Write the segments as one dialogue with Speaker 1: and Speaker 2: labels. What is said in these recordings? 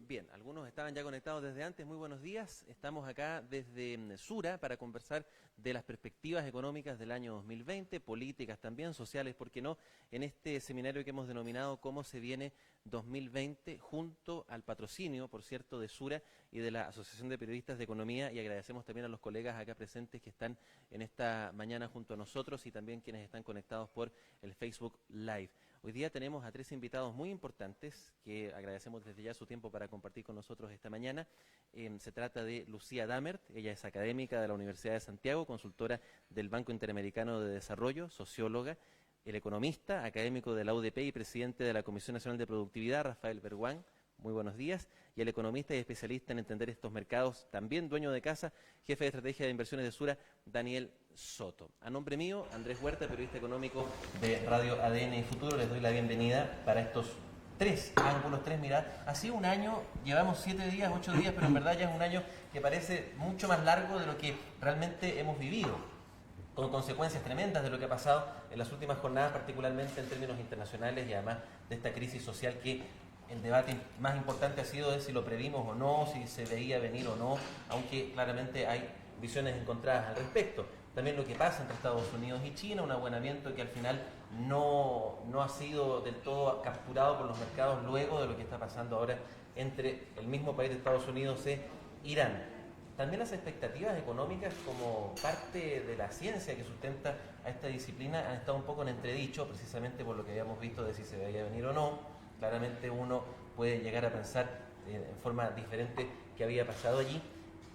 Speaker 1: Bien, algunos estaban ya conectados desde antes. Muy buenos días. Estamos acá desde Sura para conversar de las perspectivas económicas del año 2020, políticas también, sociales, ¿por qué no? En este seminario que hemos denominado Cómo se viene 2020, junto al patrocinio, por cierto, de Sura y de la Asociación de Periodistas de Economía, y agradecemos también a los colegas acá presentes que están en esta mañana junto a nosotros y también quienes están conectados por el Facebook Live. Hoy día tenemos a tres invitados muy importantes que agradecemos desde ya su tiempo para compartir con nosotros esta mañana. Se trata de Lucía Damert, ella es académica de la Universidad de Santiago, consultora del Banco Interamericano de Desarrollo, socióloga. El economista, académico de la UDP y presidente de la Comisión Nacional de Productividad, Rafael Berguán. Muy buenos días. Y el economista y especialista en entender estos mercados, también dueño de casa, jefe de estrategia de inversiones de Sura, Daniel Soto. A nombre mío, Andrés Huerta, periodista económico de Radio ADN y Futuro, les doy la bienvenida para estos tres ángulos, tres miradas. Ha sido un año, llevamos 7 días, 8 días, pero en verdad ya es un año que parece mucho más largo de lo que realmente hemos vivido, con consecuencias tremendas de lo que ha pasado en las últimas jornadas, particularmente en términos internacionales y además de esta crisis social que el debate más importante ha sido de si lo previmos o no, si se veía venir o no, aunque claramente hay visiones encontradas al respecto. También lo que pasa entre Estados Unidos y China, un abuenamiento que al final no ha sido del todo capturado por los mercados luego de lo que está pasando ahora entre el mismo país de Estados Unidos e Irán. También las expectativas económicas como parte de la ciencia que sustenta a esta disciplina han estado un poco en entredicho, precisamente por lo que habíamos visto de si se veía venir o no. Claramente uno puede llegar a pensar en forma diferente que había pasado allí,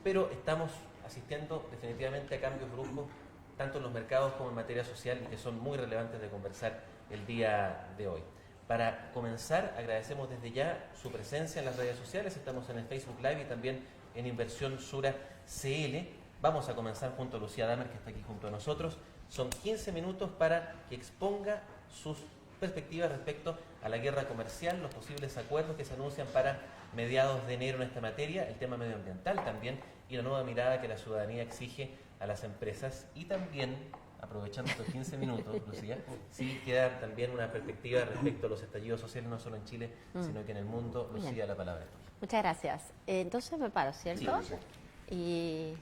Speaker 1: pero estamos asistiendo definitivamente a cambios bruscos, tanto en los mercados como en materia social, y que son muy relevantes de conversar el día de hoy. Para comenzar, agradecemos desde ya su presencia en las redes sociales. Estamos en el Facebook Live y también en Inversión Sura CL. Vamos a comenzar junto a Lucía Damert, que está aquí junto a nosotros. Son 15 minutos para que exponga sus perspectivas respecto a la guerra comercial, los posibles acuerdos que se anuncian para mediados de enero en esta materia, el tema medioambiental también, y la nueva mirada que la ciudadanía exige a las empresas. Y también, aprovechando estos 15 minutos, Lucía, sí queda también una perspectiva respecto a los estallidos sociales, no solo en Chile, sino que en el mundo. Lucía, la palabra.
Speaker 2: Muchas gracias. Entonces me paro, ¿cierto?
Speaker 1: Sí, sí.
Speaker 2: Y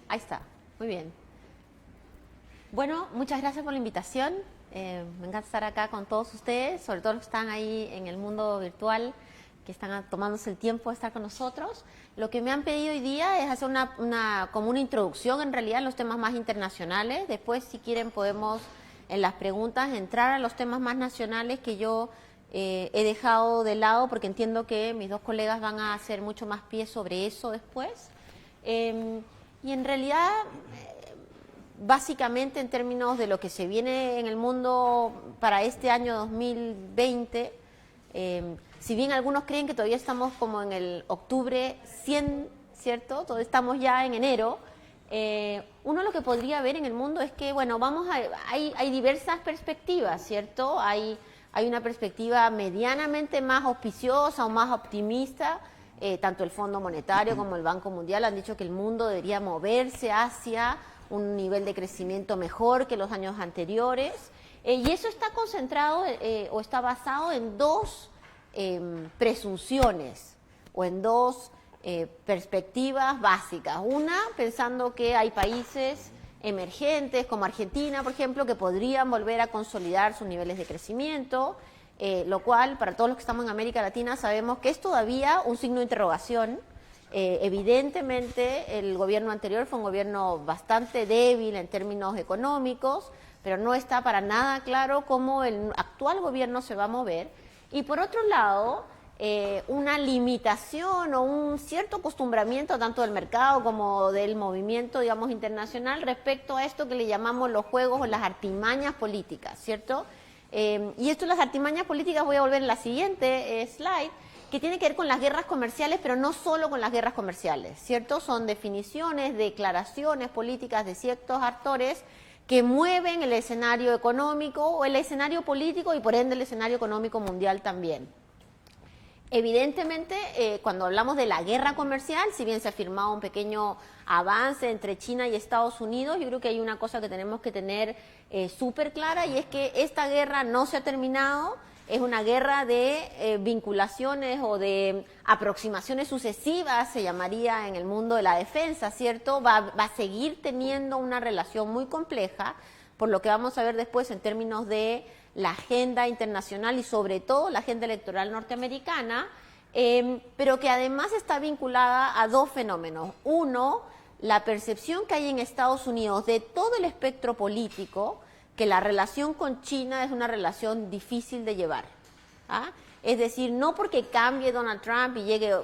Speaker 2: ahí está, muy bien. Bueno, muchas gracias por la invitación. Me encanta estar acá con todos ustedes, sobre todo los que están ahí en el mundo virtual, que están tomándose el tiempo de estar con nosotros. Lo que me han pedido hoy día es hacer como una introducción en realidad en los temas más internacionales. Después, si quieren, podemos en las preguntas entrar a los temas más nacionales que yo he dejado de lado, porque entiendo que mis dos colegas van a hacer mucho más pie sobre eso después. Y en realidad, básicamente en términos de lo que se viene en el mundo para este año 2020, si bien algunos creen que todavía estamos como en el octubre 100, ¿cierto? Todavía estamos ya en enero. Uno lo que podría ver en el mundo es que, bueno, hay diversas perspectivas, ¿cierto? Hay una perspectiva medianamente más auspiciosa o más optimista. Tanto el Fondo Monetario como el Banco Mundial han dicho que el mundo debería moverse hacia un nivel de crecimiento mejor que los años anteriores. Y eso está concentrado o está basado en dos presunciones o en dos perspectivas básicas. Una, pensando que hay países emergentes como Argentina, por ejemplo, que podrían volver a consolidar sus niveles de crecimiento, lo cual para todos los que estamos en América Latina sabemos que es todavía un signo de interrogación. Evidentemente el gobierno anterior fue un gobierno bastante débil en términos económicos, pero no está para nada claro cómo el actual gobierno se va a mover. Y por otro lado, una limitación o un cierto acostumbramiento tanto del mercado como del movimiento, digamos, internacional respecto a esto que le llamamos los juegos o las artimañas políticas, ¿cierto? Y esto de las artimañas políticas, voy a volver en la siguiente slide, que tiene que ver con las guerras comerciales, pero no solo con las guerras comerciales, ¿cierto? Son definiciones, declaraciones políticas de ciertos actores que mueven el escenario económico o el escenario político y por ende el escenario económico mundial también. Evidentemente, cuando hablamos de la guerra comercial, si bien se ha firmado un pequeño avance entre China y Estados Unidos, yo creo que hay una cosa que tenemos que tener súper clara, y es que esta guerra no se ha terminado. es una guerra de vinculaciones o de aproximaciones sucesivas, se llamaría en el mundo de la defensa, ¿cierto? Va a seguir teniendo una relación muy compleja, por lo que vamos a ver después en términos de la agenda internacional y sobre todo la agenda electoral norteamericana, pero que además está vinculada a dos fenómenos. Uno, la percepción que hay en Estados Unidos de todo el espectro político, que la relación con China es una relación difícil de llevar. ¿Ah? Es decir, no porque cambie Donald Trump y llegue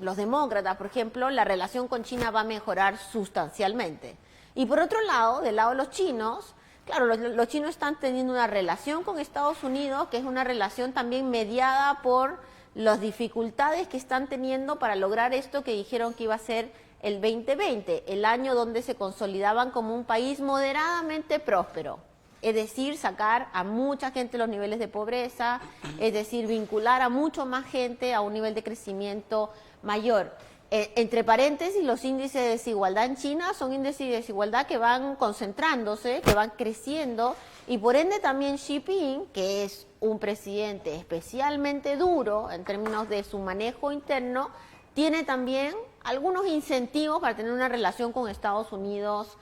Speaker 2: los demócratas, por ejemplo, la relación con China va a mejorar sustancialmente. Y por otro lado, del lado de los chinos, claro, los chinos están teniendo una relación con Estados Unidos, que es una relación también mediada por las dificultades que están teniendo para lograr esto que dijeron que iba a ser el 2020, el año donde se consolidaban como un país moderadamente próspero. Es decir, sacar a mucha gente de los niveles de pobreza, es decir, vincular a mucho más gente a un nivel de crecimiento mayor. Entre paréntesis, los índices de desigualdad en China son índices de desigualdad que van concentrándose, que van creciendo, y por ende también Xi Jinping, que es un presidente especialmente duro en términos de su manejo interno, tiene también algunos incentivos para tener una relación con Estados Unidos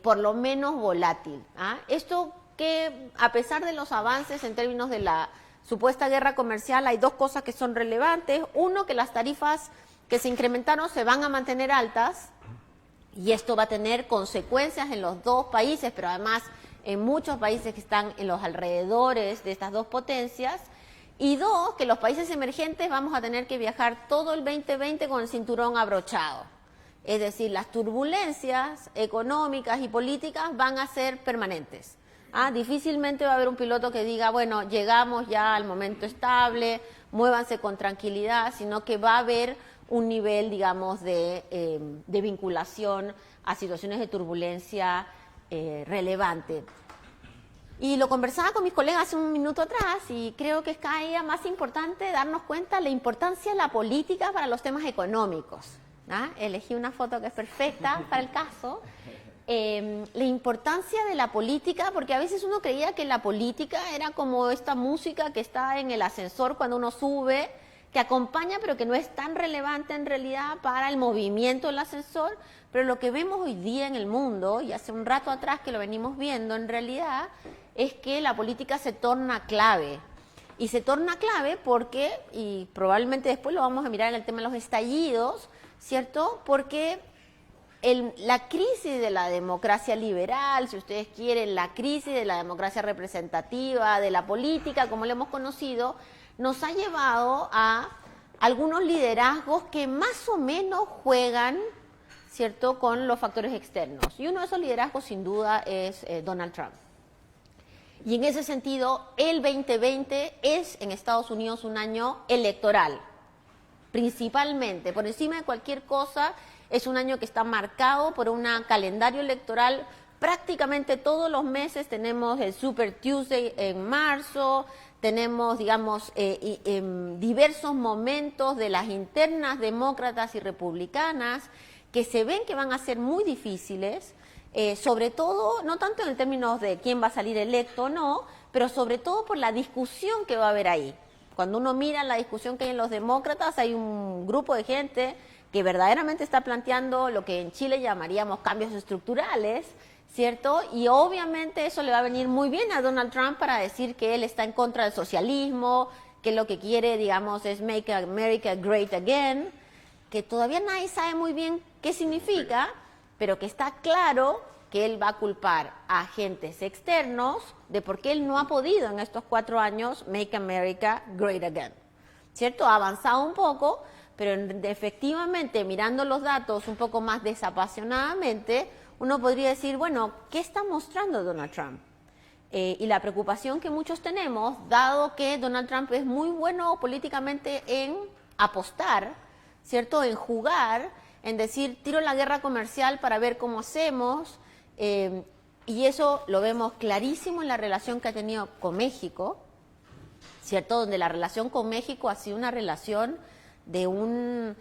Speaker 2: por lo menos volátil. ¿Ah? Esto que, a pesar de los avances en términos de la supuesta guerra comercial, hay dos cosas que son relevantes. Uno, que las tarifas que se incrementaron se van a mantener altas y esto va a tener consecuencias en los dos países, pero además en muchos países que están en los alrededores de estas dos potencias. Y dos, que los países emergentes vamos a tener que viajar todo el 2020 con el cinturón abrochado. Es decir, las turbulencias económicas y políticas van a ser permanentes. Difícilmente va a haber un piloto que diga, bueno, llegamos ya al momento estable, muévanse con tranquilidad, sino que va a haber un nivel, digamos, de vinculación a situaciones de turbulencia relevante. Y lo conversaba con mis colegas hace un minuto atrás y creo que es cada día más importante darnos cuenta de la importancia de la política para los temas económicos. Elegí una foto que es perfecta para el caso. La importancia de la política, porque a veces uno creía que la política era como esta música que está en el ascensor cuando uno sube, que acompaña pero que no es tan relevante en realidad para el movimiento del ascensor, pero lo que vemos hoy día en el mundo, y hace un rato atrás que lo venimos viendo en realidad, es que la política se torna clave. Y se torna clave porque, y probablemente después lo vamos a mirar en el tema de los estallidos, ¿cierto? Porque la crisis de la democracia liberal, si ustedes quieren, la crisis de la democracia representativa, de la política, como lo hemos conocido, nos ha llevado a algunos liderazgos que más o menos juegan, ¿cierto?, con los factores externos. Y uno de esos liderazgos, sin duda, es Donald Trump. Y en ese sentido, el 2020 es en Estados Unidos un año electoral, principalmente. Por encima de cualquier cosa, es un año que está marcado por un calendario electoral. Prácticamente todos los meses tenemos el Super Tuesday en marzo, tenemos, digamos, diversos momentos de las internas demócratas y republicanas que se ven que van a ser muy difíciles, sobre todo, no tanto en términos de quién va a salir electo o no, pero sobre todo por la discusión que va a haber ahí. Cuando uno mira la discusión que hay en los demócratas, hay un grupo de gente que verdaderamente está planteando lo que en Chile llamaríamos cambios estructurales, ¿cierto? Y obviamente eso le va a venir muy bien a Donald Trump para decir que él está en contra del socialismo, que lo que quiere, digamos, es Make America Great Again, que todavía nadie sabe muy bien qué significa, pero que está claro que él va a culpar a agentes externos de por qué él no ha podido en estos 4 años Make America Great Again, ¿cierto? Ha avanzado un poco, pero efectivamente, mirando los datos un poco más desapasionadamente, uno podría decir, bueno, ¿qué está mostrando Donald Trump? Y la preocupación que muchos tenemos, dado que Donald Trump es muy bueno políticamente en apostar, ¿cierto?, en jugar, en decir, tiro la guerra comercial para ver cómo hacemos, y eso lo vemos clarísimo en la relación que ha tenido con México, ¿cierto?, donde la relación con México ha sido una relación de un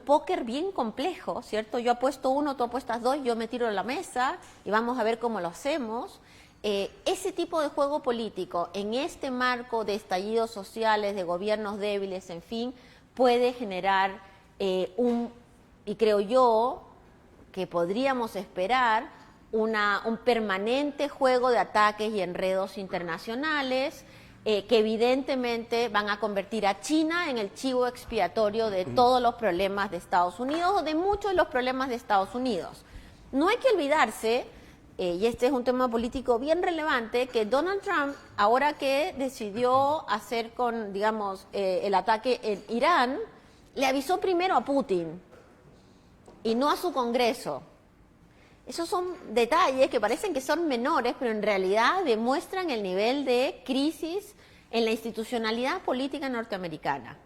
Speaker 2: póker bien complejo, ¿cierto? Yo apuesto 1, tú apuestas 2, yo me tiro a la mesa y vamos a ver cómo lo hacemos. ese tipo de juego político en este marco de estallidos sociales, de gobiernos débiles, en fin, puede generar y creo yo que podríamos esperar un permanente juego de ataques y enredos internacionales que evidentemente van a convertir a China en el chivo expiatorio de todos los problemas de Estados Unidos o de muchos de los problemas de Estados Unidos. No hay que olvidarse, y este es un tema político bien relevante, que Donald Trump, ahora que decidió hacer con, digamos, el ataque en Irán, le avisó primero a Putin y no a su Congreso. Esos son detalles que parecen que son menores, pero en realidad demuestran el nivel de crisis en la institucionalidad política norteamericana.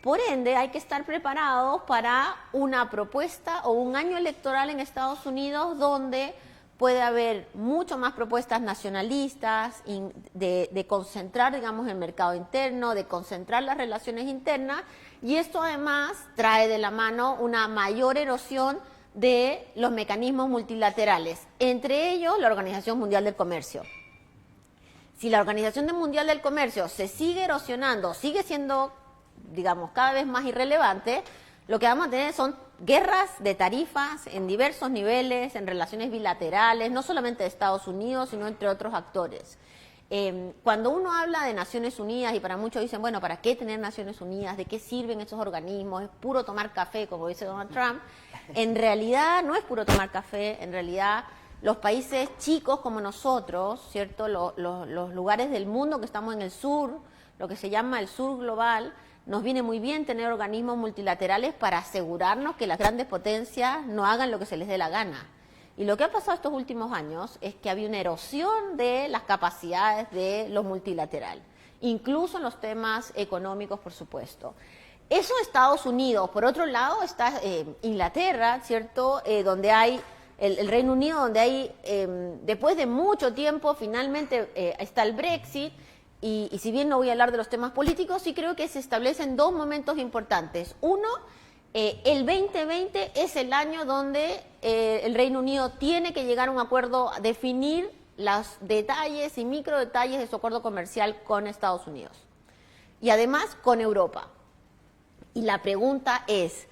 Speaker 2: Por ende, hay que estar preparados para una propuesta o un año electoral en Estados Unidos donde puede haber mucho más propuestas nacionalistas, de concentrar, digamos, el mercado interno, de concentrar las relaciones internas, y esto además trae de la mano una mayor erosión de los mecanismos multilaterales, entre ellos la Organización Mundial del Comercio. Si la Organización Mundial del Comercio se sigue erosionando, sigue siendo, digamos, cada vez más irrelevante, lo que vamos a tener son guerras de tarifas en diversos niveles, en relaciones bilaterales, no solamente de Estados Unidos, sino entre otros actores. Cuando uno habla de Naciones Unidas, y para muchos dicen, bueno, ¿para qué tener Naciones Unidas? ¿De qué sirven esos organismos? Es puro tomar café, como dice Donald Trump. En realidad no es puro tomar café, en realidad los países chicos como nosotros, ¿cierto? Los lugares del mundo que estamos en el sur, lo que se llama el sur global, nos viene muy bien tener organismos multilaterales para asegurarnos que las grandes potencias no hagan lo que se les dé la gana. Y lo que ha pasado estos últimos años es que había una erosión de las capacidades de lo multilateral, incluso en los temas económicos, por supuesto. Eso Estados Unidos. Por otro lado está Inglaterra, ¿cierto? Donde hay el Reino Unido, donde hay, después de mucho tiempo, finalmente está el Brexit. Y si bien no voy a hablar de los temas políticos, sí creo que se establecen dos momentos importantes. Uno, el 2020 es el año donde el Reino Unido tiene que llegar a un acuerdo, a definir los detalles y micro detalles de su acuerdo comercial con Estados Unidos. Y además con Europa. Y la pregunta es,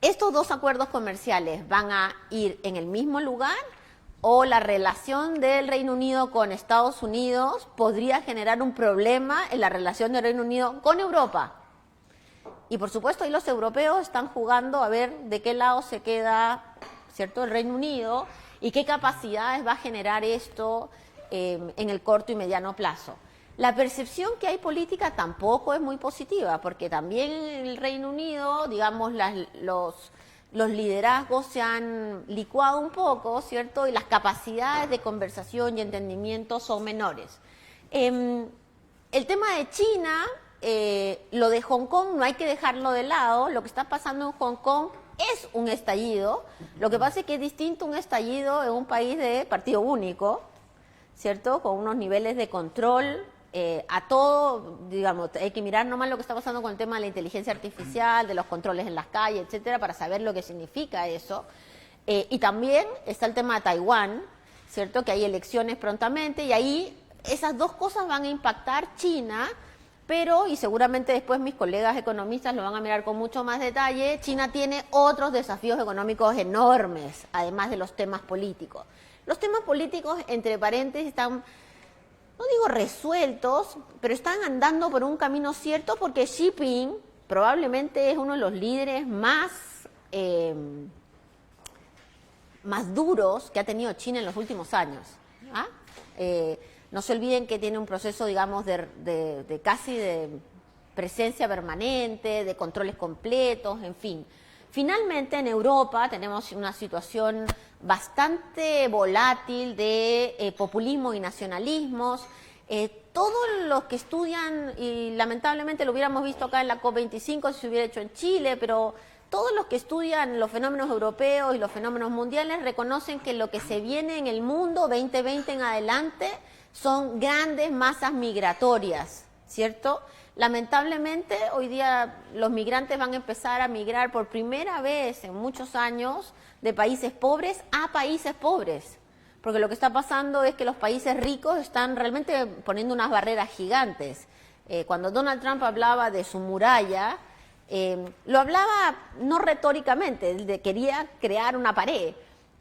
Speaker 2: ¿estos dos acuerdos comerciales van a ir en el mismo lugar? ¿O la relación del Reino Unido con Estados Unidos podría generar un problema en la relación del Reino Unido con Europa? Y por supuesto, ahí los europeos están jugando a ver de qué lado se queda, ¿cierto?, el Reino Unido y qué capacidades va a generar esto en el corto y mediano plazo. La percepción que hay política tampoco es muy positiva, porque también en el Reino Unido, digamos, los liderazgos se han licuado un poco, ¿cierto? Y las capacidades de conversación y entendimiento son menores. El tema de China, lo de Hong Kong no hay que dejarlo de lado. Lo que está pasando en Hong Kong es un estallido. Lo que pasa es que es distinto un estallido en un país de partido único, ¿cierto? Con unos niveles de control a todo, digamos, hay que mirar nomás lo que está pasando con el tema de la inteligencia artificial, de los controles en las calles, etcétera, para saber lo que significa eso. Y también está el tema de Taiwán, ¿cierto? Que hay elecciones prontamente y ahí esas dos cosas van a impactar China, pero, y seguramente después mis colegas economistas lo van a mirar con mucho más detalle, China tiene otros desafíos económicos enormes, además de los temas políticos. Los temas políticos, entre paréntesis, están, no digo resueltos, pero están andando por un camino cierto porque Xi Jinping probablemente es uno de los líderes más duros que ha tenido China en los últimos años. ¿Ah? No se olviden que tiene un proceso, digamos, de casi de presencia permanente, de controles completos, en fin. Finalmente, en Europa tenemos una situación bastante volátil de populismo y nacionalismos. Todos los que estudian, y lamentablemente lo hubiéramos visto acá en la COP25 si se hubiera hecho en Chile, pero todos los que estudian los fenómenos europeos y los fenómenos mundiales reconocen que lo que se viene en el mundo 2020 en adelante son grandes masas migratorias, ¿cierto? Lamentablemente, hoy día los migrantes van a empezar a migrar por primera vez en muchos años de países pobres a países pobres. porque lo que está pasando es que los países ricos están realmente poniendo unas barreras gigantes. Cuando Donald Trump hablaba de su muralla, lo hablaba no retóricamente, quería crear una pared,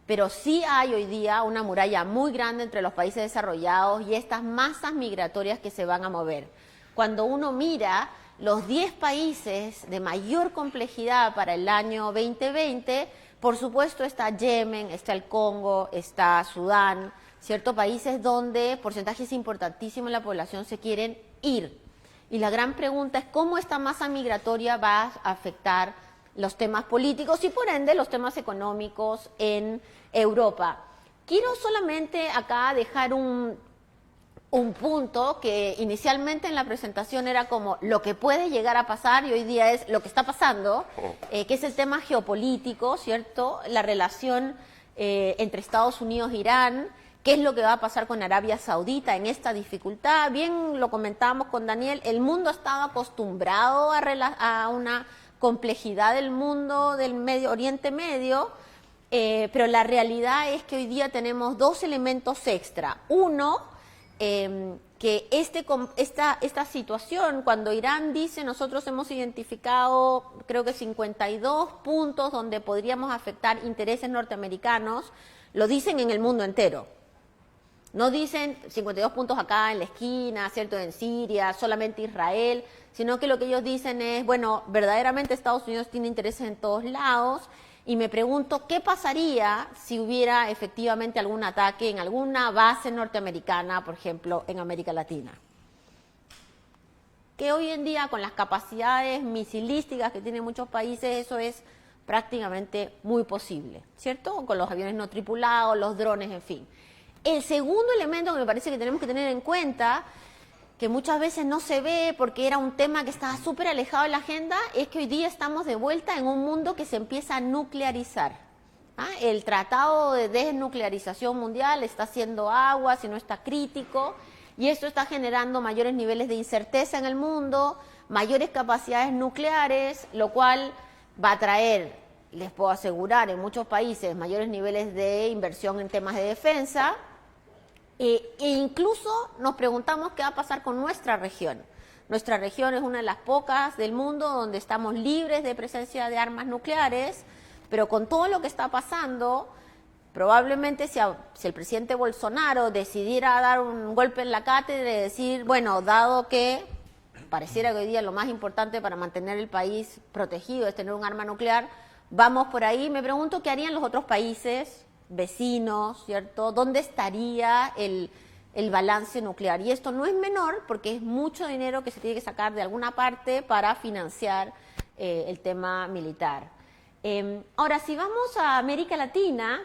Speaker 2: pero sí hay hoy día una muralla muy grande entre los países desarrollados y estas masas migratorias que se van a mover. Cuando uno mira los 10 países de mayor complejidad para el año 2020, por supuesto está Yemen, está el Congo, está Sudán, ciertos países donde porcentajes importantísimos de la población se quieren ir. Y la gran pregunta es cómo esta masa migratoria va a afectar los temas políticos y por ende los temas económicos en Europa. Quiero solamente acá dejar un punto que inicialmente en la presentación era como lo que puede llegar a pasar y hoy día es lo que está pasando, que es el tema geopolítico, ¿cierto? La relación entre Estados Unidos e Irán, qué es lo que va a pasar con Arabia Saudita en esta dificultad. Bien lo comentábamos con Daniel, el mundo estaba acostumbrado a una complejidad del mundo del Oriente Medio, pero la realidad es que hoy día tenemos dos elementos extra. Uno, que esta situación, cuando Irán dice nosotros hemos identificado creo que 52 puntos donde podríamos afectar intereses norteamericanos, lo dicen en el mundo entero. No dicen 52 puntos acá en la esquina, ¿cierto? En Siria, solamente Israel, sino que lo que ellos dicen es, bueno, verdaderamente Estados Unidos tiene intereses en todos lados y me pregunto qué pasaría si hubiera efectivamente algún ataque en alguna base norteamericana, por ejemplo, en América Latina. Que hoy en día con las capacidades misilísticas que tienen muchos países, eso es prácticamente muy posible, ¿cierto? Con los aviones no tripulados, los drones, en fin. El segundo elemento que me parece que tenemos que tener en cuenta, que muchas veces no se ve porque era un tema que estaba súper alejado de la agenda, es que hoy día estamos de vuelta en un mundo que se empieza a nuclearizar. El Tratado de Desnuclearización Mundial está haciendo aguas y no está crítico, y esto está generando mayores niveles de incerteza en el mundo, mayores capacidades nucleares, lo cual va a traer, les puedo asegurar, en muchos países mayores niveles de inversión en temas de defensa, e incluso nos preguntamos qué va a pasar con nuestra región. Nuestra región es una de las pocas del mundo donde estamos libres de presencia de armas nucleares, pero con todo lo que está pasando, probablemente si el presidente Bolsonaro decidiera dar un golpe en la cátedra y decir, bueno, dado que pareciera que hoy día lo más importante para mantener el país protegido es tener un arma nuclear, vamos por ahí, me pregunto qué harían los otros países vecinos, ¿cierto? ¿Dónde estaría el balance nuclear? Y esto no es menor porque es mucho dinero que se tiene que sacar de alguna parte para financiar el tema militar. Ahora, si vamos a América Latina,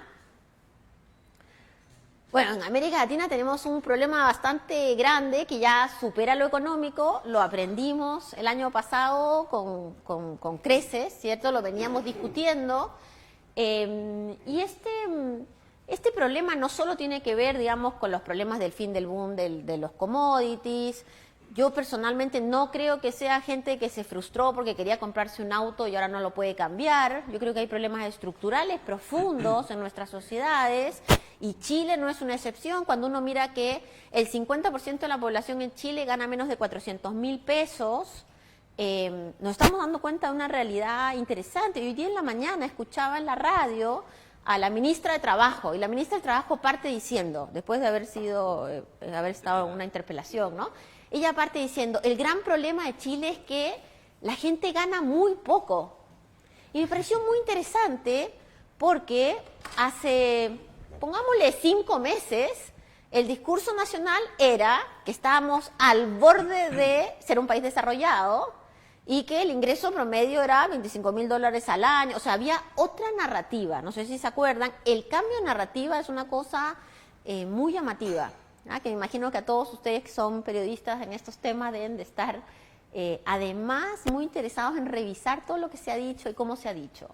Speaker 2: bueno, en América Latina tenemos un problema bastante grande que ya supera lo económico, lo aprendimos el año pasado con creces, ¿cierto? Lo veníamos discutiendo. Y este problema no solo tiene que ver, digamos, con los problemas del fin del boom de los commodities. Yo personalmente no creo que sea gente que se frustró porque quería comprarse un auto y ahora no lo puede cambiar. Yo creo que hay problemas estructurales profundos en nuestras sociedades y Chile no es una excepción. Cuando uno mira que el 50% de la población en Chile gana menos de 400.000 pesos, nos estamos dando cuenta de una realidad interesante. Hoy día en la mañana escuchaba en la radio a la ministra de Trabajo, y la ministra de Trabajo parte diciendo, después de haber estado en una interpelación, ¿no? Ella parte diciendo, el gran problema de Chile es que la gente gana muy poco. Y me pareció muy interesante porque hace, pongámosle 5 meses, el discurso nacional era que estábamos al borde de ser un país desarrollado y que el ingreso promedio era $25.000 al año. O sea, había otra narrativa, no sé si se acuerdan. El cambio de narrativa es una cosa muy llamativa, que me imagino que a todos ustedes que son periodistas en estos temas deben de estar además muy interesados en revisar todo lo que se ha dicho y cómo se ha dicho.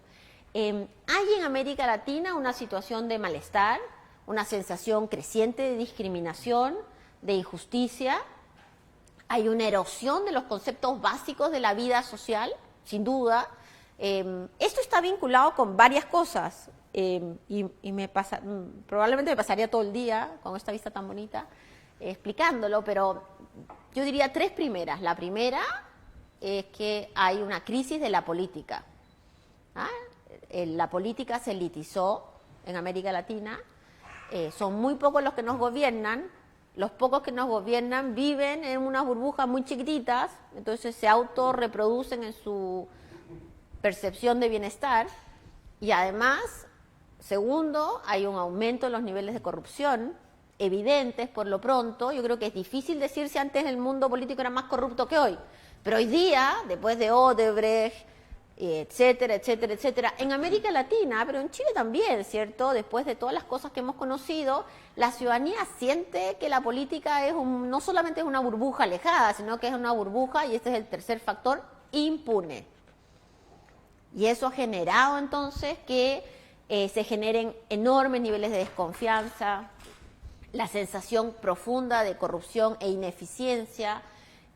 Speaker 2: Hay en América Latina una situación de malestar, una sensación creciente de discriminación, de injusticia. Hay una erosión de los conceptos básicos de la vida social, sin duda. Esto está vinculado con varias cosas. y probablemente me pasaría todo el día con esta vista tan bonita explicándolo, pero yo diría tres primeras. La primera es que hay una crisis de la política. La política se elitizó en América Latina, son muy pocos los que nos gobiernan, los pocos que nos gobiernan viven en unas burbujas muy chiquititas, entonces se autorreproducen en su percepción de bienestar y además, segundo, hay un aumento en los niveles de corrupción evidentes por lo pronto. Yo creo que es difícil decir si antes el mundo político era más corrupto que hoy, pero hoy día, después de Odebrecht, etcétera, etcétera, etcétera, en América Latina, pero en Chile también, ¿cierto? Después de todas las cosas que hemos conocido, la ciudadanía siente que la política es no solamente es una burbuja alejada, sino que es una burbuja, y este es el tercer factor, impune. Y eso ha generado entonces que se generen enormes niveles de desconfianza, la sensación profunda de corrupción e ineficiencia,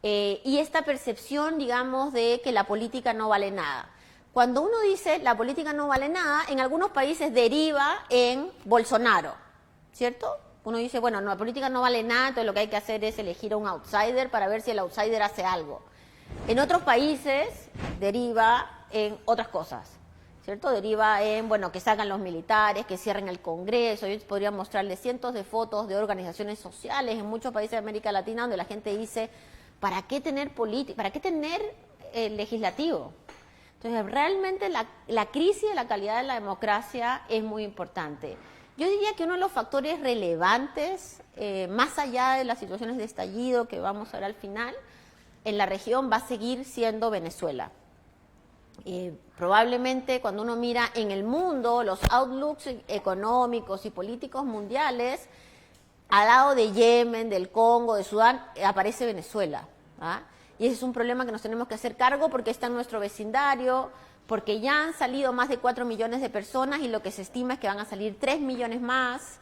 Speaker 2: y esta percepción, digamos, de que la política no vale nada. Cuando uno dice la política no vale nada, en algunos países deriva en Bolsonaro, ¿cierto? Uno dice, bueno, no, la política no vale nada, entonces lo que hay que hacer es elegir a un outsider para ver si el outsider hace algo. En otros países deriva en otras cosas, ¿cierto? Deriva en, bueno, que salgan los militares, que cierren el Congreso. Yo podría mostrarles cientos de fotos de organizaciones sociales en muchos países de América Latina donde la gente dice, ¿para qué tener política? ¿Para qué tener legislativo? Entonces, realmente la crisis de la calidad de la democracia es muy importante. Yo diría que uno de los factores relevantes, más allá de las situaciones de estallido que vamos a ver al final, en la región va a seguir siendo Venezuela. Probablemente cuando uno mira en el mundo los outlooks económicos y políticos mundiales, al lado de Yemen, del Congo, de Sudán, aparece Venezuela. Y ese es un problema que nos tenemos que hacer cargo porque está en nuestro vecindario, porque ya han salido más de 4 millones de personas y lo que se estima es que van a salir 3 millones más,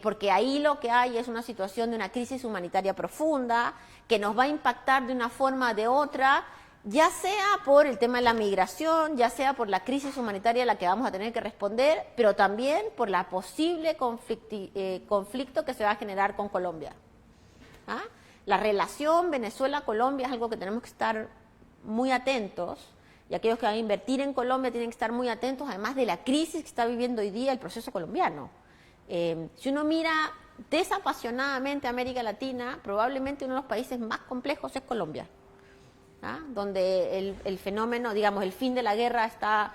Speaker 2: porque ahí lo que hay es una situación de una crisis humanitaria profunda que nos va a impactar de una forma o de otra, ya sea por el tema de la migración, ya sea por la crisis humanitaria a la que vamos a tener que responder, pero también por la posible conflicto que se va a generar con Colombia. La relación Venezuela-Colombia es algo que tenemos que estar muy atentos, y aquellos que van a invertir en Colombia tienen que estar muy atentos, además de la crisis que está viviendo hoy día el proceso colombiano. Si uno mira desapasionadamente a América Latina, probablemente uno de los países más complejos es Colombia, donde el fenómeno, digamos, el fin de la guerra está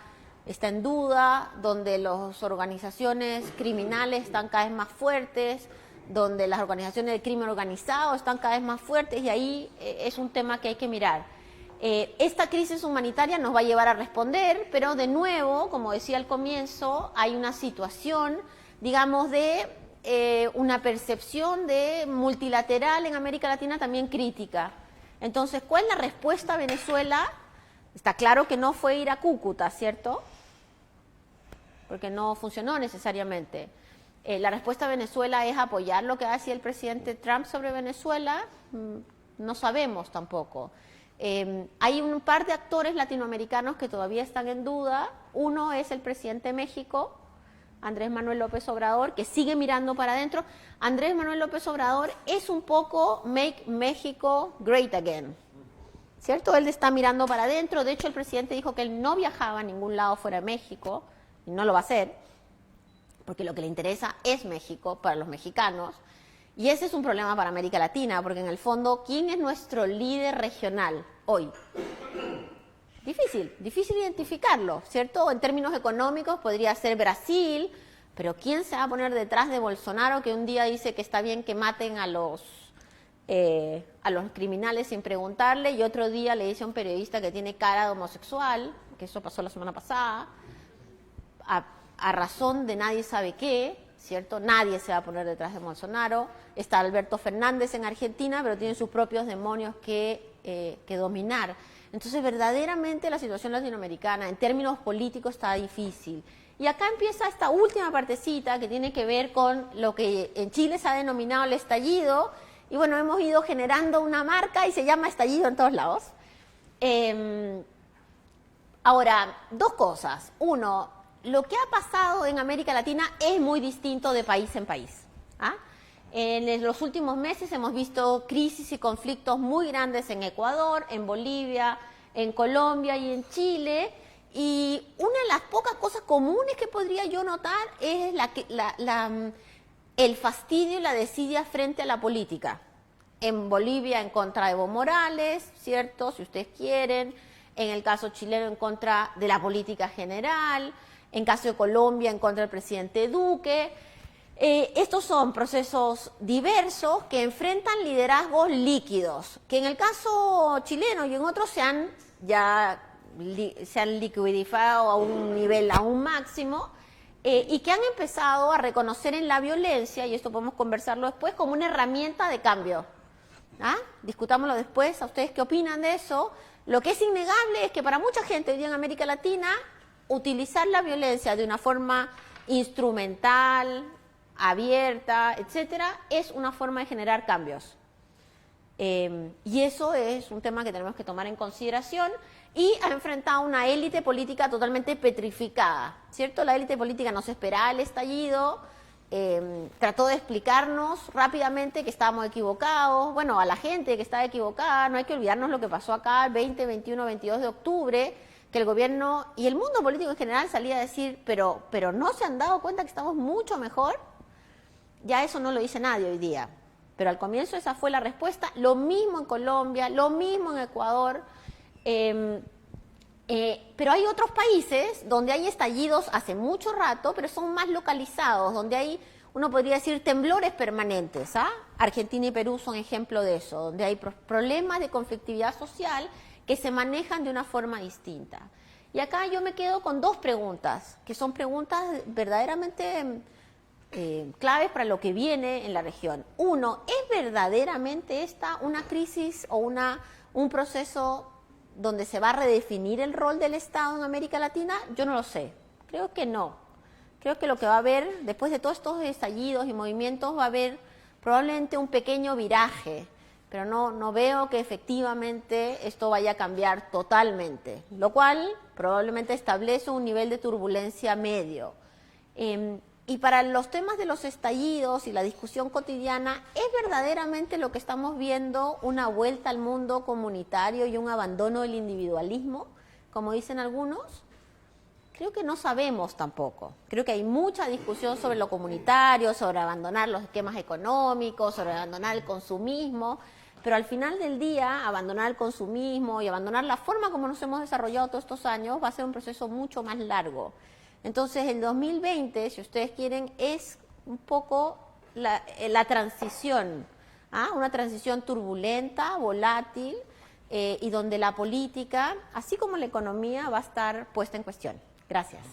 Speaker 2: en duda, donde las organizaciones criminales están cada vez más fuertes, donde las organizaciones de crimen organizado están cada vez más fuertes, y ahí es un tema que hay que mirar. Esta crisis humanitaria nos va a llevar a responder, pero de nuevo, como decía al comienzo, hay una situación, digamos, de una percepción de multilateral en América Latina también crítica. Entonces, ¿cuál es la respuesta a Venezuela? Está claro que no fue ir a Cúcuta, ¿cierto? Porque no funcionó necesariamente. La respuesta a Venezuela es apoyar lo que hacía el presidente Trump sobre Venezuela. No sabemos tampoco. Hay un par de actores latinoamericanos que todavía están en duda. Uno es el presidente de México, Andrés Manuel López Obrador, que sigue mirando para adentro. Andrés Manuel López Obrador es un poco Make México Great Again, ¿cierto? Él está mirando para adentro. De hecho, el presidente dijo que él no viajaba a ningún lado fuera de México, y no lo va a hacer, porque lo que le interesa es México para los mexicanos. Y ese es un problema para América Latina, porque en el fondo, ¿quién es nuestro líder regional hoy? Difícil identificarlo, ¿cierto? En términos económicos podría ser Brasil, pero ¿quién se va a poner detrás de Bolsonaro, que un día dice que está bien que maten a los criminales sin preguntarle, y otro día le dice a un periodista que tiene cara de homosexual, que eso pasó la semana pasada, a razón de nadie sabe qué, ¿cierto? Nadie se va a poner detrás de Bolsonaro. Está Alberto Fernández en Argentina, pero tiene sus propios demonios que dominar. Entonces, verdaderamente la situación latinoamericana en términos políticos está difícil. Y acá empieza esta última partecita que tiene que ver con lo que en Chile se ha denominado el estallido. Y bueno, hemos ido generando una marca y se llama estallido en todos lados. Ahora, dos cosas. Uno, lo que ha pasado en América Latina es muy distinto de país en país. ¿Ah? En los últimos meses hemos visto crisis y conflictos muy grandes en Ecuador, en Bolivia, en Colombia y en Chile. Y una de las pocas cosas comunes que podría yo notar es el fastidio y la desidia frente a la política. En Bolivia en contra de Evo Morales, ¿cierto? Si ustedes quieren. En el caso chileno en contra de la política general. En caso de Colombia en contra del presidente Duque. Estos son procesos diversos que enfrentan liderazgos líquidos, que en el caso chileno y en otros se han liquidado a un nivel aún máximo y que han empezado a reconocer en la violencia, y esto podemos conversarlo después, como una herramienta de cambio. ¿Ah? Discutámoslo después, ¿a ustedes qué opinan de eso? Lo que es innegable es que para mucha gente hoy día en América Latina, utilizar la violencia de una forma instrumental, abierta, etcétera, es una forma de generar cambios. Y eso es un tema que tenemos que tomar en consideración, y ha enfrentado una élite política totalmente petrificada, ¿cierto? La élite política no se esperaba el estallido, trató de explicarnos rápidamente que estábamos equivocados, bueno, a la gente que estaba equivocada, no hay que olvidarnos lo que pasó acá el 20, 21, 22 de octubre, que el gobierno y el mundo político en general salía a decir, pero ¿no se han dado cuenta que estamos mucho mejor? Ya eso no lo dice nadie hoy día, pero al comienzo esa fue la respuesta. Lo mismo en Colombia, lo mismo en Ecuador, pero hay otros países donde hay estallidos hace mucho rato, pero son más localizados, donde hay, uno podría decir, temblores permanentes. ¿Ah? Argentina y Perú son ejemplo de eso, donde hay problemas de conflictividad social que se manejan de una forma distinta. Y acá yo me quedo con dos preguntas, que son preguntas verdaderamente claves para lo que viene en la región. Uno, ¿es verdaderamente esta una crisis o un proceso donde se va a redefinir el rol del Estado en América Latina? Yo no lo sé. Creo que no. Creo que lo que va a haber, después de todos estos estallidos y movimientos, va a haber probablemente un pequeño viraje, pero no veo que efectivamente esto vaya a cambiar totalmente, lo cual probablemente establece un nivel de turbulencia medio. Y para los temas de los estallidos y la discusión cotidiana, ¿es verdaderamente lo que estamos viendo una vuelta al mundo comunitario y un abandono del individualismo, como dicen algunos? Creo que no sabemos tampoco. Creo que hay mucha discusión sobre lo comunitario, sobre abandonar los esquemas económicos, sobre abandonar el consumismo, pero al final del día, abandonar el consumismo y abandonar la forma como nos hemos desarrollado todos estos años va a ser un proceso mucho más largo. Entonces, el 2020, si ustedes quieren, es un poco la transición, ¿ah? Una transición turbulenta, volátil, y donde la política, así como la economía, va a estar puesta en cuestión. Gracias.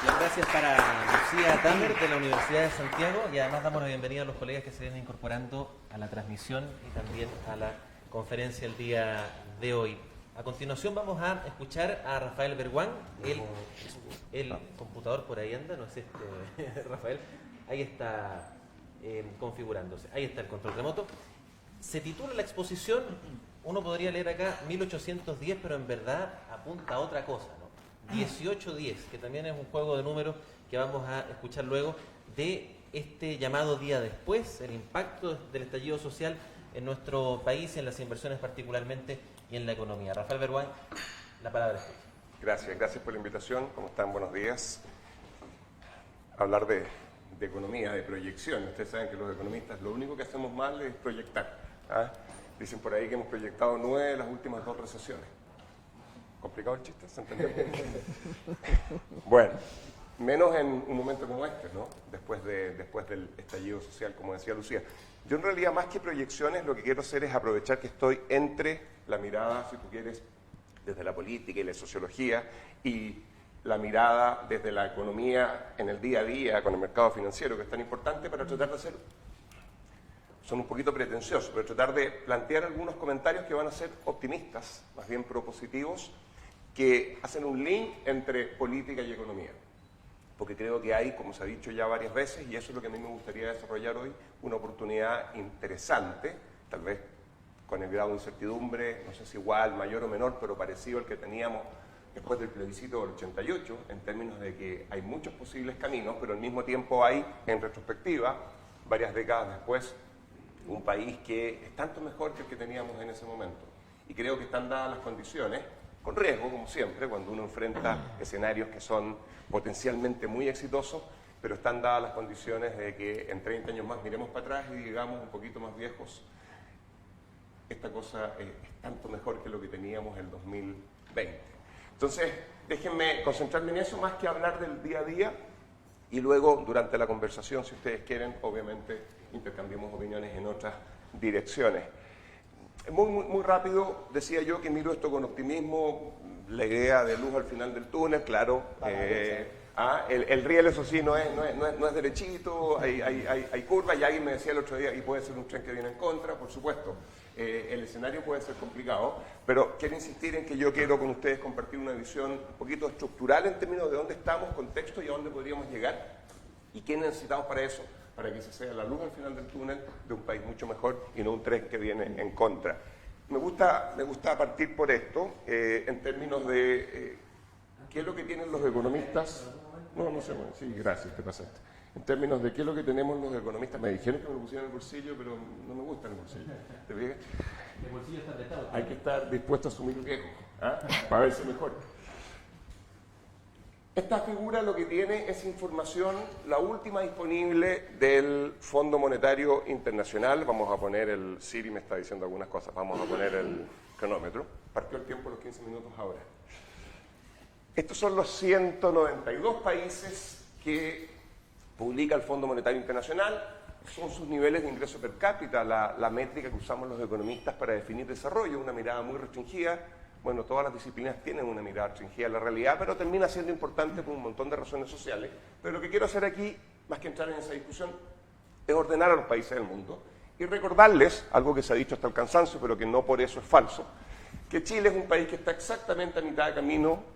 Speaker 1: Bien, gracias para Lucía Tamer de la Universidad de Santiago, y además damos la bienvenida a los colegas que se vienen incorporando a la transmisión y también a la conferencia el día de hoy. A continuación vamos a escuchar a Rafael Berguán, el computador por ahí anda, no es Rafael, ahí está configurándose, ahí está el control remoto. Se titula la exposición, uno podría leer acá 1810, pero en verdad apunta a otra cosa, ¿no? 1810, que también es un juego de números que vamos a escuchar luego, de este llamado día después, el impacto del estallido social en nuestro país y en las inversiones particularmente y en la economía. Rafael Berguán, la palabra es tuya.
Speaker 3: Gracias por la invitación. ¿Cómo están? Buenos días. Hablar de economía, de proyección. Ustedes saben que los economistas lo único que hacemos mal es proyectar. ¿Ah? Dicen por ahí que hemos proyectado 9 de las últimas 2 recesiones. ¿Complicado el chiste? ¿Se entendió? Bueno, menos en un momento como este, ¿no? Después del estallido social, como decía Lucía. Yo en realidad, más que proyecciones, lo que quiero hacer es aprovechar que estoy entre la mirada, si tú quieres, desde la política y la sociología, y la mirada desde la economía en el día a día, con el mercado financiero, que es tan importante, para tratar de hacer, son un poquito pretenciosos, pero tratar de plantear algunos comentarios que van a ser optimistas, más bien propositivos, que hacen un link entre política y economía. Porque creo que hay, como se ha dicho ya varias veces, y eso es lo que a mí me gustaría desarrollar hoy, una oportunidad interesante, tal vez con el grado de incertidumbre, no sé si igual, mayor o menor, pero parecido al que teníamos después del plebiscito del 88, en términos de que hay muchos posibles caminos, pero al mismo tiempo hay, en retrospectiva, varias décadas después, un país que es tanto mejor que el que teníamos en ese momento. Y creo que están dadas las condiciones, con riesgo, como siempre, cuando uno enfrenta escenarios que son potencialmente muy exitosos, pero están dadas las condiciones de que en 30 años más miremos para atrás y digamos un poquito más viejos, esta cosa es tanto mejor que lo que teníamos en el 2020. Entonces, déjenme concentrarme en eso más que hablar del día a día y luego, durante la conversación, si ustedes quieren, obviamente, intercambiemos opiniones en otras direcciones. Muy rápido, decía yo que miro esto con optimismo, la idea de luz al final del túnel, claro. El riel, eso sí, no es derechito, hay curvas, y alguien me decía el otro día, y puede ser un tren que viene en contra, por supuesto. El escenario puede ser complicado, pero quiero insistir en que yo quiero con ustedes compartir una visión un poquito estructural en términos de dónde estamos, contexto y a dónde podríamos llegar, y qué necesitamos para eso, para que ese sea la luz al final del túnel de un país mucho mejor y no un tren que viene en contra. Me gusta partir por esto, en términos de qué es lo que tienen los economistas. No sé, bueno, sí, gracias, te pasaste. En términos de qué es lo que tenemos los economistas, me dijeron que me lo pusieron en el bolsillo, pero no me gusta el bolsillo. ¿Te fijas?
Speaker 1: El bolsillo está apretado.
Speaker 3: Hay que estar dispuesto a asumir riesgos, para verse mejor. Esta figura lo que tiene es información, la última disponible del Fondo Monetario Internacional. Vamos a poner el Siri, me está diciendo algunas cosas, vamos a poner el cronómetro. Partió el tiempo los 15 minutos ahora. Estos son los 192 países que publica el Fondo Monetario Internacional. Son sus niveles de ingreso per cápita, la métrica que usamos los economistas para definir desarrollo, una mirada muy restringida. Bueno, todas las disciplinas tienen una mirada restringida a la realidad, pero termina siendo importante por un montón de razones sociales. Pero lo que quiero hacer aquí, más que entrar en esa discusión, es ordenar a los países del mundo y recordarles, algo que se ha dicho hasta el cansancio, pero que no por eso es falso, que Chile es un país que está exactamente a mitad de camino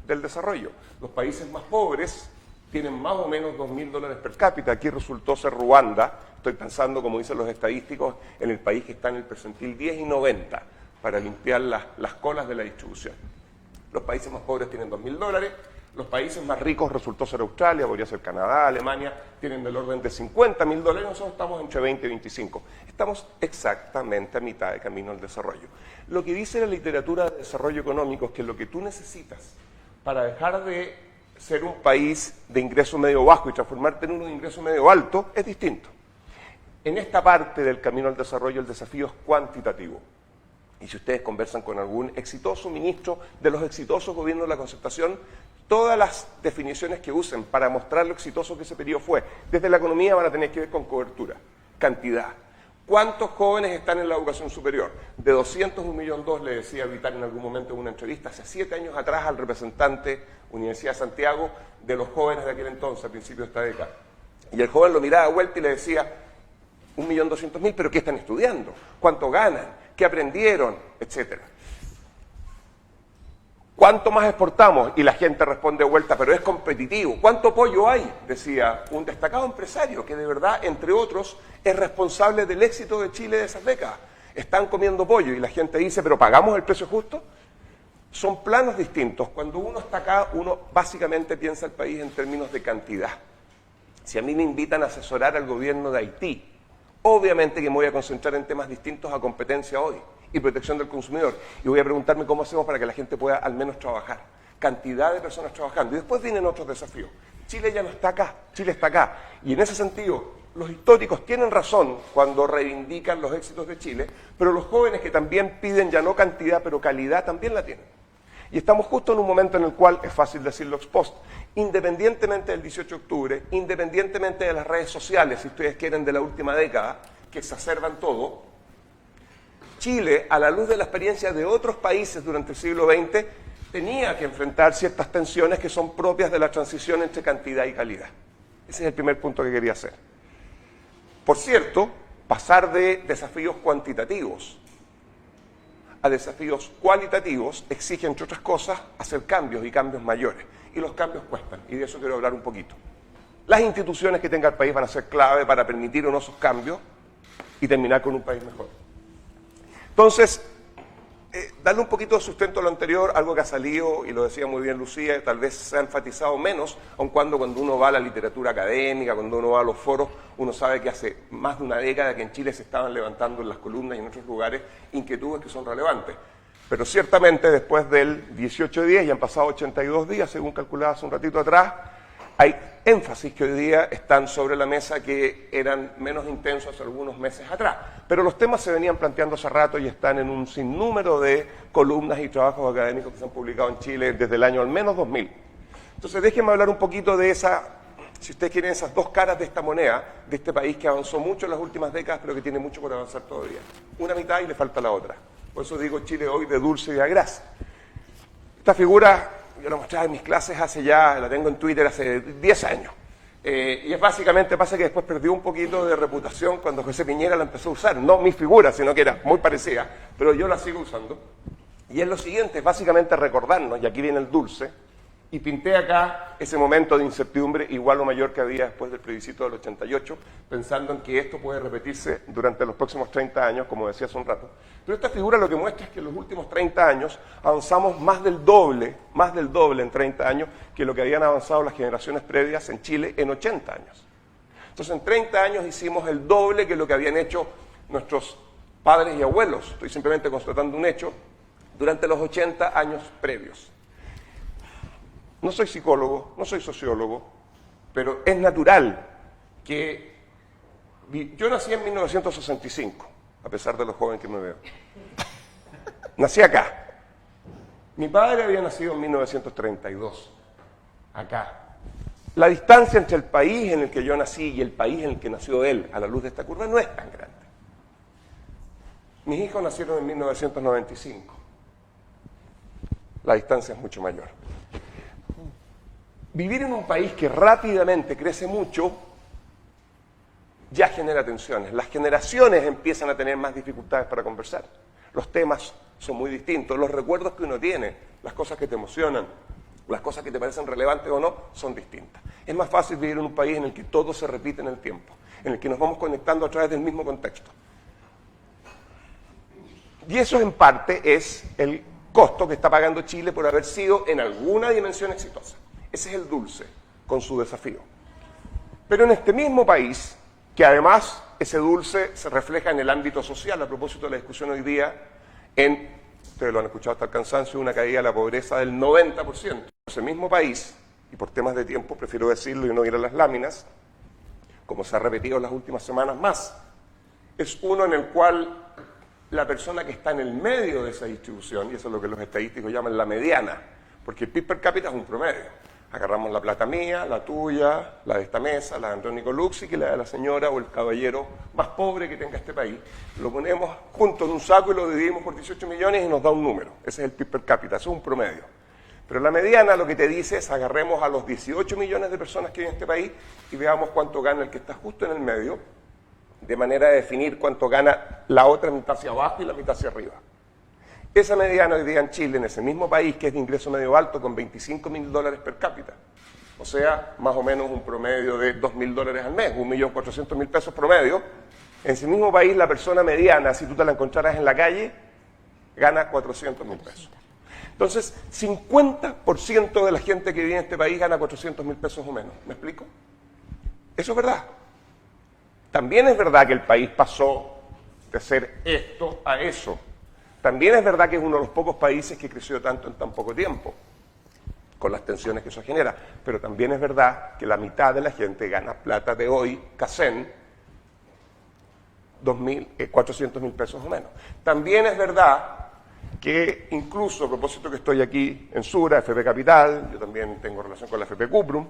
Speaker 3: del desarrollo. Los países más pobres tienen más o menos $2.000 per cápita. Aquí resultó ser Ruanda. Estoy pensando, como dicen los estadísticos, en el país que está en el percentil 10 y 90 para limpiar las colas de la distribución. Los países más pobres tienen $2.000. Los países más ricos resultó ser Australia, podría ser Canadá, Alemania, tienen del orden de $50.000. Nosotros estamos entre 20 y 25. Estamos exactamente a mitad de camino al desarrollo. Lo que dice la literatura de desarrollo económico es que lo que tú necesitas para dejar de ser un país de ingreso medio bajo y transformarte en uno de ingreso medio alto es distinto. En esta parte del camino al desarrollo el desafío es cuantitativo. Y si ustedes conversan con algún exitoso ministro de los exitosos gobiernos de la Concertación, todas las definiciones que usen para mostrar lo exitoso que ese periodo fue, desde la economía van a tener que ver con cobertura, cantidad. ¿Cuántos jóvenes están en la educación superior? De 200, 1.200.000, le decía Vital en algún momento en una entrevista, hace 7 años atrás al representante Universidad de Santiago de los jóvenes de aquel entonces, a principios de esta década. Y el joven lo miraba de vuelta y le decía, 1.200.000, ¿pero qué están estudiando? ¿Cuánto ganan? ¿Qué aprendieron? Etcétera. ¿Cuánto más exportamos? Y la gente responde de vuelta, pero es competitivo. ¿Cuánto pollo hay? Decía un destacado empresario que de verdad, entre otros, es responsable del éxito de Chile de esas décadas. Están comiendo pollo y la gente dice, ¿pero pagamos el precio justo? Son planos distintos. Cuando uno está acá, uno básicamente piensa el país en términos de cantidad. Si a mí me invitan a asesorar al gobierno de Haití, obviamente que me voy a concentrar en temas distintos a competencia hoy y protección del consumidor. Y voy a preguntarme cómo hacemos para que la gente pueda al menos trabajar. Cantidad de personas trabajando. Y después vienen otros desafíos. Chile ya no está acá, Chile está acá. Y en ese sentido, los históricos tienen razón cuando reivindican los éxitos de Chile, pero los jóvenes que también piden ya no cantidad, pero calidad, también la tienen. Y estamos justo en un momento en el cual, es fácil decirlo ex post, independientemente del 18 de octubre, independientemente de las redes sociales, si ustedes quieren, de la última década, que exacerban todo, Chile, a la luz de la experiencia de otros países durante el siglo XX, tenía que enfrentar ciertas tensiones que son propias de la transición entre cantidad y calidad. Ese es el primer punto que quería hacer. Por cierto, pasar de desafíos cuantitativos a desafíos cualitativos exige, entre otras cosas, hacer cambios y cambios mayores. Y los cambios cuestan, y de eso quiero hablar un poquito. Las instituciones que tenga el país van a ser clave para permitir o no esos cambios y terminar con un país mejor. Entonces, darle un poquito de sustento a lo anterior, algo que ha salido, y lo decía muy bien Lucía, tal vez se ha enfatizado menos, aun cuando uno va a la literatura académica, cuando uno va a los foros, uno sabe que hace más de una década que en Chile se estaban levantando en las columnas y en otros lugares inquietudes que son relevantes. Pero ciertamente después del 18 de 10, y han pasado 82 días, según calculaba hace un ratito atrás, hay énfasis que hoy día están sobre la mesa que eran menos intensos hace algunos meses atrás. Pero los temas se venían planteando hace rato y están en un sinnúmero de columnas y trabajos académicos que se han publicado en Chile desde el año al menos 2000. Entonces déjenme hablar un poquito de si ustedes quieren, esas dos caras de esta moneda, de este país que avanzó mucho en las últimas décadas, pero que tiene mucho por avanzar todavía. Una mitad y le falta la otra. Por eso digo Chile hoy de dulce y de agraz. Esta figura yo la mostraba en mis clases la tengo en Twitter hace 10 años. Y es básicamente, pasa que después perdió un poquito de reputación cuando José Piñera la empezó a usar. No mi figura, sino que era muy parecida, pero yo la sigo usando. Y es lo siguiente, es básicamente recordarnos, y aquí viene el dulce, y pinté acá ese momento de incertidumbre igual o mayor que había después del plebiscito del 88, pensando en que esto puede repetirse durante los próximos 30 años, como decía hace un rato. Pero esta figura lo que muestra es que en los últimos 30 años avanzamos más del doble en 30 años que lo que habían avanzado las generaciones previas en Chile en 80 años. Entonces en 30 años hicimos el doble que lo que habían hecho nuestros padres y abuelos, estoy simplemente constatando un hecho, durante los 80 años previos. No soy psicólogo, no soy sociólogo, pero es natural que... Yo nací en 1965, a pesar de lo joven que me veo. Nací acá. Mi padre había nacido en 1932, acá. La distancia entre el país en el que yo nací y el país en el que nació él, a la luz de esta curva, no es tan grande. Mis hijos nacieron en 1995. La distancia es mucho mayor. Vivir en un país que rápidamente crece mucho ya genera tensiones. Las generaciones empiezan a tener más dificultades para conversar. Los temas son muy distintos. Los recuerdos que uno tiene, las cosas que te emocionan, las cosas que te parecen relevantes o no, son distintas. Es más fácil vivir en un país en el que todo se repite en el tiempo, en el que nos vamos conectando a través del mismo contexto. Y eso en parte es el costo que está pagando Chile por haber sido en alguna dimensión exitosa. Ese es el dulce, con su desafío. Pero en este mismo país, que además ese dulce se refleja en el ámbito social, a propósito de la discusión hoy día, ustedes lo han escuchado hasta el cansancio, una caída de la pobreza del 90%. Ese mismo país, y por temas de tiempo prefiero decirlo y no ir a las láminas, como se ha repetido en las últimas semanas más, es uno en el cual la persona que está en el medio de esa distribución, y eso es lo que los estadísticos llaman la mediana, porque el PIB per cápita es un promedio. Agarramos la plata mía, la tuya, la de esta mesa, la de Andrónico Luxi, que la de la señora o el caballero más pobre que tenga este país. Lo ponemos junto en un saco y lo dividimos por 18 millones y nos da un número. Ese es el PIB per cápita, eso es un promedio. Pero la mediana lo que te dice es agarremos a los 18 millones de personas que viven en este país y veamos cuánto gana el que está justo en el medio, de manera de definir cuánto gana la otra mitad hacia abajo y la mitad hacia arriba. Esa mediana hoy día en Chile, en ese mismo país que es de ingreso medio alto, con $25.000 per cápita, o sea, más o menos un promedio de $2.000 al mes, 1.400.000 pesos promedio, en ese mismo país la persona mediana, si tú te la encontraras en la calle, gana 400.000 pesos. Entonces, 50% de la gente que vive en este país gana 400.000 pesos o menos. ¿Me explico? Eso es verdad. También es verdad que el país pasó de ser esto a eso. También es verdad que es uno de los pocos países que creció tanto en tan poco tiempo, con las tensiones que eso genera. Pero también es verdad que la mitad de la gente gana plata de hoy, CACEN, 400.000 pesos o menos. También es verdad que incluso, a propósito que estoy aquí en Sura, FP Capital, yo también tengo relación con la FP Cuprum,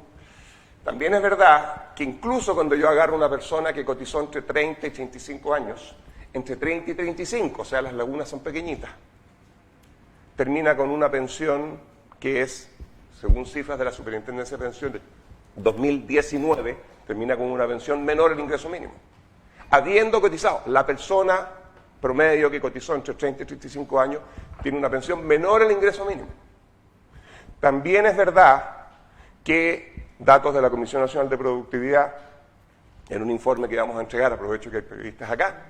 Speaker 3: también es verdad que incluso cuando yo agarro una persona que cotizó entre 30 y 35 años, entre 30 y 35, o sea, las lagunas son pequeñitas, termina con una pensión que es, según cifras de la Superintendencia de Pensiones de 2019, termina con una pensión menor al ingreso mínimo. Habiendo cotizado, la persona promedio que cotizó entre 30 y 35 años tiene una pensión menor al ingreso mínimo. También es verdad que datos de la Comisión Nacional de Productividad, en un informe que vamos a entregar, aprovecho que hay periodistas acá,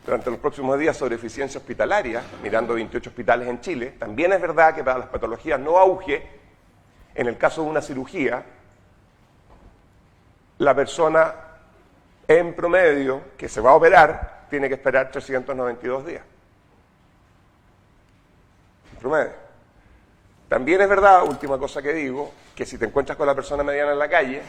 Speaker 3: durante los próximos días sobre eficiencia hospitalaria, mirando 28 hospitales en Chile. También es verdad que para las patologías no auge, en el caso de una cirugía, la persona en promedio que se va a operar tiene que esperar 392 días. En promedio. También es verdad, última cosa que digo, que si te encuentras con la persona mediana en la calle,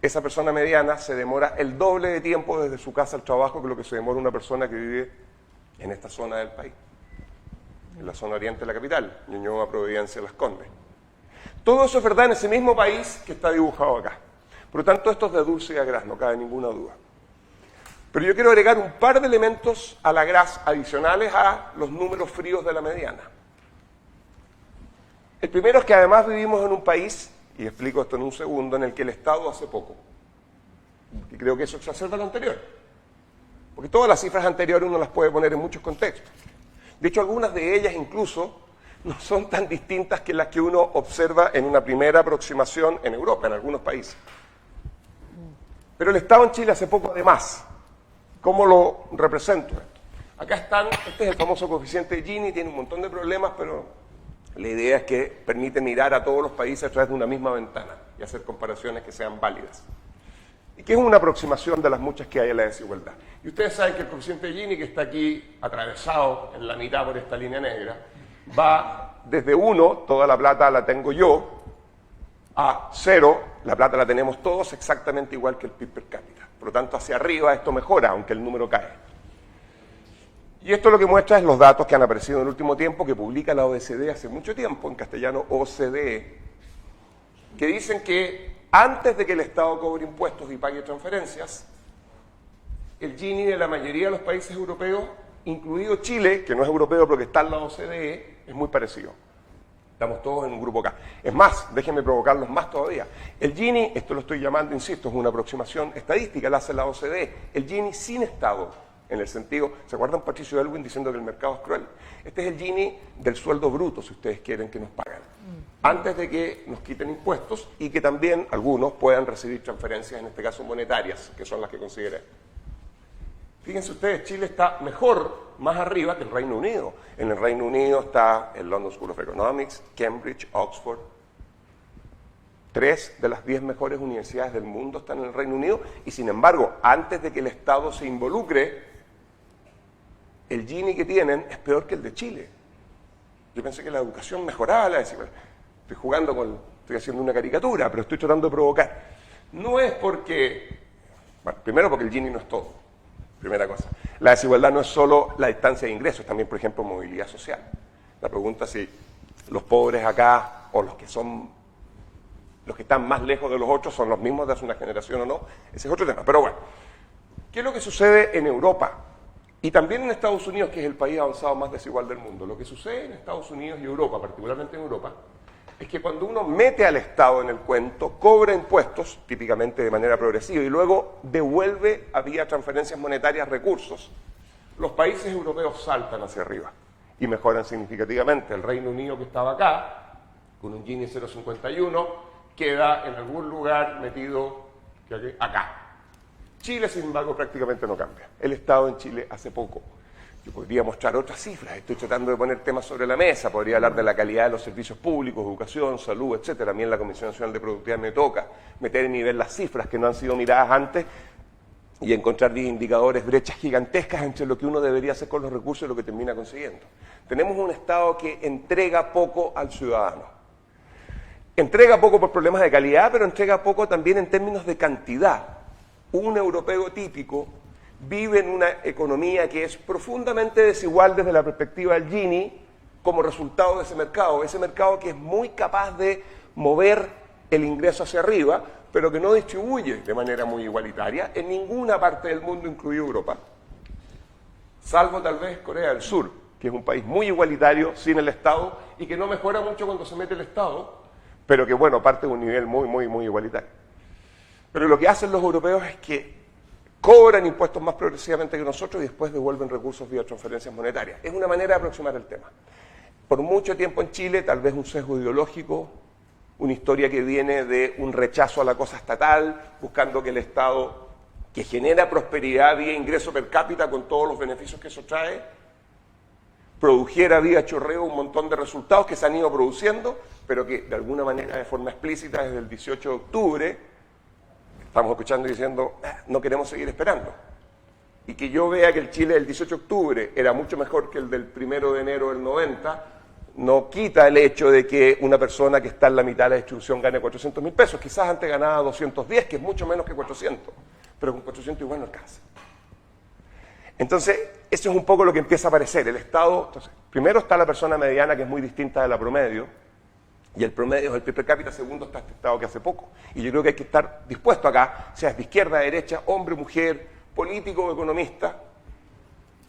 Speaker 3: esa persona mediana se demora el doble de tiempo desde su casa al trabajo que lo que se demora una persona que vive en esta zona del país, en la zona oriente de la capital, Ñuñoa, Providencia, Las Condes. Todo eso es verdad en ese mismo país que está dibujado acá. Por lo tanto, esto es de dulce y a gras, no cabe ninguna duda. Pero yo quiero agregar un par de elementos a la gras adicionales a los números fríos de la mediana. El primero es que además vivimos en un país, y explico esto en un segundo, en el que el Estado hace poco. Y creo que eso exacerba lo anterior. Porque todas las cifras anteriores uno las puede poner en muchos contextos. De hecho, algunas de ellas incluso no son tan distintas que las que uno observa en una primera aproximación en Europa, en algunos países. Pero el Estado en Chile hace poco además. ¿Cómo lo represento esto? Acá están, este es el famoso coeficiente de Gini, tiene un montón de problemas, pero la idea es que permite mirar a todos los países a través de una misma ventana y hacer comparaciones que sean válidas. Y que es una aproximación de las muchas que hay a la desigualdad. Y ustedes saben que el coeficiente de Gini, que está aquí atravesado en la mitad por esta línea negra, va desde 1, toda la plata la tengo yo, a 0, la plata la tenemos todos exactamente igual que el PIB per cápita. Por lo tanto, hacia arriba esto mejora, aunque el número cae. Y esto lo que muestra es los datos que han aparecido en el último tiempo, que publica la OECD hace mucho tiempo, en castellano OCDE, que dicen que antes de que el Estado cobre impuestos y pague transferencias, el Gini de la mayoría de los países europeos, incluido Chile, que no es europeo pero que está en la OCDE, es muy parecido. Estamos todos en un grupo acá. Es más, déjenme provocarlos más todavía. El Gini, esto lo estoy llamando, insisto, es una aproximación estadística, la hace la OCDE. El Gini sin Estado, en el sentido, ¿se acuerdan Patricio Elwin diciendo que el mercado es cruel? Este es el Gini del sueldo bruto, si ustedes quieren que nos paguen, antes de que nos quiten impuestos y que también algunos puedan recibir transferencias, en este caso monetarias, que son las que consideré. Fíjense ustedes, Chile está mejor, más arriba que el Reino Unido. En el Reino Unido está el London School of Economics, Cambridge, Oxford. 3 de las 10 mejores universidades del mundo están en el Reino Unido y, sin embargo, antes de que el Estado se involucre, el Gini que tienen es peor que el de Chile. Yo pensé que la educación mejoraba la desigualdad. Estoy haciendo una caricatura, pero estoy tratando de provocar. No es porque, bueno, primero porque el Gini no es todo. Primera cosa. La desigualdad no es solo la distancia de ingresos, también, por ejemplo, movilidad social. La pregunta es si los pobres acá o los que están más lejos de los otros son los mismos de hace una generación o no. Ese es otro tema. Pero bueno, ¿qué es lo que sucede en Europa? Y también en Estados Unidos, que es el país avanzado más desigual del mundo. Lo que sucede en Estados Unidos y Europa, particularmente en Europa, es que cuando uno mete al Estado en el cuento, cobra impuestos, típicamente de manera progresiva, y luego devuelve vía transferencias monetarias recursos, los países europeos saltan hacia arriba y mejoran significativamente. El Reino Unido, que estaba acá, con un Gini 0,51, queda en algún lugar metido acá. Chile, sin embargo, prácticamente no cambia. El Estado en Chile hace poco. Yo podría mostrar otras cifras, estoy tratando de poner temas sobre la mesa, podría hablar de la calidad de los servicios públicos, educación, salud, etcétera. A mí en la Comisión Nacional de Productividad me toca meter en nivel las cifras que no han sido miradas antes y encontrar 10 indicadores, brechas gigantescas entre lo que uno debería hacer con los recursos y lo que termina consiguiendo. Tenemos un Estado que entrega poco al ciudadano. Entrega poco por problemas de calidad, pero entrega poco también en términos de cantidad. Un europeo típico vive en una economía que es profundamente desigual desde la perspectiva del Gini como resultado de ese mercado que es muy capaz de mover el ingreso hacia arriba, pero que no distribuye de manera muy igualitaria en ninguna parte del mundo, incluido Europa, salvo tal vez Corea del Sur, que es un país muy igualitario sin el Estado y que no mejora mucho cuando se mete el Estado, pero que, bueno, parte de un nivel muy igualitario. Pero lo que hacen los europeos es que cobran impuestos más progresivamente que nosotros y después devuelven recursos vía transferencias monetarias. Es una manera de aproximar el tema. Por mucho tiempo en Chile, tal vez un sesgo ideológico, una historia que viene de un rechazo a la cosa estatal, buscando que el Estado que genera prosperidad vía ingreso per cápita con todos los beneficios que eso trae, produjera vía chorreo un montón de resultados que se han ido produciendo, pero que de alguna manera, de forma explícita, desde el 18 de octubre, estamos escuchando y diciendo, no queremos seguir esperando. Y que yo vea que el Chile del 18 de octubre era mucho mejor que el del 1 de enero del 90, no quita el hecho de que una persona que está en la mitad de la distribución gane 400.000 pesos. Quizás antes ganaba 210, que es mucho menos que 400, pero con 400 igual no alcanza. Entonces, eso es un poco lo que empieza a aparecer. El Estado, entonces, primero está la persona mediana, que es muy distinta de la promedio, y el promedio es el PIB per cápita. Segundo está este Estado que hace poco. Y yo creo que hay que estar dispuesto acá, seas de izquierda, de derecha, hombre, mujer, político o economista,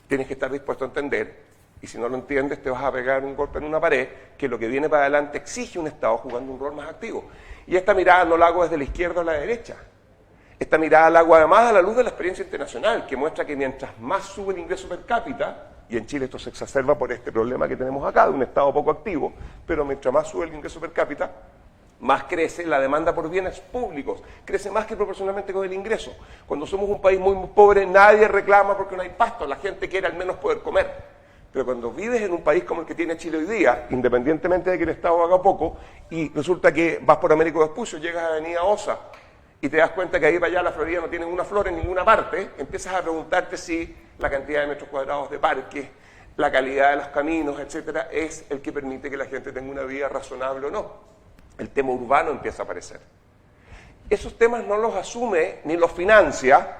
Speaker 3: tienes que estar dispuesto a entender, y si no lo entiendes te vas a pegar un golpe en una pared, que lo que viene para adelante exige un Estado jugando un rol más activo. Y esta mirada no la hago desde la izquierda a la derecha. Esta mirada la hago además a la luz de la experiencia internacional, que muestra que mientras más sube el ingreso per cápita, y en Chile esto se exacerba por este problema que tenemos acá, de un Estado poco activo, pero mientras más sube el ingreso per cápita, más crece la demanda por bienes públicos, crece más que proporcionalmente con el ingreso. Cuando somos un país muy pobre, nadie reclama porque no hay pasto, la gente quiere al menos poder comer. Pero cuando vives en un país como el que tiene Chile hoy día, independientemente de que el Estado haga poco, y resulta que vas por Américo Vespucio, llegas a Avenida Osa, y te das cuenta que ahí para allá la Florida no tiene una flor en ninguna parte, empiezas a preguntarte si la cantidad de metros cuadrados de parques, la calidad de los caminos, etcétera, es el que permite que la gente tenga una vida razonable o no. El tema urbano empieza a aparecer. Esos temas no los asume ni los financia,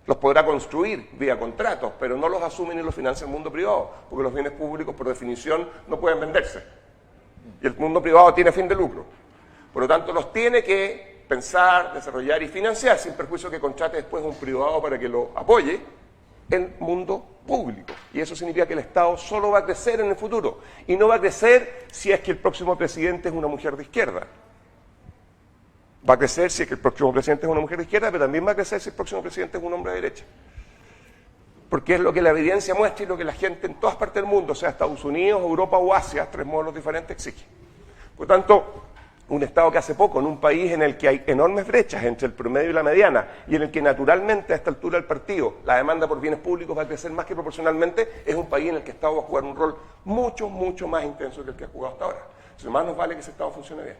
Speaker 3: los podrá construir vía contratos, pero no los asume ni los financia el mundo privado, porque los bienes públicos por definición no pueden venderse. Y el mundo privado tiene fin de lucro. Por lo tanto, los tiene que pensar, desarrollar y financiar, sin perjuicio que contrate después un privado para que lo apoye, el mundo público. Y eso significa que el Estado solo va a crecer en el futuro. Y no va a crecer si es que el próximo presidente es una mujer de izquierda. Va a crecer si es que el próximo presidente es una mujer de izquierda, pero también va a crecer si el próximo presidente es un hombre de derecha. Porque es lo que la evidencia muestra y lo que la gente en todas partes del mundo, sea Estados Unidos, Europa o Asia, 3 modelos diferentes, exige. Por lo tanto, un Estado que hace poco, en un país en el que hay enormes brechas entre el promedio y la mediana, y en el que naturalmente a esta altura del partido la demanda por bienes públicos va a crecer más que proporcionalmente, es un país en el que el Estado va a jugar un rol mucho, mucho más intenso que el que ha jugado hasta ahora. Entonces, más nos vale que ese Estado funcione bien.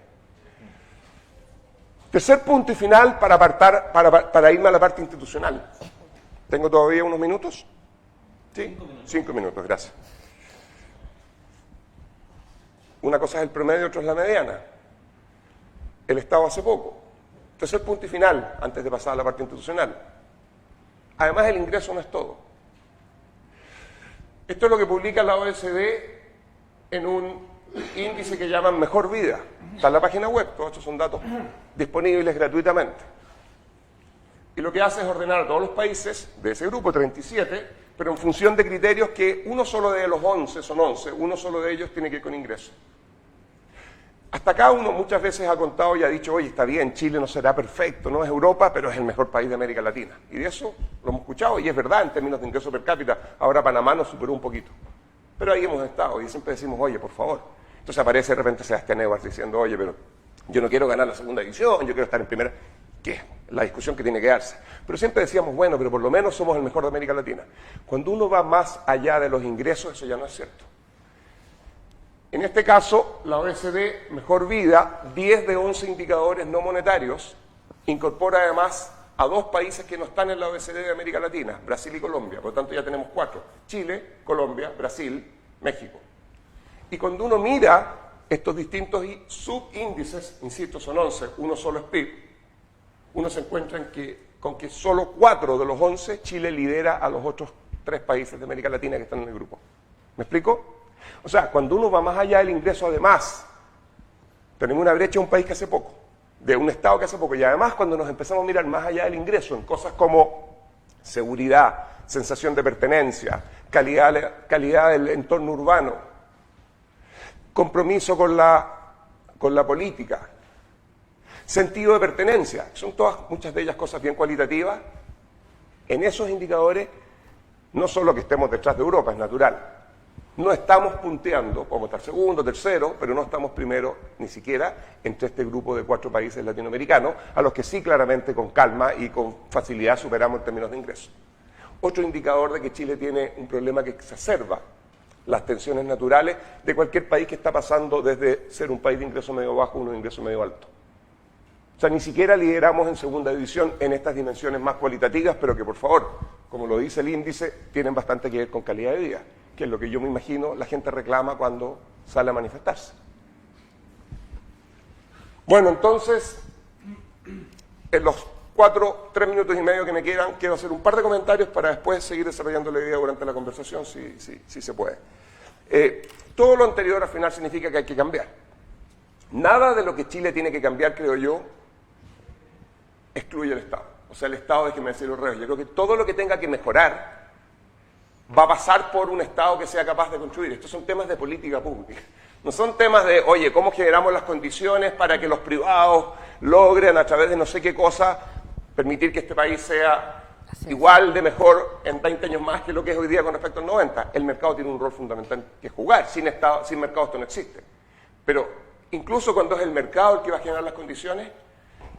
Speaker 3: Tercer punto y final para irme a la parte institucional. ¿Tengo todavía unos minutos? ¿Sí? 5 minutos, gracias. Una cosa es el promedio, otra es la mediana. El Estado hace poco. Tercer punto y final, antes de pasar a la parte institucional. Además, el ingreso no es todo. Esto es lo que publica la OECD en un índice que llaman Mejor Vida. Está en la página web, todos estos son datos disponibles gratuitamente. Y lo que hace es ordenar a todos los países de ese grupo, 37, pero en función de criterios que uno solo de los 11, son 11, uno solo de ellos tiene que ir con ingreso. Hasta acá uno muchas veces ha contado y ha dicho, oye, está bien, Chile no será perfecto, no es Europa, pero es el mejor país de América Latina. Y de eso lo hemos escuchado y es verdad en términos de ingreso per cápita. Ahora Panamá nos superó un poquito. Pero ahí hemos estado y siempre decimos, oye, por favor. Entonces aparece de repente Sebastián Edwards diciendo, oye, pero yo no quiero ganar la segunda división, yo quiero estar en primera. ¿Qué es la discusión que tiene que darse? Pero siempre decíamos, bueno, pero por lo menos somos el mejor de América Latina. Cuando uno va más allá de los ingresos, eso ya no es cierto. En este caso, la OECD Mejor Vida, 10 de 11 indicadores no monetarios, incorpora además a 2 países que no están en la OECD de América Latina, Brasil y Colombia. Por lo tanto, ya tenemos 4. Chile, Colombia, Brasil, México. Y cuando uno mira estos distintos subíndices, insisto, son 11, uno solo es PIB, uno se encuentra con que solo 4 de los 11 Chile lidera a los otros 3 países de América Latina que están en el grupo. ¿Me explico? O sea, cuando uno va más allá del ingreso, además, tenemos una brecha de un país que hace poco, de un Estado que hace poco, y además cuando nos empezamos a mirar más allá del ingreso, en cosas como seguridad, sensación de pertenencia, calidad del entorno urbano, compromiso con la política, sentido de pertenencia, son todas, muchas de ellas cosas bien cualitativas. En esos indicadores, no solo que estemos detrás de Europa, es natural, No estamos punteando, podemos estar segundo, tercero, pero no estamos primero ni siquiera entre este grupo de 4 países latinoamericanos, a los que sí claramente con calma y con facilidad superamos en términos de ingresos. Otro indicador de que Chile tiene un problema que exacerba las tensiones naturales de cualquier país que está pasando desde ser un país de ingreso medio bajo a uno de ingreso medio alto. O sea, ni siquiera lideramos en segunda división en estas dimensiones más cualitativas, pero que por favor, como lo dice el índice, tienen bastante que ver con calidad de vida, que es lo que yo me imagino la gente reclama cuando sale a manifestarse. Bueno, entonces, en los 3 minutos y medio que me quedan, quiero hacer un par de comentarios para después seguir desarrollando la idea durante la conversación, si se puede. Todo lo anterior al final significa que hay que cambiar. Nada de lo que Chile tiene que cambiar, creo yo, excluye el Estado. O sea, el Estado, déjeme decirlo al revés, yo creo que todo lo que tenga que mejorar va a pasar por un Estado que sea capaz de construir. Estos son temas de política pública. No son temas de, oye, ¿cómo generamos las condiciones para que los privados logren, a través de no sé qué cosa, permitir que este país sea igual de mejor en 20 años más que lo que es hoy día con respecto al 90? El mercado tiene un rol fundamental que jugar. Sin mercado esto no existe. Pero incluso cuando es el mercado el que va a generar las condiciones,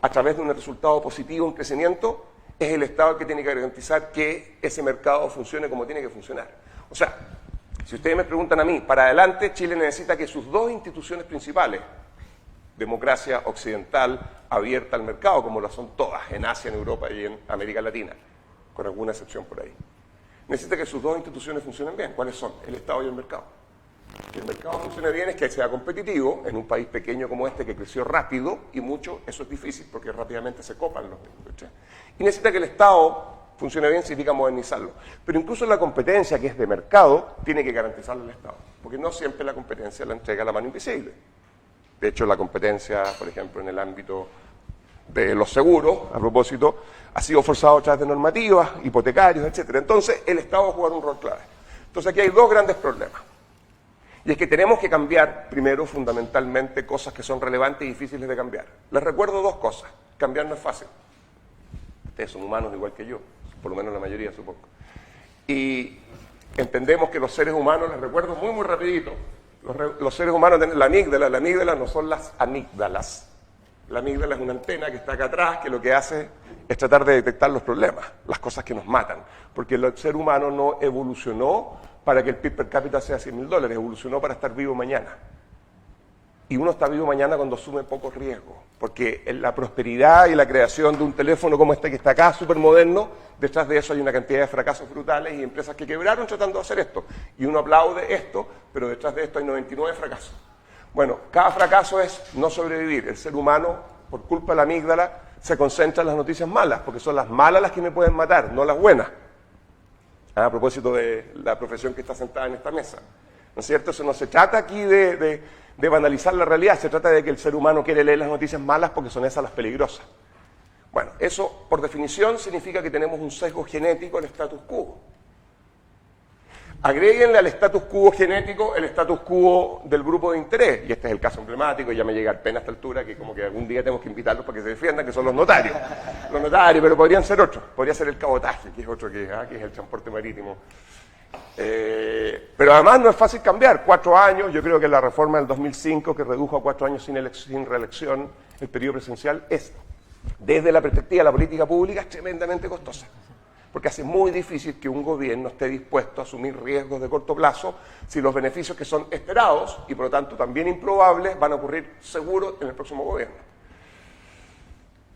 Speaker 3: a través de un resultado positivo, un crecimiento, es el Estado el que tiene que garantizar que ese mercado funcione como tiene que funcionar. O sea, si ustedes me preguntan a mí, para adelante Chile necesita que sus 2 instituciones principales, democracia occidental abierta al mercado, como lo son todas en Asia, en Europa y en América Latina, con alguna excepción por ahí, necesita que sus 2 instituciones funcionen bien. ¿Cuáles son? El Estado y el mercado. Que el mercado funcione bien es que sea competitivo en un país pequeño como este que creció rápido y mucho. Eso es difícil porque rápidamente se copan los mismos. Y necesita que el Estado funcione bien, significa modernizarlo. Pero incluso la competencia que es de mercado tiene que garantizarla el Estado, porque no siempre la competencia la entrega la mano invisible. De hecho, la competencia, por ejemplo, en el ámbito de los seguros, a propósito, ha sido forzado a través de normativas, hipotecarios, etc. Entonces, el Estado va a jugar un rol clave. Entonces, aquí hay 2 grandes problemas. Y es que tenemos que cambiar, primero, fundamentalmente, cosas que son relevantes y difíciles de cambiar. Les recuerdo 2 cosas. Cambiar no es fácil. Ustedes son humanos igual que yo, por lo menos la mayoría, supongo. Y entendemos que los seres humanos, les recuerdo muy rapidito, los seres humanos tienen la amígdala no son las amígdalas. La amígdala es una antena que está acá atrás, que lo que hace es tratar de detectar los problemas, las cosas que nos matan. Porque el ser humano no evolucionó para que el PIB per cápita sea $100.000, evolucionó para estar vivo mañana. Y uno está vivo mañana cuando asume poco riesgo, porque la prosperidad y la creación de un teléfono como este que está acá, súper moderno, detrás de eso hay una cantidad de fracasos brutales y empresas que quebraron tratando de hacer esto. Y uno aplaude esto, pero detrás de esto hay 99 fracasos. Bueno, cada fracaso es no sobrevivir. El ser humano, por culpa de la amígdala, se concentra en las noticias malas, porque son las malas las que me pueden matar, no las buenas. A propósito de la profesión que está sentada en esta mesa. ¿No es cierto? Eso no se trata aquí de banalizar la realidad, se trata de que el ser humano quiere leer las noticias malas porque son esas las peligrosas. Bueno, eso por definición significa que tenemos un sesgo genético al status quo. Agréguenle al status quo genético el status quo del grupo de interés, y este es el caso emblemático, y ya me llega el pena a esta altura, que como que algún día tenemos que invitarlos para que se defiendan, que son los notarios. Los notarios, pero podrían ser otros, podría ser el cabotaje, que es otro que es el transporte marítimo. Pero además no es fácil cambiar. 4 años, yo creo que la reforma del 2005, que redujo a 4 años sin reelección el periodo presidencial, es, desde la perspectiva de la política pública, es tremendamente costosa. Porque hace muy difícil que un gobierno esté dispuesto a asumir riesgos de corto plazo si los beneficios que son esperados, y por lo tanto también improbables, van a ocurrir seguro en el próximo gobierno.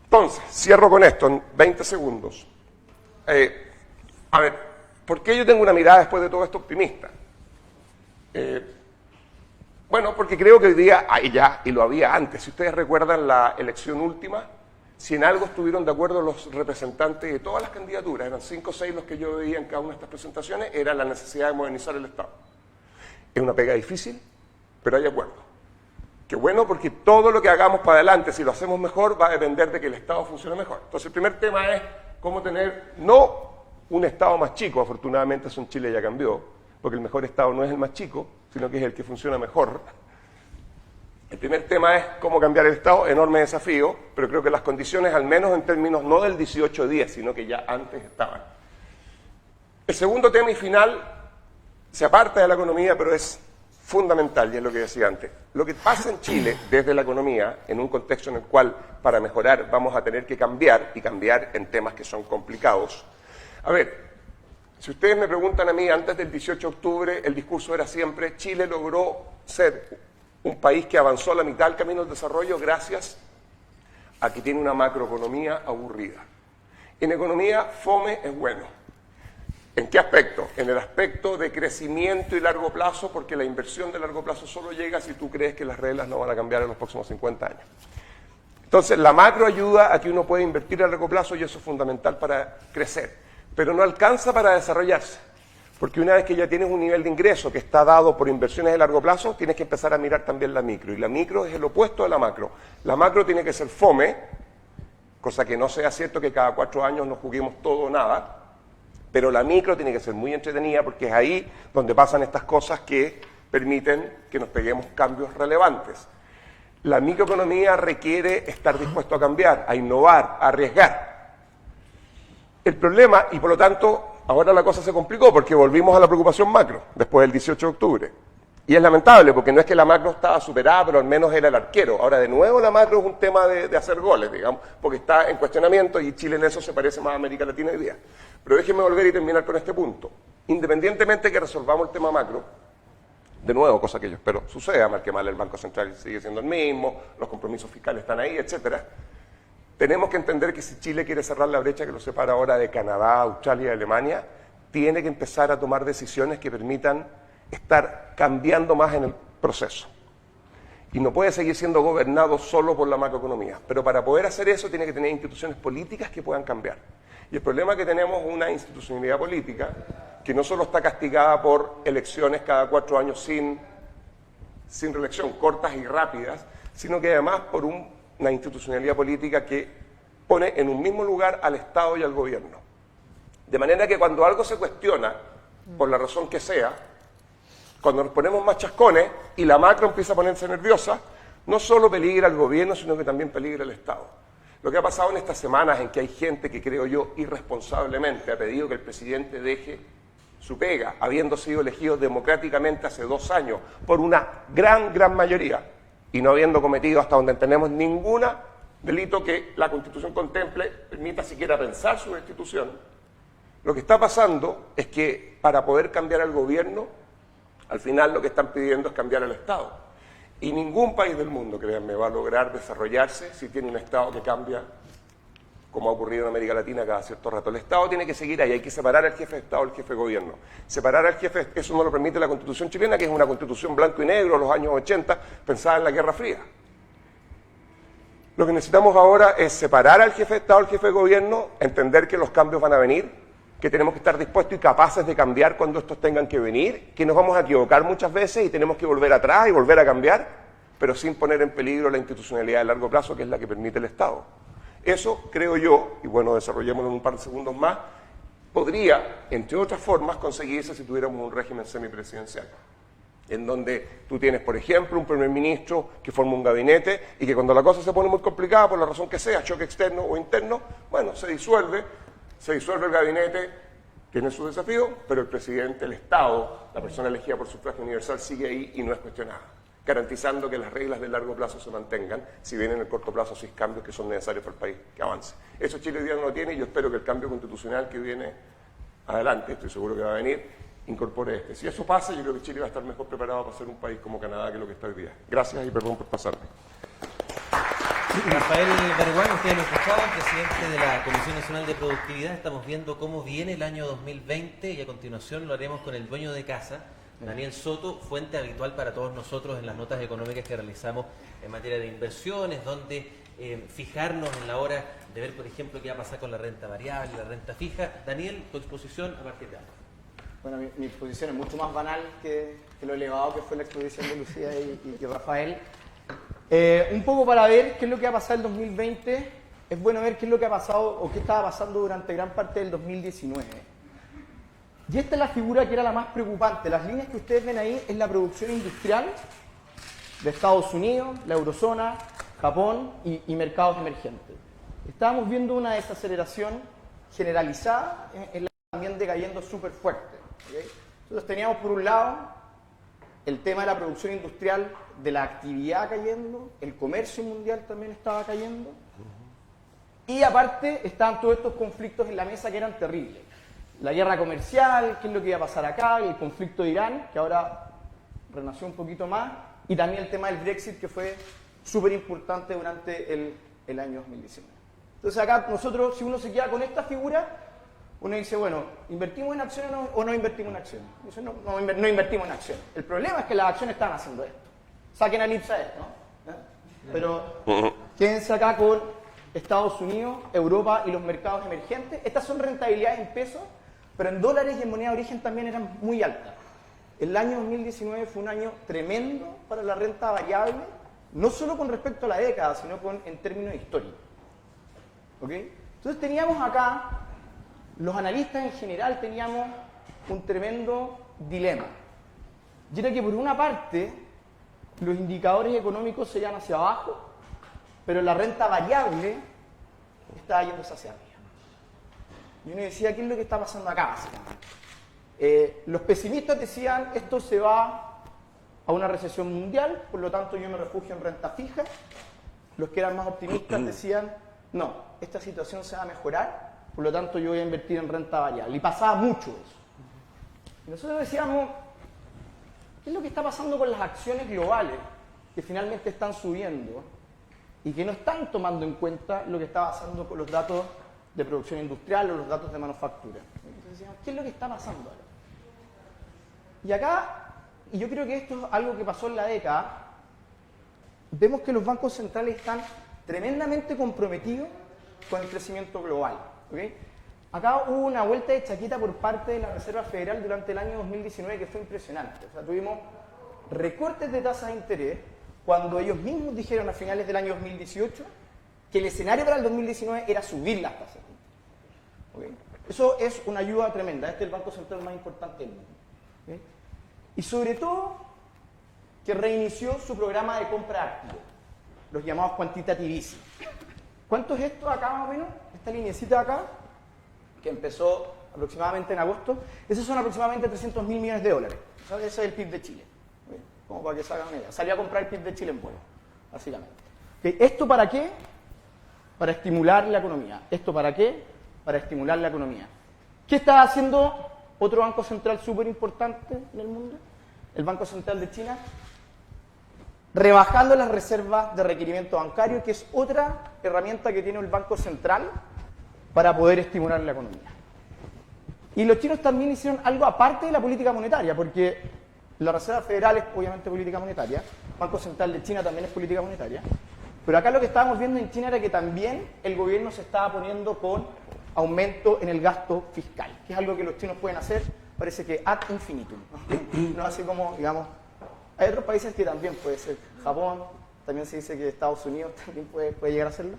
Speaker 3: Entonces, cierro con esto en 20 segundos. A ver, ¿por qué yo tengo una mirada después de todo esto optimista? Bueno, porque creo que hoy día hay ya, y lo había antes. Si ustedes recuerdan la elección última, si en algo estuvieron de acuerdo los representantes de todas las candidaturas, eran 5 o 6 los que yo veía en cada una de estas presentaciones, era la necesidad de modernizar el Estado. Es una pega difícil, pero hay acuerdo. Qué bueno, porque todo lo que hagamos para adelante, si lo hacemos mejor, va a depender de que el Estado funcione mejor. Entonces, el primer tema es cómo tener, no un Estado más chico, afortunadamente eso en Chile ya cambió, porque el mejor Estado no es el más chico, sino que es el que funciona mejor. El primer tema es cómo cambiar el Estado, enorme desafío, pero creo que las condiciones, al menos en términos no del 18-10, sino que ya antes estaban. El segundo tema y final se aparta de la economía, pero es fundamental, y es lo que decía antes. Lo que pasa en Chile desde la economía, en un contexto en el cual para mejorar vamos a tener que cambiar, y cambiar en temas que son complicados. A ver, si ustedes me preguntan a mí, antes del 18 de octubre, el discurso era siempre: Chile logró ser un país que avanzó a la mitad del camino del desarrollo gracias a que tiene una macroeconomía aburrida. En economía, fome es bueno. ¿En qué aspecto? En el aspecto de crecimiento y largo plazo, porque la inversión de largo plazo solo llega si tú crees que las reglas no van a cambiar en los próximos 50 años. Entonces, la macro ayuda a que uno pueda invertir a largo plazo, y eso es fundamental para crecer. Pero no alcanza para desarrollarse, porque una vez que ya tienes un nivel de ingreso que está dado por inversiones de largo plazo, tienes que empezar a mirar también la micro, y la micro es el opuesto de la macro. La macro tiene que ser fome, cosa que no sea cierto que cada 4 años nos juguemos todo o nada, pero la micro tiene que ser muy entretenida, porque es ahí donde pasan estas cosas que permiten que nos peguemos cambios relevantes. La microeconomía requiere estar dispuesto a cambiar, a innovar, a arriesgar. El problema, y por lo tanto, ahora la cosa se complicó porque volvimos a la preocupación macro después del 18 de octubre. Y es lamentable porque no es que la macro estaba superada, pero al menos era el arquero. Ahora, de nuevo, la macro es un tema de hacer goles, digamos, porque está en cuestionamiento, y Chile en eso se parece más a América Latina hoy día. Pero déjenme volver y terminar con este punto. Independientemente de que resolvamos el tema macro, de nuevo, cosa que yo espero suceda, mal que mal el Banco Central sigue siendo el mismo, los compromisos fiscales están ahí, etcétera. Tenemos que entender que si Chile quiere cerrar la brecha que lo separa ahora de Canadá, Australia y Alemania, tiene que empezar a tomar decisiones que permitan estar cambiando más en el proceso. Y no puede seguir siendo gobernado solo por la macroeconomía. Pero para poder hacer eso tiene que tener instituciones políticas que puedan cambiar. Y el problema es que tenemos una institucionalidad política que no solo está castigada por elecciones cada 4 años sin reelección, cortas y rápidas, sino que además por una institucionalidad política que pone en un mismo lugar al Estado y al gobierno. De manera que cuando algo se cuestiona, por la razón que sea, cuando nos ponemos más chascones y la macro empieza a ponerse nerviosa, no solo peligra el gobierno, sino que también peligra el Estado. Lo que ha pasado en estas semanas, en que hay gente que, creo yo, irresponsablemente ha pedido que el presidente deje su pega, habiendo sido elegido democráticamente hace 2 años por una gran mayoría, y no habiendo cometido, hasta donde tenemos, ningún delito que la Constitución contemple, permita siquiera pensar su destitución. Lo que está pasando es que para poder cambiar al gobierno, al final lo que están pidiendo es cambiar al Estado. Y ningún país del mundo, créanme, va a lograr desarrollarse si tiene un Estado que cambia, como ha ocurrido en América Latina cada cierto rato. El Estado tiene que seguir ahí, hay que separar al jefe de Estado del jefe de gobierno. Separar al jefe, eso no lo permite la Constitución chilena, que es una Constitución blanco y negro, los años 80, pensada en la Guerra Fría. Lo que necesitamos ahora es separar al jefe de Estado del jefe de gobierno, entender que los cambios van a venir, que tenemos que estar dispuestos y capaces de cambiar cuando estos tengan que venir, que nos vamos a equivocar muchas veces y tenemos que volver atrás y volver a cambiar, pero sin poner en peligro la institucionalidad de largo plazo, que es la que permite el Estado. Eso, creo yo, y bueno, desarrollémoslo en un par de segundos más, podría, entre otras formas, conseguirse si tuviéramos un régimen semipresidencial, en donde tú tienes, por ejemplo, un primer ministro que forma un gabinete y que cuando la cosa se pone muy complicada, por la razón que sea, choque externo o interno, bueno, se disuelve el gabinete, tiene su desafío, pero el presidente, el Estado, la persona elegida por sufragio universal, sigue ahí y no es cuestionada, garantizando que las reglas de largo plazo se mantengan, si bien en el corto plazo sí cambios que son necesarios para el país que avance. Eso Chile hoy día no lo tiene, y yo espero que el cambio constitucional que viene adelante, estoy seguro que va a venir, incorpore este. Si eso pasa, yo creo que Chile va a estar mejor preparado para ser un país como Canadá, que lo que está hoy día. Gracias y perdón por pasarme.
Speaker 1: Rafael Berguán, ustedes lo escuchaban, presidente de la Comisión Nacional de Productividad. Estamos viendo cómo viene el año 2020 y a continuación lo haremos con el dueño de casa, Daniel Soto, fuente habitual para todos nosotros en las notas económicas que realizamos en materia de inversiones, donde fijarnos en la hora de ver, por ejemplo, qué va a pasar con la renta variable, la renta fija. Daniel, tu exposición a partir de ahora.
Speaker 4: Bueno, mi exposición es mucho más banal que lo elevado que fue la exposición de Lucía y Rafael. Un poco para ver qué es lo que ha pasado en 2020, es bueno ver qué es lo que ha pasado o qué estaba pasando durante gran parte del 2019. Y esta es la figura que era la más preocupante. Las líneas que ustedes ven ahí es la producción industrial de Estados Unidos, la eurozona, Japón y mercados emergentes. Estábamos viendo una desaceleración generalizada, en la también decayendo súper fuerte. ¿Okay? Entonces teníamos por un lado el tema de la producción industrial, de la actividad cayendo, el comercio mundial también estaba cayendo, y aparte estaban todos estos conflictos en la mesa que eran terribles. La guerra comercial, qué es lo que iba a pasar acá, el conflicto de Irán, que ahora renació un poquito más, y también el tema del Brexit, que fue súper importante durante el año 2019. Entonces acá nosotros, si uno se queda con esta figura, uno dice, bueno, ¿invertimos en acciones o no invertimos en acciones? Dice, no invertimos en acciones. El problema es que las acciones están haciendo esto. Saquen a Lipsa esto, ¿no? Pero quédense acá con Estados Unidos, Europa y los mercados emergentes. Estas son rentabilidades en pesos, pero en dólares y en moneda de origen también eran muy altas. El año 2019 fue un año tremendo para la renta variable, no solo con respecto a la década, sino en términos históricos. ¿Ok? Entonces teníamos acá, los analistas en general teníamos un tremendo dilema. Y era que por una parte, los indicadores económicos se iban hacia abajo, pero la renta variable estaba yéndose hacia arriba. Y uno decía, ¿qué es lo que está pasando acá, básicamente? Los pesimistas decían, esto se va a una recesión mundial, por lo tanto yo me refugio en renta fija. Los que eran más optimistas decían, no, esta situación se va a mejorar, por lo tanto yo voy a invertir en renta variable. Y pasaba mucho eso. Y nosotros decíamos, ¿qué es lo que está pasando con las acciones globales que finalmente están subiendo y que no están tomando en cuenta lo que está pasando con los datos de producción industrial o los datos de manufactura? Entonces decíamos, ¿qué es lo que está pasando ahora? Y acá, y yo creo que esto es algo que pasó en la década, vemos que los bancos centrales están tremendamente comprometidos con el crecimiento global. ¿Okay? Acá hubo una vuelta de chaqueta por parte de la Reserva Federal durante el año 2019 que fue impresionante. O sea, tuvimos recortes de tasas de interés cuando ellos mismos dijeron a finales del año 2018 que el escenario para el 2019 era subir las tasas de interés. ¿Okay? Eso es una ayuda tremenda. Este es el banco central más importante del mundo. ¿Okay? Y sobre todo, que reinició su programa de compra de activos, los llamados quantitative easing. ¿Cuánto es esto acá más o menos? Esta lineecita de acá, que empezó aproximadamente en agosto, esos son aproximadamente 300.000 millones de dólares. ¿Sabes? Ese es el PIB de Chile. ¿Okay? Como para que se hagan una idea. Salió a comprar el PIB de Chile en vuelo, básicamente. ¿Okay? ¿Esto para qué? Para estimular la economía. ¿Esto para qué? Para estimular la economía. ¿Qué está haciendo otro banco central súper importante en el mundo? El Banco Central de China, rebajando las reservas de requerimiento bancario, que es otra herramienta que tiene el Banco Central para poder estimular la economía. Y los chinos también hicieron algo aparte de la política monetaria, porque la Reserva Federal es obviamente política monetaria, el Banco Central de China también es política monetaria, pero acá lo que estábamos viendo en China era que también el gobierno se estaba poniendo con aumento en el gasto fiscal, que es algo que los chinos pueden hacer, parece que ad infinitum, ¿no? Así como, digamos, hay otros países que también puede ser, Japón, también se dice que Estados Unidos también puede llegar a hacerlo,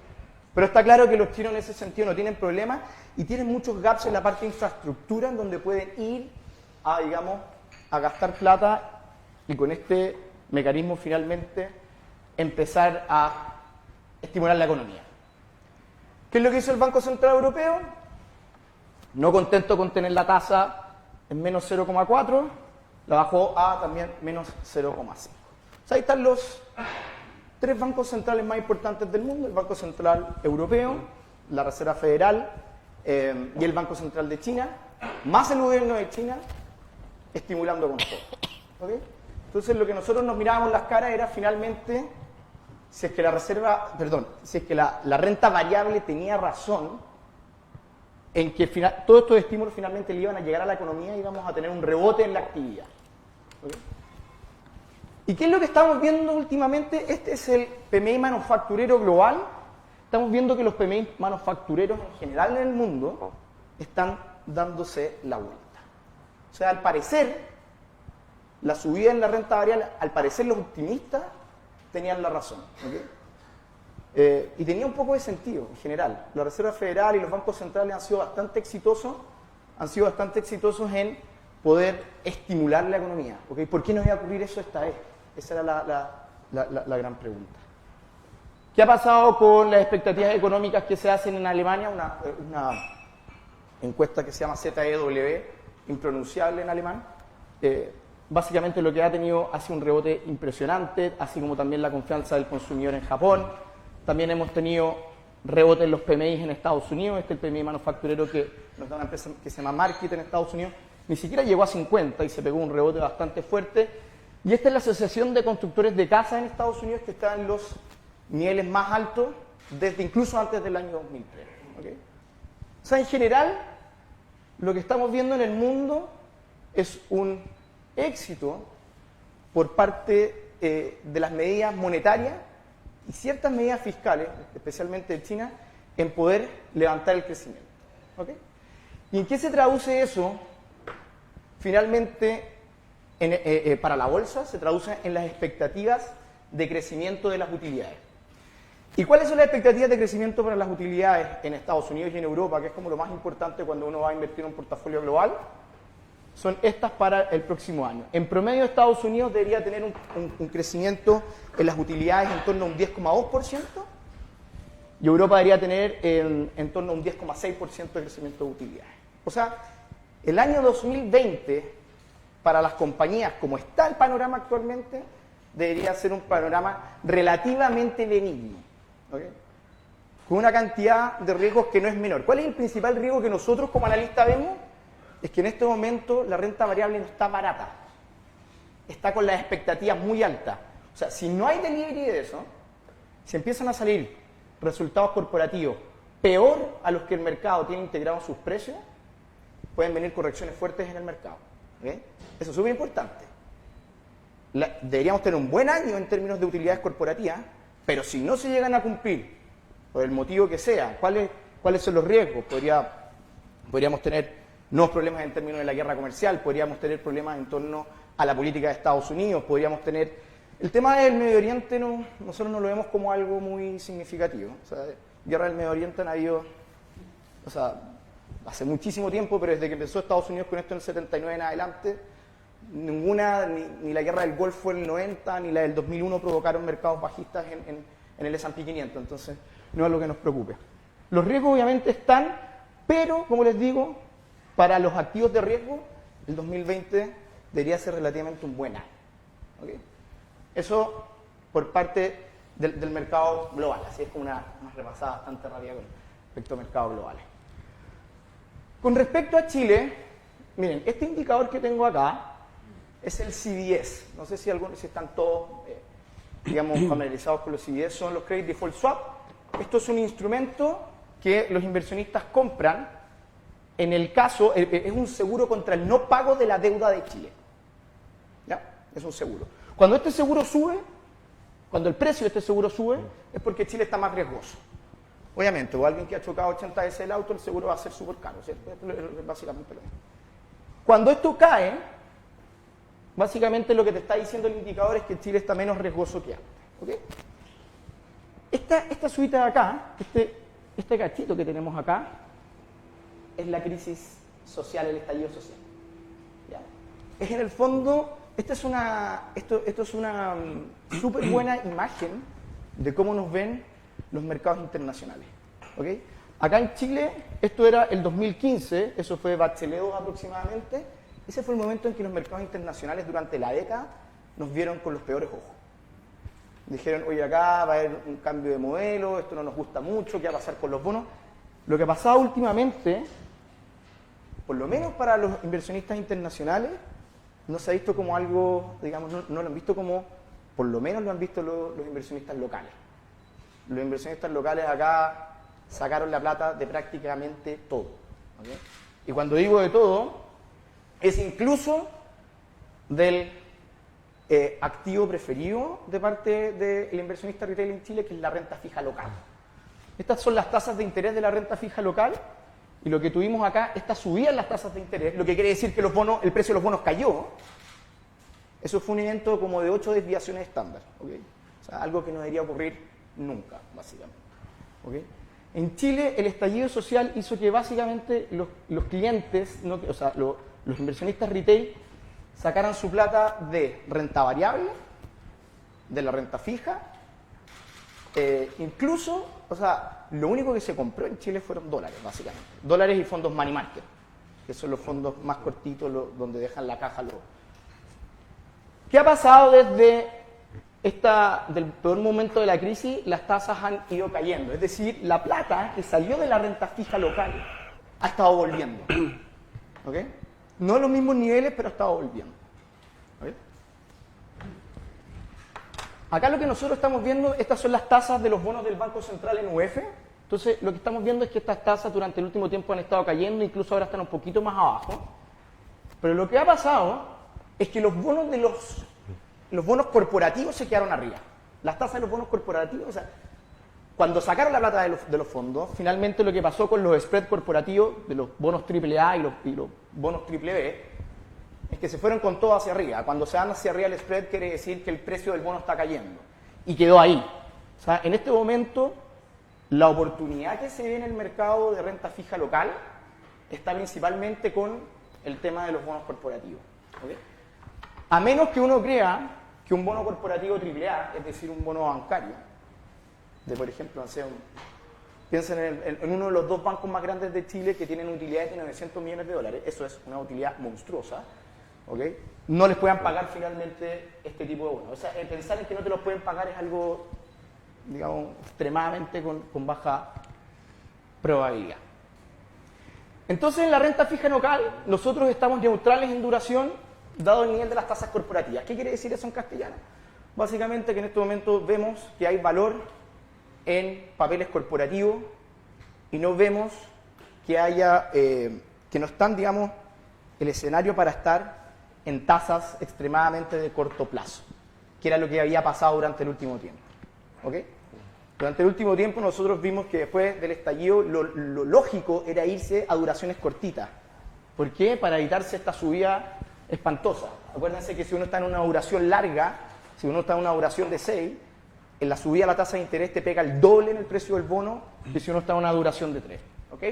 Speaker 4: pero está claro que los chinos en ese sentido no tienen problemas y tienen muchos gaps en la parte de infraestructura en donde pueden ir a, digamos, a gastar plata y con este mecanismo finalmente empezar a estimular la economía. ¿Qué es lo que hizo el Banco Central Europeo? No contento con tener la tasa en menos 0,4, la bajó a también menos 0,5. O sea, ahí están los tres bancos centrales más importantes del mundo, el Banco Central Europeo, la Reserva Federal y el Banco Central de China, más el gobierno de China, estimulando con todo. ¿Okay? Entonces lo que nosotros nos mirábamos las caras era finalmente si es que la renta variable tenía razón en que todos estos estímulos finalmente le iban a llegar a la economía y íbamos a tener un rebote en la actividad. ¿Okay? ¿Y qué es lo que estamos viendo últimamente? Este es el PMI manufacturero global. Estamos viendo que los PMI manufactureros en general en el mundo están dándose la vuelta. O sea, al parecer, la subida en la renta variable, al parecer los optimistas tenían la razón. ¿Okay? Y tenía un poco de sentido en general. La Reserva Federal y los bancos centrales han sido bastante exitosos en poder estimular la economía. ¿Okay? ¿Por qué no iba a ocurrir eso esta vez? Esa era la gran pregunta. ¿Qué ha pasado con las expectativas económicas que se hacen en Alemania? Una encuesta que se llama ZEW, impronunciable en alemán, básicamente lo que ha tenido ha sido un rebote impresionante, así como también la confianza del consumidor en Japón. También hemos tenido rebote en los PMI en Estados Unidos. Este es el PMI manufacturero que nos da una empresa que se llama Market en Estados Unidos. Ni siquiera llegó a 50 y se pegó un rebote bastante fuerte. Y esta es la Asociación de Constructores de Casas en Estados Unidos, que está en los niveles más altos desde incluso antes del año 2003. ¿Okay? O sea, en general, lo que estamos viendo en el mundo es un éxito por parte de las medidas monetarias y ciertas medidas fiscales, especialmente de China, en poder levantar el crecimiento. ¿Okay? ¿Y en qué se traduce eso? Finalmente, para la bolsa, se traduce en las expectativas de crecimiento de las utilidades. ¿Y cuáles son las expectativas de crecimiento para las utilidades en Estados Unidos y en Europa, que es como lo más importante cuando uno va a invertir en un portafolio global? Son estas para el próximo año. En promedio, Estados Unidos debería tener un crecimiento en las utilidades en torno a un 10,2%, y Europa debería tener en torno a un 10,6% de crecimiento de utilidades. O sea, el año 2020, para las compañías, como está el panorama actualmente, debería ser un panorama relativamente benigno, ¿okay? Con una cantidad de riesgos que no es menor. ¿Cuál es el principal riesgo que nosotros como analistas vemos? Es que en este momento la renta variable no está barata, está con las expectativas muy altas. O sea, si no hay delivery de eso, si empiezan a salir resultados corporativos peor a los que el mercado tiene integrados sus precios, pueden venir correcciones fuertes en el mercado. ¿Okay? Eso es súper importante. Deberíamos tener un buen año en términos de utilidades corporativas, pero si no se llegan a cumplir, por el motivo que sea, ¿cuáles son los riesgos? Podríamos tener nuevos problemas en términos de la guerra comercial, podríamos tener problemas en torno a la política de Estados Unidos, podríamos tener... El tema del Medio Oriente nosotros no lo vemos como algo muy significativo. O sea, guerra del Medio Oriente han habido, o sea, hace muchísimo tiempo, pero desde que empezó Estados Unidos con esto en el 79 en adelante, ninguna, ni la guerra del Golfo en el 90, ni la del 2001 provocaron mercados bajistas en el S&P 500, entonces no es lo que nos preocupe. Los riesgos obviamente están, pero, como les digo, para los activos de riesgo, el 2020 debería ser relativamente un buen año. ¿Okay? Eso por parte del mercado global, así es como una repasada bastante rápida con respecto a mercados globales. Con respecto a Chile, miren, este indicador que tengo acá es el CDS. No sé si están todos, digamos, familiarizados con los CDS, son los Credit Default Swap. Esto es un instrumento que los inversionistas compran. En el caso, es un seguro contra el no pago de la deuda de Chile. ¿Ya? Es un seguro. Cuando este seguro sube, cuando el precio de este seguro sube, es porque Chile está más riesgoso. Obviamente, o alguien que ha chocado 80 veces el auto, el seguro va a ser súper caro, ¿cierto? Es básicamente lo mismo. Cuando esto cae, básicamente lo que te está diciendo el indicador es que Chile está menos riesgoso que antes. ¿Okay? Esta subida de acá, este cachito que tenemos acá, es la crisis social, el estallido social. ¿Ya? Es en el fondo, esto es una súper buena imagen de cómo nos ven los mercados internacionales. ¿Okay? Acá en Chile, esto era el 2015, eso fue Bachelet 2 aproximadamente, ese fue el momento en que los mercados internacionales durante la década nos vieron con los peores ojos. Dijeron, oye, acá va a haber un cambio de modelo, esto no nos gusta mucho, ¿qué va a pasar con los bonos? Lo que ha pasado últimamente, por lo menos para los inversionistas internacionales, no se ha visto como algo, digamos, no lo han visto como, por lo menos lo han visto los inversionistas locales. Los inversionistas locales acá sacaron la plata de prácticamente todo. ¿Okay? Y cuando digo de todo, es incluso del activo preferido de parte del inversionista retail en Chile, que es la renta fija local. Estas son las tasas de interés de la renta fija local, y lo que tuvimos acá, esta subida en las tasas de interés, lo que quiere decir que el precio de los bonos cayó. Eso fue un evento como de 8 desviaciones estándar. ¿Okay? O sea, algo que no debería ocurrir nunca, básicamente. ¿Okay? En Chile, el estallido social hizo que básicamente los clientes, los inversionistas retail, sacaran su plata de renta variable, de la renta fija, incluso, o sea, lo único que se compró en Chile fueron dólares, básicamente. Dólares y fondos money market, que son los fondos más cortitos, donde dejan la caja ¿Qué ha pasado desde del peor momento de la crisis? Las tasas han ido cayendo. Es decir, la plata que salió de la renta fija local ha estado volviendo. ¿Ok? No a los mismos niveles, pero ha estado volviendo. ¿Ok? Acá lo que nosotros estamos viendo, estas son las tasas de los bonos del Banco Central en UF. Entonces, lo que estamos viendo es que estas tasas durante el último tiempo han estado cayendo, incluso ahora están un poquito más abajo. Pero lo que ha pasado es que los bonos corporativos se quedaron arriba. Las tasas de los bonos corporativos, o sea, cuando sacaron la plata de los fondos, finalmente lo que pasó con los spreads corporativos de los bonos AAA y los bonos BBB es que se fueron con todo hacia arriba. Cuando se van hacia arriba el spread quiere decir que el precio del bono está cayendo. Y quedó ahí. O sea, en este momento, la oportunidad que se ve en el mercado de renta fija local está principalmente con el tema de los bonos corporativos. ¿Okay? A menos que uno crea que un bono corporativo AAA, es decir, un bono bancario, de por ejemplo, piensen en uno de los dos bancos más grandes de Chile que tienen utilidades de 900 millones de dólares, eso es una utilidad monstruosa, ¿okay? No les puedan pagar finalmente este tipo de bonos. O sea, pensar en que no te los pueden pagar es algo, digamos, extremadamente con baja probabilidad. Entonces, en la renta fija local, nosotros estamos neutrales en duración, dado el nivel de las tasas corporativas. ¿Qué quiere decir eso en castellano? Básicamente que en este momento vemos que hay valor en papeles corporativos y no vemos que haya, que no están, digamos, el escenario para estar en tasas extremadamente de corto plazo, que era lo que había pasado durante el último tiempo. ¿Ok? Durante el último tiempo nosotros vimos que después del estallido lo lógico era irse a duraciones cortitas. ¿Por qué? Para evitarse esta subida espantosa. Acuérdense que si uno está en una duración larga, si uno está en una duración de 6, en la subida de la tasa de interés te pega el doble en el precio del bono que si uno está en una duración de 3. ¿Ok?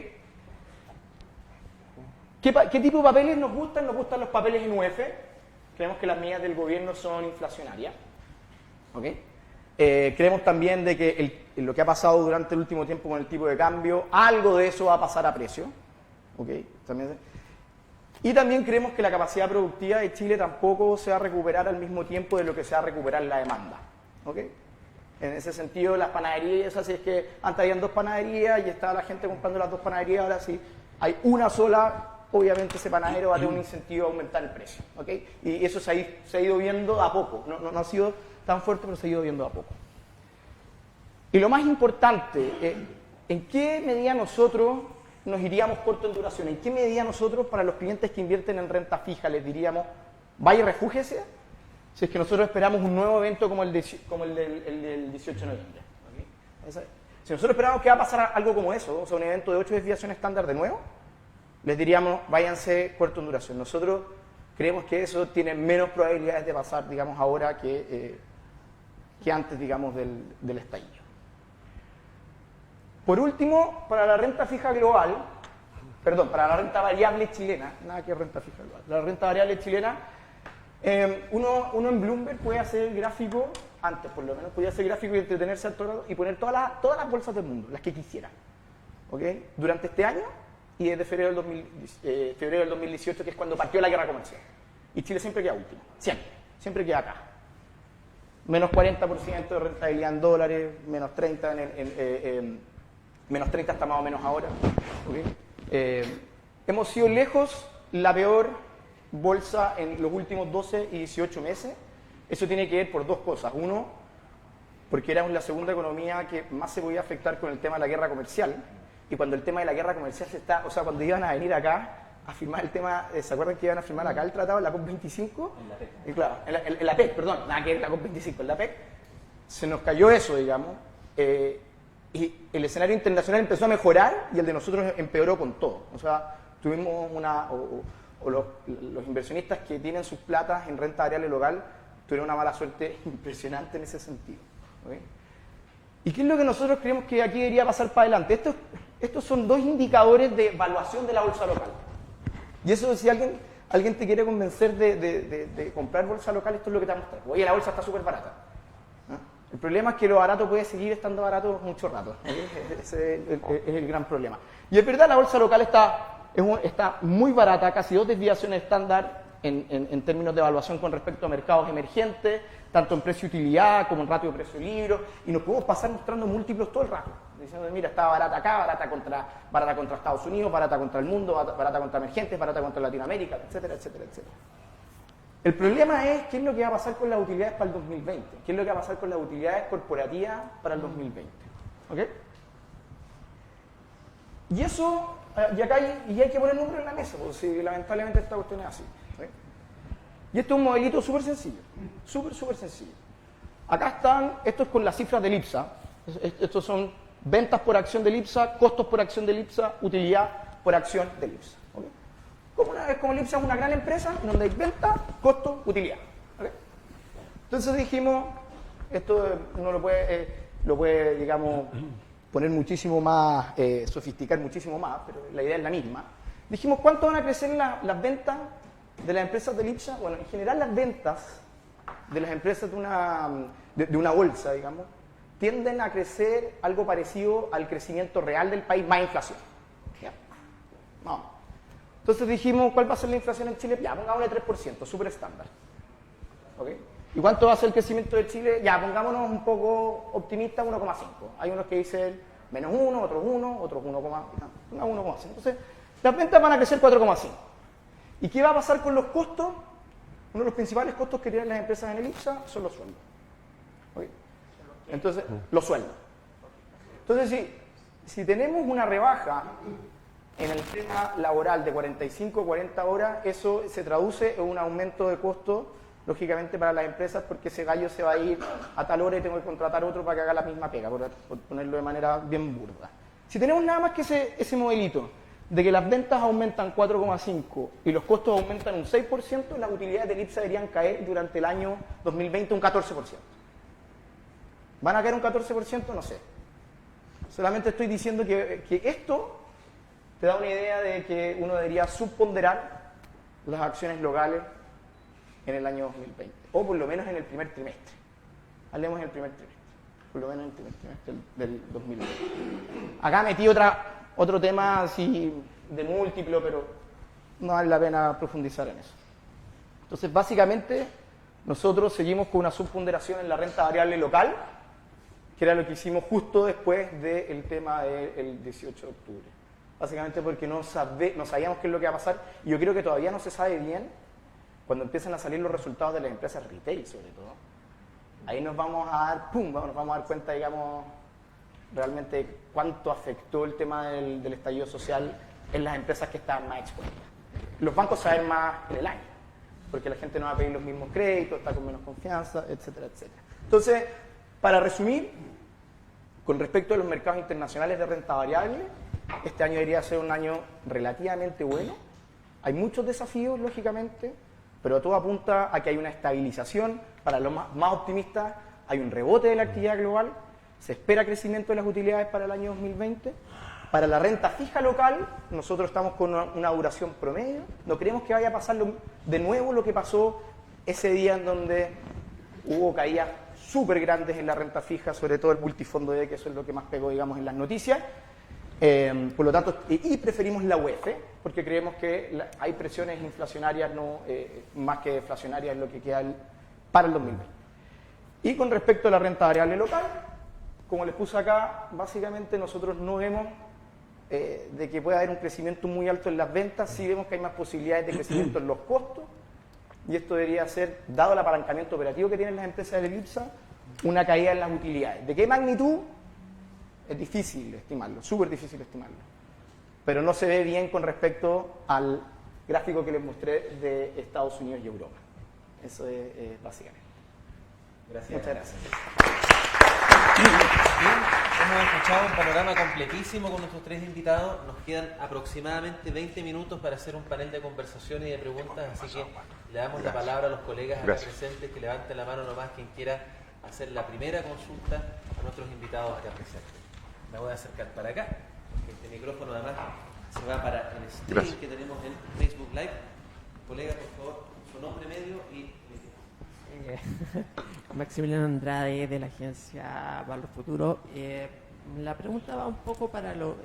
Speaker 4: ¿Qué tipo de papeles nos gustan? Nos gustan los papeles en UF. Creemos que las medidas del gobierno son inflacionarias. ¿Ok? Creemos también de que lo que ha pasado durante el último tiempo con el tipo de cambio, algo de eso va a pasar a precio. ¿Ok? Y también creemos que la capacidad productiva de Chile tampoco se va a recuperar al mismo tiempo de lo que se va a recuperar la demanda. ¿Ok? En ese sentido, las panaderías, así es que antes habían 2 panaderías y estaba la gente comprando las 2 panaderías, ahora sí hay una sola, obviamente ese panadero va a tener un incentivo a aumentar el precio. ¿Ok? Y eso se ha ido viendo a poco, no ha sido tan fuerte, pero se ha ido viendo a poco. Y lo más importante, ¿en qué medida nosotros nos iríamos corto en duración? ¿En qué medida nosotros, para los clientes que invierten en renta fija, les diríamos, vaya y refúgiese? Si es que nosotros esperamos un nuevo evento como el del 18 de noviembre. ¿Okay? Si nosotros esperamos que va a pasar algo como eso, o sea, un evento de 8 desviaciones estándar de nuevo, les diríamos, váyanse corto en duración. Nosotros creemos que eso tiene menos probabilidades de pasar, digamos, ahora que antes, digamos, del estallido. Por último, para la renta fija global, para la renta variable chilena, nada que renta fija global, la renta variable chilena, uno en Bloomberg puede hacer el gráfico, antes por lo menos, podía hacer el gráfico y entretenerse a todo y poner todas las bolsas del mundo, las que quisiera, ¿okay? Durante este año y desde febrero del 2018, que es cuando partió la guerra comercial. Y Chile siempre queda último, siempre queda acá. Menos 40% de rentabilidad en dólares, menos 30 menos 30 hasta más o menos ahora. ¿Okay? Hemos sido lejos la peor bolsa en los últimos 12 y 18 meses. Eso tiene que ver por 2 cosas. Uno, porque éramos la segunda economía que más se podía afectar con el tema de la guerra comercial. Y cuando el tema de la guerra comercial cuando iban a venir acá a firmar el tema, ¿se acuerdan que iban a firmar acá el tratado en la COP25? En la PEC. Y claro, en la PEC, perdón, nada que ver la COP25, en la PEC. Se nos cayó eso, digamos. Y el escenario internacional empezó a mejorar y el de nosotros empeoró con todo. O sea, tuvimos los inversionistas que tienen sus platas en renta variable local tuvieron una mala suerte impresionante en ese sentido. ¿Okay? ¿Y qué es lo que nosotros creemos que aquí debería pasar para adelante? Estos son 2 indicadores de evaluación de la bolsa local. Y eso, si alguien te quiere convencer de comprar bolsa local, esto es lo que te va a mostrar. Oye, la bolsa está súper barata. El problema es que lo barato puede seguir estando barato mucho rato. Ese es el gran problema. Y es verdad, la bolsa local está muy barata, casi 2 desviaciones estándar en términos de evaluación con respecto a mercados emergentes, tanto en precio-utilidad como en ratio precio-libro, y nos podemos pasar mostrando múltiplos todo el rato, diciendo, mira, está barata acá, barata contra Estados Unidos, barata contra el mundo, barata contra emergentes, barata contra Latinoamérica, etcétera, etcétera, etcétera. El problema es qué es lo que va a pasar con las utilidades para el 2020, qué es lo que va a pasar con las utilidades corporativas para el 2020. ¿Ok? Y eso, y acá hay que poner números en la mesa, porque si lamentablemente esta cuestión es así. ¿Ok? Y esto es un modelito súper sencillo, súper sencillo. Acá están, esto es con las cifras del IPSA, estos son ventas por acción del IPSA, costos por acción del IPSA, utilidad por acción del IPSA. ¿Okay? Como el IPSA es una gran empresa, donde hay venta, costo, utilidad. ¿Okay? Entonces dijimos, esto uno lo puede, digamos, poner muchísimo más, sofisticar muchísimo más, pero la idea es la misma. Dijimos, ¿cuánto van a crecer las ventas de las empresas del IPSA? Bueno, en general las ventas de las empresas de una bolsa, digamos, tienden a crecer algo parecido al crecimiento real del país más inflación. ¿Ya? Vamos. Entonces dijimos, ¿cuál va a ser la inflación en Chile? Ya, pongámosle 3%, súper estándar. ¿Okay? ¿Y cuánto va a ser el crecimiento de Chile? Ya, pongámonos un poco optimistas, 1,5. Hay unos que dicen menos 1, otros 1, otros 1,5. Entonces, las ventas van a crecer 4,5. ¿Y qué va a pasar con los costos? Uno de los principales costos que tienen las empresas en el IPSA son los sueldos. ¿Okay? Entonces, los sueldos. Entonces, si tenemos una rebaja en el tema laboral de 45 o 40 horas, eso se traduce en un aumento de costo, lógicamente, para las empresas, porque ese gallo se va a ir a tal hora y tengo que contratar otro para que haga la misma pega, por ponerlo de manera bien burda. Si tenemos nada más que ese modelito de que las ventas aumentan 4,5 y los costos aumentan un 6%, las utilidades del IPSA deberían caer durante el año 2020 un 14%. ¿Van a caer un 14%? No sé. Solamente estoy diciendo que esto te da una idea de que uno debería subponderar las acciones locales en el año 2020, o por lo menos en el primer trimestre. Hablemos en el primer trimestre, por lo menos en el primer trimestre del 2020. Acá metí otro tema así de múltiplo, pero no vale la pena profundizar en eso. Entonces, básicamente, nosotros seguimos con una subponderación en la renta variable local, que era lo que hicimos justo después del tema del 18 de octubre. Básicamente porque no sabíamos qué es lo que va a pasar, y yo creo que todavía no se sabe bien cuando empiezan a salir los resultados de las empresas retail, sobre todo. Ahí nos vamos a dar cuenta, digamos, realmente cuánto afectó el tema del estallido social en las empresas que estaban más expuestas. Los bancos saben más en el año, porque la gente no va a pedir los mismos créditos, está con menos confianza, etcétera, etcétera. Entonces, para resumir, con respecto a los mercados internacionales de renta variable, este año debería ser un año relativamente bueno. Hay muchos desafíos, lógicamente, pero todo apunta a que hay una estabilización. Para los más optimistas, hay un rebote de la actividad global. Se espera crecimiento de las utilidades para el año 2020. Para la renta fija local, nosotros estamos con una duración promedio. No creemos que vaya a pasar de nuevo lo que pasó ese día en donde hubo caídas súper grandes en la renta fija, sobre todo el multifondo D, que eso es lo que más pegó, digamos, en las noticias. Por lo tanto, y preferimos la UEF, porque creemos que hay presiones inflacionarias más que deflacionarias en lo que queda para el 2020. Y con respecto a la renta variable local, como les puse acá, básicamente nosotros no vemos de que pueda haber un crecimiento muy alto en las ventas, sí vemos que hay más posibilidades de crecimiento en los costos, y esto debería ser, dado el apalancamiento operativo que tienen las empresas del IPSA, una caída en las utilidades. ¿De qué magnitud? Es difícil estimarlo, súper difícil estimarlo. Pero no se ve bien con respecto al gráfico que les mostré de Estados Unidos y Europa. Eso es básicamente.
Speaker 1: Gracias.
Speaker 4: Muchas gracias.
Speaker 1: Hemos escuchado un panorama completísimo con nuestros tres invitados. Nos quedan aproximadamente 20 minutos para hacer un panel de conversación y de preguntas, así que le damos la palabra a los colegas acá presentes, que levanten la mano nomás quien quiera hacer la primera consulta a nuestros invitados acá presentes. Me voy a acercar para acá, porque este micrófono además se va para el streaming que tenemos en Facebook Live. Colega, por favor, su nombre medio y...
Speaker 5: Maximiliano Andrade, de la agencia Valor Futuro. La pregunta va un poco para los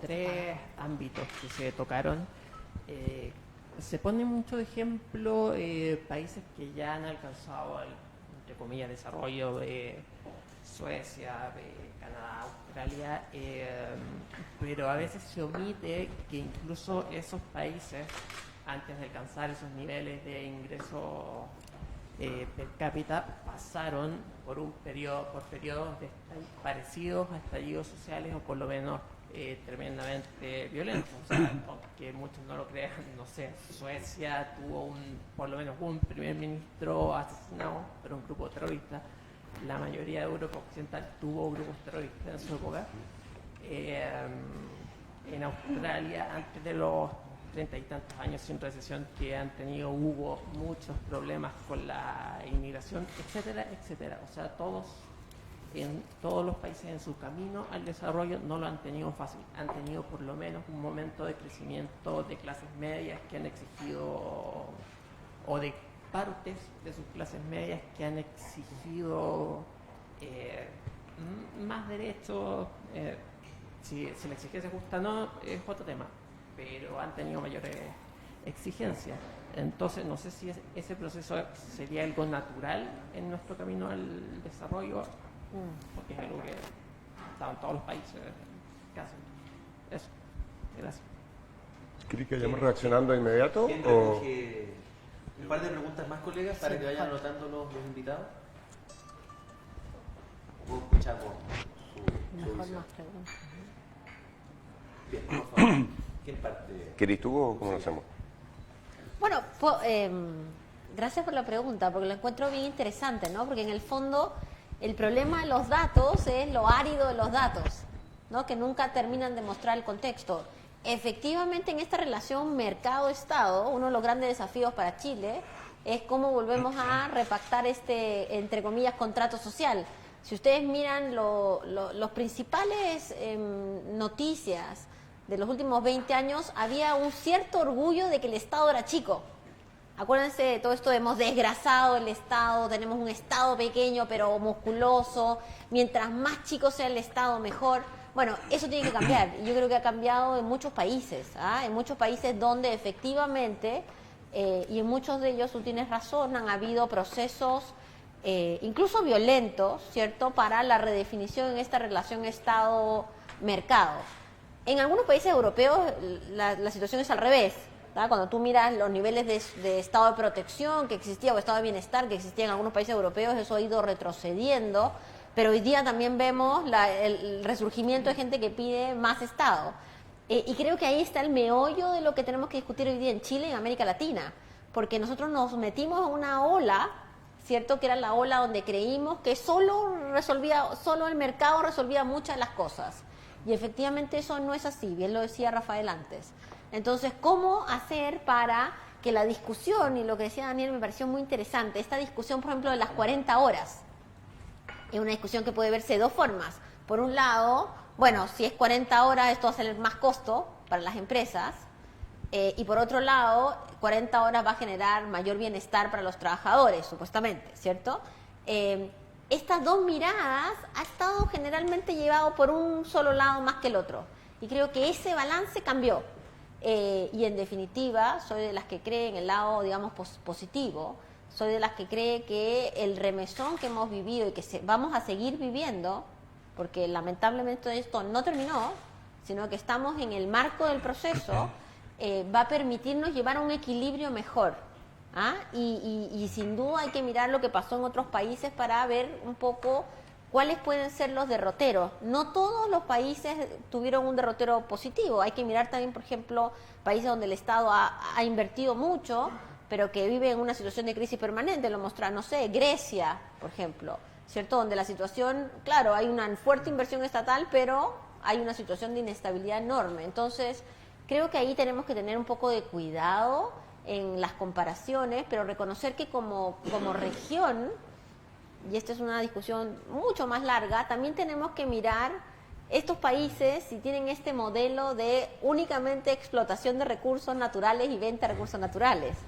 Speaker 5: tres ámbitos que se tocaron. se pone mucho de ejemplo países que ya han alcanzado el, entre comillas, desarrollo de Suecia, de Canadá, Australia, pero a veces se omite que incluso esos países, antes de alcanzar esos niveles de ingreso per cápita, pasaron por periodos parecidos a estallidos sociales, o por lo menos tremendamente violentos. O sea, aunque muchos no lo crean, no sé, Suecia tuvo por lo menos un primer ministro asesinado por un grupo terrorista. La mayoría de Europa Occidental tuvo grupos terroristas en su época. En Australia, antes de los 30 y tantos años sin recesión que han tenido, hubo muchos problemas con la inmigración, etcétera, etcétera. O sea, en todos los países en su camino al desarrollo no lo han tenido fácil. Han tenido por lo menos un momento de crecimiento de clases medias que han exigido, o de partes de sus clases medias que han exigido más derechos. Si la exigencia es justa o no, es otro tema, pero han tenido mayores exigencias. Entonces, no sé si ese proceso sería algo natural en nuestro camino al desarrollo, porque es algo que está en todos los países que hacen. Eso. Gracias.
Speaker 3: ¿Quieres que vayamos reaccionando de inmediato?
Speaker 1: ¿Quién
Speaker 3: O...
Speaker 1: recoge un par de preguntas más, colegas, para que vayan anotando los invitados? ¿O escuchamos su
Speaker 2: Mejor
Speaker 1: visión?
Speaker 2: más preguntas.
Speaker 1: Bien, por favor. ¿Quién parte?
Speaker 3: ¿Querés tú o cómo lo hacemos?
Speaker 2: Bueno, gracias por la pregunta, porque la encuentro bien interesante, ¿no? Porque en el fondo el problema de los datos es lo árido de los datos, ¿no? Que nunca terminan de mostrar el contexto. Efectivamente, en esta relación mercado-estado, uno de los grandes desafíos para Chile es cómo volvemos a repactar este, entre comillas, contrato social. Si ustedes miran los principales noticias de los últimos 20 años, había un cierto orgullo de que el Estado era chico. Acuérdense de todo esto, hemos desgrasado el Estado, tenemos un Estado pequeño pero musculoso, mientras más chico sea el Estado mejor. Bueno, eso tiene que cambiar, y yo creo que ha cambiado en muchos países, en muchos países donde efectivamente, y en muchos de ellos, tú tienes razón, han habido procesos incluso violentos, ¿cierto?, para la redefinición en esta relación Estado-mercado. En algunos países europeos la situación es al revés, ¿verdad? Cuando tú miras los niveles de estado de protección que existía, o estado de bienestar que existía en algunos países europeos, eso ha ido retrocediendo, pero hoy día también vemos el resurgimiento de gente que pide más Estado. Y creo que ahí está el meollo de lo que tenemos que discutir hoy día en Chile y en América Latina, porque nosotros nos metimos en una ola, ¿cierto?, que era la ola donde creímos que solo el mercado resolvía muchas de las cosas. Y efectivamente eso no es así, bien lo decía Rafael antes. Entonces, ¿cómo hacer para que la discusión, y lo que decía Daniel me pareció muy interesante, esta discusión, por ejemplo, de las 40 horas, es una discusión que puede verse de dos formas. Por un lado, bueno, si es 40 horas, esto va a ser más costo para las empresas, y por otro lado, 40 horas va a generar mayor bienestar para los trabajadores, supuestamente, ¿cierto? Estas dos miradas ha estado generalmente llevado por un solo lado más que el otro. Y creo que ese balance cambió. Y en definitiva, soy de las que cree en el lado, digamos, positivo. Soy de las que cree que el remesón que hemos vivido y que vamos a seguir viviendo, porque lamentablemente esto no terminó, sino que estamos en el marco del proceso, va a permitirnos llevar a un equilibrio mejor. Y sin duda hay que mirar lo que pasó en otros países para ver un poco cuáles pueden ser los derroteros. No todos los países tuvieron un derrotero positivo. Hay que mirar también, por ejemplo, países donde el Estado ha invertido mucho, pero que viven en una situación de crisis permanente. Lo muestra, no sé, Grecia, por ejemplo, ¿cierto? Donde la situación, claro, hay una fuerte inversión estatal, pero hay una situación de inestabilidad enorme. Entonces, creo que ahí tenemos que tener un poco de cuidado en las comparaciones, pero reconocer que como región, y esta es una discusión mucho más larga, también tenemos que mirar estos países si tienen este modelo de únicamente explotación de recursos naturales y venta de recursos naturales.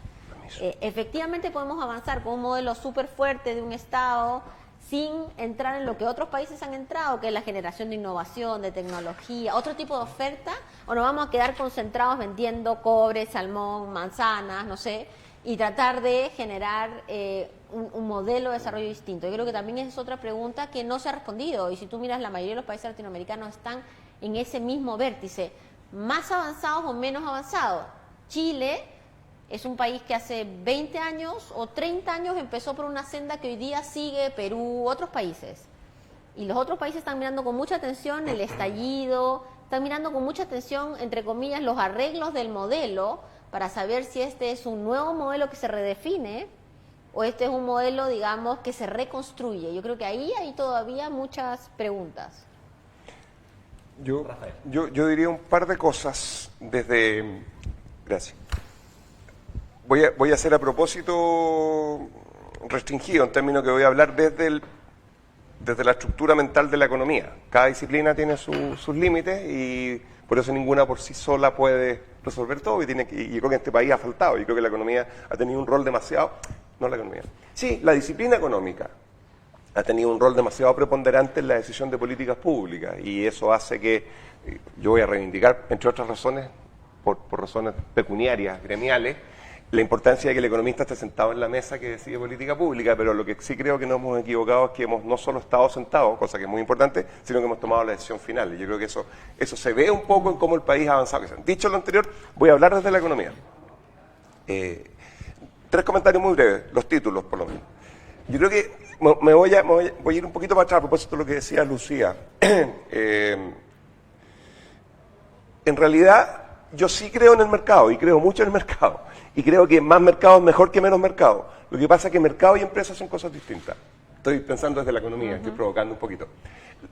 Speaker 2: Efectivamente podemos avanzar con un modelo súper fuerte de un Estado sin entrar en lo que otros países han entrado, que es la generación de innovación, de tecnología, otro tipo de oferta, o nos vamos a quedar concentrados vendiendo cobre, salmón, manzanas, no sé, y tratar de generar un modelo de desarrollo distinto? Yo creo que también es otra pregunta que no se ha respondido, y si tú miras, la mayoría de los países latinoamericanos están en ese mismo vértice, más avanzados o menos avanzados. Chile es un país que hace 20 años o 30 años empezó por una senda que hoy día sigue Perú, otros países. Y los otros países están mirando con mucha atención el estallido, están mirando con mucha atención, entre comillas, los arreglos del modelo para saber si este es un nuevo modelo que se redefine o este es un modelo, digamos, que se reconstruye. Yo creo que ahí hay todavía muchas preguntas.
Speaker 3: Yo diría un par de cosas desde... Gracias. Voy a hacer a propósito restringido en términos que voy a hablar desde la estructura mental de la economía. Cada disciplina tiene sus límites y por eso ninguna por sí sola puede resolver todo. Y yo creo que en este país ha faltado. Yo creo que la economía ha tenido un rol demasiado... No la economía. Sí, la disciplina económica ha tenido un rol demasiado preponderante en la decisión de políticas públicas y eso hace que, yo voy a reivindicar, entre otras razones, por razones pecuniarias, gremiales, la importancia de que el economista esté sentado en la mesa que decide política pública, pero lo que sí creo que nos hemos equivocado es que hemos no solo estado sentados, cosa que es muy importante, sino que hemos tomado la decisión final. Y yo creo que eso se ve un poco en cómo el país ha avanzado. Dicho lo anterior, voy a hablar desde la economía. 3 comentarios muy breves, los títulos por lo menos. Yo creo que voy a ir un poquito para atrás a propósito de lo que decía Lucía. En realidad, yo sí creo en el mercado y creo mucho en el mercado. Y creo que más mercado es mejor que menos mercado. Lo que pasa es que mercado y empresa son cosas distintas. Estoy pensando desde la economía, estoy provocando un poquito.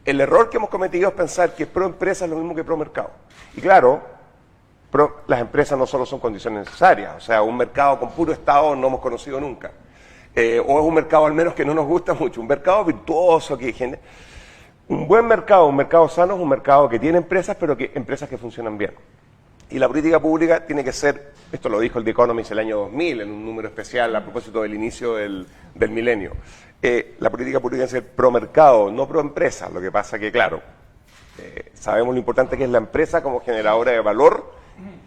Speaker 3: El error que hemos cometido es pensar que pro empresa es lo mismo que pro mercado. Y claro, las empresas no solo son condiciones necesarias. O sea, un mercado con puro Estado no hemos conocido nunca. O es un mercado al menos que no nos gusta mucho. Un mercado virtuoso que genera... Un buen mercado, un mercado sano, es un mercado que tiene empresas, pero que empresas que funcionan bien. Y la política pública tiene que ser, esto lo dijo el The Economist el año 2000, en un número especial a propósito del inicio del milenio. La política pública debe ser pro mercado, no pro empresa. Lo que pasa que, claro, sabemos lo importante que es la empresa como generadora de valor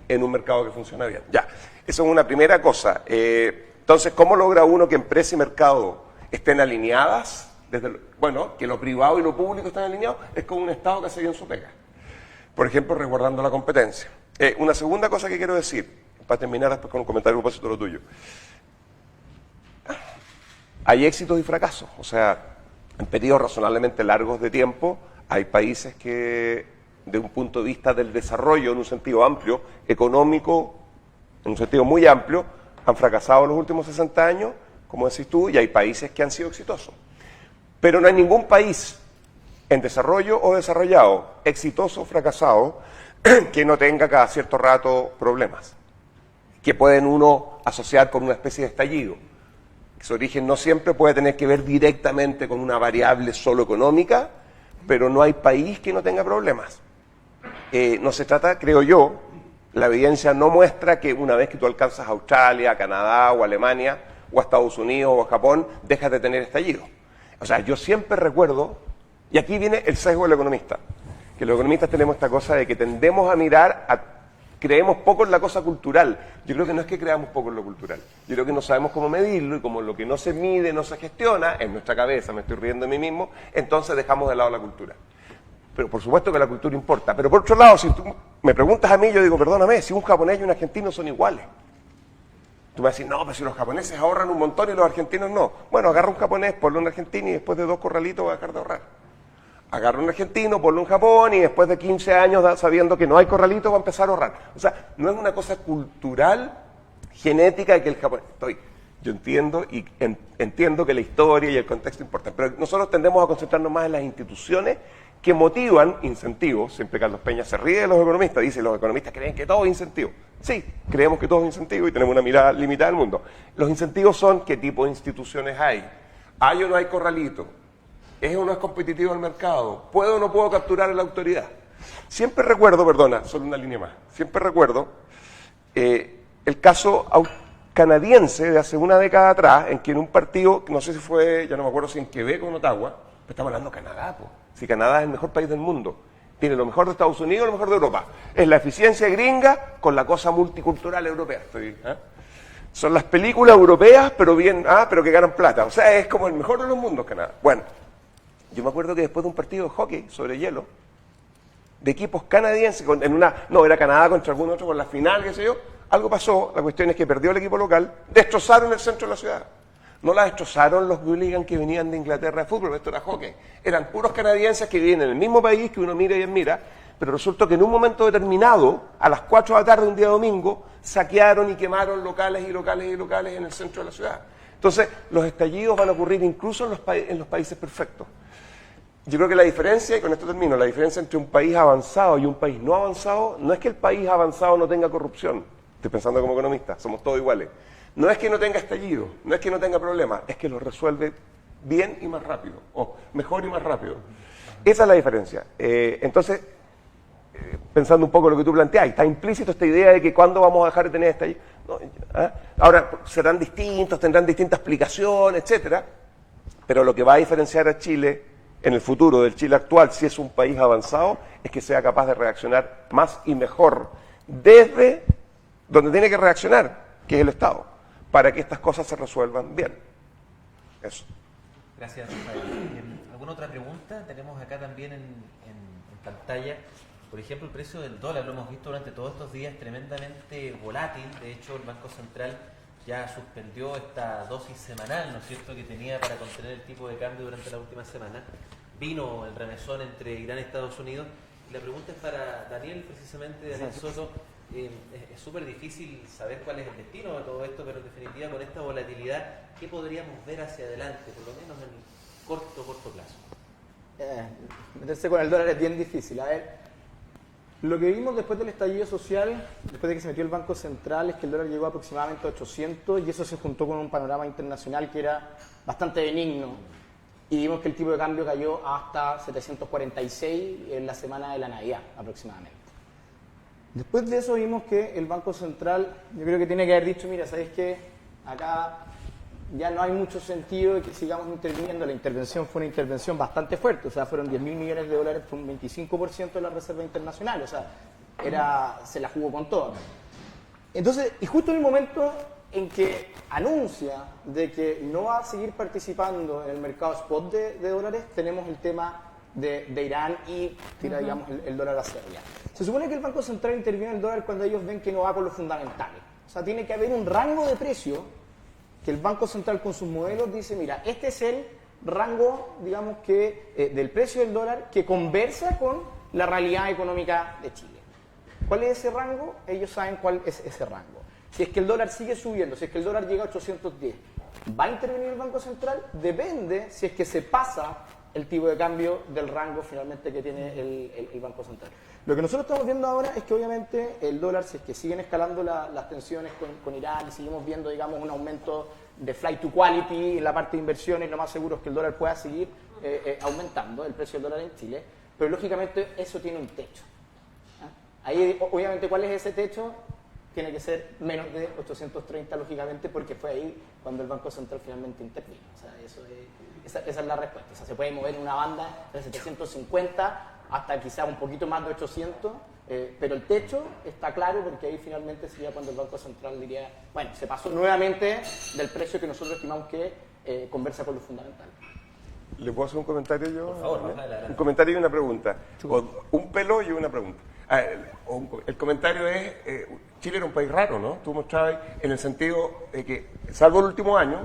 Speaker 3: en un mercado que funciona bien. Ya, eso es una primera cosa. Entonces, ¿cómo logra uno que empresa y mercado estén alineadas? Bueno, que lo privado y lo público estén alineados, es como un Estado que hace bien su pega. Por ejemplo, resguardando la competencia. Una segunda cosa que quiero decir, para terminar después con un comentario a propósito de lo tuyo. Hay éxitos y fracasos. O sea, en periodos razonablemente largos de tiempo, hay países que, de un punto de vista del desarrollo, en un sentido amplio, económico, en un sentido muy amplio, han fracasado en los últimos 60 años, como decís tú, y hay países que han sido exitosos. Pero no hay ningún país en desarrollo o desarrollado, exitoso o fracasado, que no tenga cada cierto rato problemas, que pueden uno asociar con una especie de estallido. Su origen no siempre puede tener que ver directamente con una variable solo económica, pero no hay país que no tenga problemas. No se trata, creo yo, la evidencia no muestra que una vez que tú alcanzas a Australia, a Canadá o a Alemania, o a Estados Unidos o a Japón, dejas de tener estallido. O sea, yo siempre recuerdo, y aquí viene el sesgo del economista, que los economistas tenemos esta cosa de que tendemos a mirar, creemos poco en la cosa cultural. Yo creo que no es que creamos poco en lo cultural, yo creo que no sabemos cómo medirlo y como lo que no se mide, no se gestiona, en nuestra cabeza, me estoy riendo de mí mismo, entonces dejamos de lado la cultura. Pero por supuesto que la cultura importa. Pero por otro lado, si tú me preguntas a mí, yo digo, perdóname, si un japonés y un argentino son iguales. Tú me vas a decir, no, pero si los japoneses ahorran un montón y los argentinos no. Bueno, agarra un japonés, ponle un argentino y después de 2 corralitos va a dejar de ahorrar. Agarra un argentino, ponle un Japón y después de 15 años sabiendo que no hay corralitos va a empezar a ahorrar. O sea, no es una cosa cultural, genética de que el japonés... Yo entiendo y entiendo que la historia y el contexto importan, pero nosotros tendemos a concentrarnos más en las instituciones que motivan incentivos. Siempre Carlos Peña se ríe de los economistas, dice, los economistas creen que todo es incentivo. Sí, creemos que todo es incentivo y tenemos una mirada limitada del mundo. Los incentivos son qué tipo de instituciones hay. ¿Hay o no hay corralito? ¿Es o no es competitivo el mercado? ¿Puedo o no puedo capturar a la autoridad? Siempre recuerdo, perdona, solo una línea más, siempre recuerdo el caso canadiense de hace una década atrás, en que en un partido, no sé si fue, ya no me acuerdo si en Quebec o en Ottawa, pero estamos hablando de Canadá, pues. Si Canadá es el mejor país del mundo, tiene lo mejor de Estados Unidos, lo mejor de Europa. Es la eficiencia gringa con la cosa multicultural europea. Son las películas europeas, pero pero que ganan plata. O sea, es como el mejor de los mundos, Canadá. Bueno, yo me acuerdo que después de un partido de hockey sobre hielo, de equipos canadienses, era Canadá contra algún otro, con la final, qué sé yo, algo pasó, la cuestión es que perdió el equipo local, destrozaron el centro de la ciudad. No la destrozaron los hooligans que venían de Inglaterra de fútbol, esto era hockey. Eran puros canadienses que viven en el mismo país, que uno mira y admira, pero resultó que en un momento determinado, a las 4 de la tarde un día domingo, saquearon y quemaron locales en el centro de la ciudad. Entonces, los estallidos van a ocurrir incluso en los países perfectos. Yo creo que la diferencia, y con esto termino, la diferencia entre un país avanzado y un país no avanzado, no es que el país avanzado no tenga corrupción, estoy pensando como economista, somos todos iguales. No es que no tenga estallido, no es que no tenga problemas, es que lo resuelve bien y más rápido, o mejor y más rápido. Esa es la diferencia. Entonces, pensando un poco en lo que tú planteás, está implícito esta idea de que cuándo vamos a dejar de tener estallido. No, ahora, serán distintos, tendrán distintas explicaciones, etcétera, pero lo que va a diferenciar a Chile en el futuro del Chile actual, si es un país avanzado, es que sea capaz de reaccionar más y mejor desde donde tiene que reaccionar, que es el Estado, para que estas cosas se resuelvan bien. Eso.
Speaker 1: Gracias, Rafael. ¿Alguna otra pregunta? Tenemos acá también en pantalla, por ejemplo, el precio del dólar, lo hemos visto durante todos estos días tremendamente volátil. De hecho, el Banco Central ya suspendió esta dosis semanal, ¿no es cierto?, que tenía para contener el tipo de cambio durante la última semana. Vino el remesón entre Irán y Estados Unidos. Y la pregunta es para Daniel, precisamente, Daniel Soto. Es súper difícil saber cuál es el destino de todo esto, pero en definitiva, con esta volatilidad, ¿qué podríamos ver hacia adelante, por lo menos en el corto plazo?
Speaker 4: Meterse con el dólar es bien difícil. A ver, lo que vimos después del estallido social, después de que se metió el Banco Central, es que el dólar llegó aproximadamente a 800 y eso se juntó con un panorama internacional que era bastante benigno. Y vimos que el tipo de cambio cayó hasta 746 en la semana de la Navidad, aproximadamente. Después de eso vimos que el Banco Central, yo creo que tiene que haber dicho, mira, ¿sabéis qué? Acá ya no hay mucho sentido de que sigamos interviniendo. La intervención fue una intervención bastante fuerte, o sea, fueron 10.000 millones de dólares, fue un 25% de la Reserva Internacional, o sea, se la jugó con todo. Entonces, y justo en el momento en que anuncia de que no va a seguir participando en el mercado spot de dólares, tenemos el tema de Irán y tira, digamos, el dólar hacia allá. Se supone que el Banco Central interviene en el dólar cuando ellos ven que no va con lo fundamental. O sea, tiene que haber un rango de precio que el Banco Central con sus modelos dice, mira, este es el rango, digamos, que del precio del dólar que conversa con la realidad económica de Chile. ¿Cuál es ese rango? Ellos saben cuál es ese rango. Si es que el dólar sigue subiendo, si es que el dólar llega a 810, ¿va a intervenir el Banco Central? Depende si es que se pasa el tipo de cambio del rango finalmente que tiene el Banco Central. Lo que nosotros estamos viendo ahora es que obviamente el dólar, si es que siguen escalando las tensiones con Irán y seguimos viendo, digamos, un aumento de flight to quality en la parte de inversiones, lo más seguro es que el dólar pueda seguir aumentando, el precio del dólar en Chile, pero lógicamente eso tiene un techo. Ahí, obviamente, ¿cuál es ese techo? Tiene que ser menos de 830, lógicamente, porque fue ahí cuando el Banco Central finalmente intervino. O sea, esa es la respuesta. O sea, se puede mover en una banda de 750 hasta quizás un poquito más de 800, pero el techo está claro porque ahí finalmente sería cuando el Banco Central diría, bueno, se pasó nuevamente del precio que nosotros estimamos que conversa con lo fundamental.
Speaker 3: ¿Le puedo hacer un comentario yo?
Speaker 1: Por favor,
Speaker 3: un comentario y una pregunta. O un pelo y una pregunta. El comentario es, Chile era un país raro, ¿no? Tú mostrabas en el sentido de que, salvo el último año,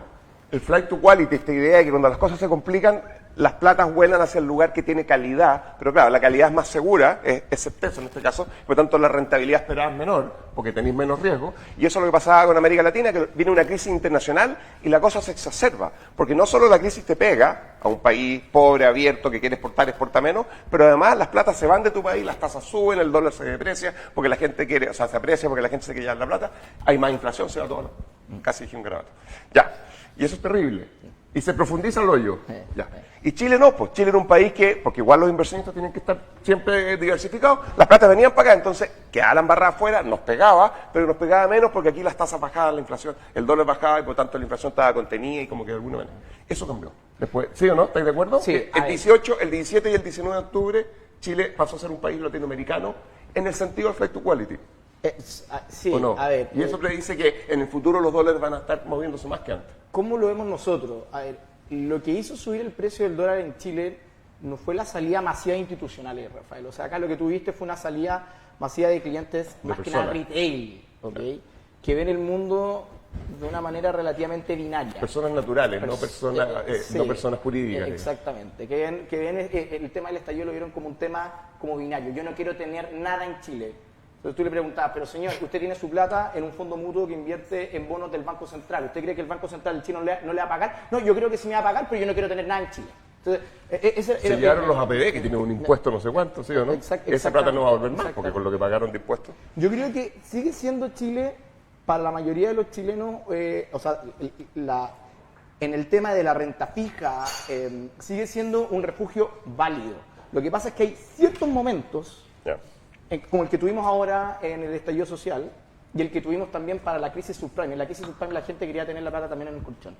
Speaker 3: el flight to quality, esta idea de que cuando las cosas se complican, las platas vuelan hacia el lugar que tiene calidad, pero claro, la calidad es más segura, es el peso en este caso, por lo tanto la rentabilidad esperada es menor, porque tenéis menos riesgo, y eso es lo que pasaba con América Latina, que viene una crisis internacional y la cosa se exacerba, porque no solo la crisis te pega a un país pobre, abierto, que quiere exportar, exporta menos, pero además las platas se van de tu país, las tasas suben, el dólar se deprecia, porque la gente quiere, o sea, se aprecia porque la gente se quiere llevar la plata, hay más inflación, se va todo, casi dije un garabato. Ya, y eso es terrible. Y se profundiza el hoyo. Ya. Y Chile no, pues Chile era un país que, porque igual los inversionistas tienen que estar siempre diversificados, las platas venían para acá, entonces quedaba la embarrada afuera, nos pegaba, pero nos pegaba menos porque aquí las tasas bajaban, la inflación, el dólar bajaba y por tanto la inflación estaba contenida y como que de alguna manera. Eso cambió. Después, ¿sí o no? ¿Estáis de acuerdo?
Speaker 4: Sí,
Speaker 3: El 18, el 17 y el 19 de octubre, Chile pasó a ser un país latinoamericano en el sentido del flight to quality.
Speaker 4: Sí,
Speaker 3: ¿O no?
Speaker 4: a ver.
Speaker 3: Y eso predice que en el futuro los dólares van a estar moviéndose más que antes.
Speaker 4: ¿Cómo lo vemos nosotros? A ver, lo que hizo subir el precio del dólar en Chile no fue la salida masiva de institucionales, Rafael. O sea, acá lo que tuviste fue una salida masiva de clientes, más que nada retail, ¿ok? Que ven el mundo de una manera relativamente binaria.
Speaker 3: Personas naturales, no personas,
Speaker 4: Sí,
Speaker 3: no personas jurídicas.
Speaker 4: exactamente. Que ven el tema del estallido lo vieron como un tema como binario. Yo no quiero tener nada en Chile. Entonces tú le preguntabas, pero señor, usted tiene su plata en un fondo mutuo que invierte en bonos del Banco Central. ¿Usted cree que el Banco Central del Chile no le va a pagar? No, yo creo que sí me va a pagar, pero yo no quiero tener nada en Chile. Entonces,
Speaker 3: Se llevaron los APB, que tienen un impuesto no sé cuánto, ¿sí o no? Esa plata no va a volver más, porque con lo que pagaron de impuestos.
Speaker 4: Yo creo que sigue siendo Chile, para la mayoría de los chilenos, o sea, en el tema de la renta fija, sigue siendo un refugio válido. Lo que pasa es que hay ciertos momentos, como el que tuvimos ahora en el estallido social y el que tuvimos también para la crisis subprime. En la crisis subprime la gente quería tener la plata también en el colchón.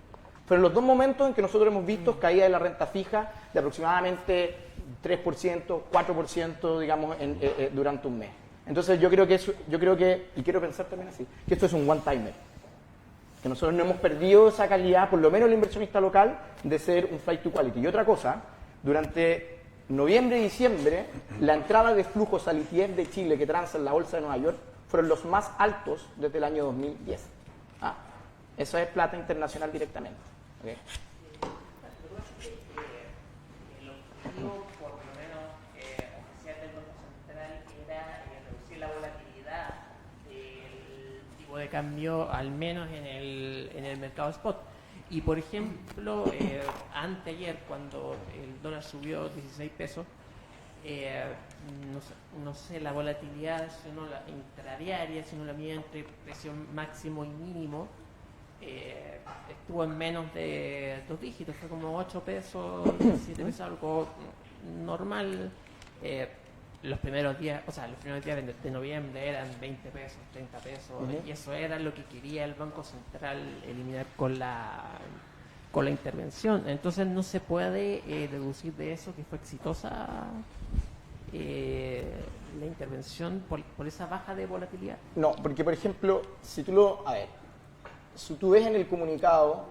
Speaker 4: Fueron los dos momentos en que nosotros hemos visto caída de la renta fija de aproximadamente 3%, 4%, digamos, durante un mes. Entonces yo creo que, y quiero pensar también así, que esto es un one-timer. Que nosotros no hemos perdido esa calidad, por lo menos el inversionista local, de ser un flight to quality. Y otra cosa, durante noviembre y diciembre, la entrada de flujos al ETF de Chile que transa en la bolsa de Nueva York fueron los más altos desde el año 2010. Eso es plata internacional directamente. ¿Okay?
Speaker 5: El objetivo, por lo menos oficial del Banco Central, era reducir la volatilidad del tipo de cambio, al menos en el mercado spot. Y por ejemplo, anteayer, cuando el dólar subió 16 pesos, no sé, la volatilidad, si uno la intradiaria, si uno la mide entre precio máximo y mínimo, estuvo en menos de 2 dígitos, fue como 8 pesos, 7 pesos, algo normal. Los primeros días de noviembre eran 20 pesos, 30 pesos, y eso era lo que quería el Banco Central eliminar con la intervención. Entonces no se puede deducir de eso que fue exitosa la intervención por esa baja de volatilidad.
Speaker 4: No, porque por ejemplo, si tú ves en el comunicado,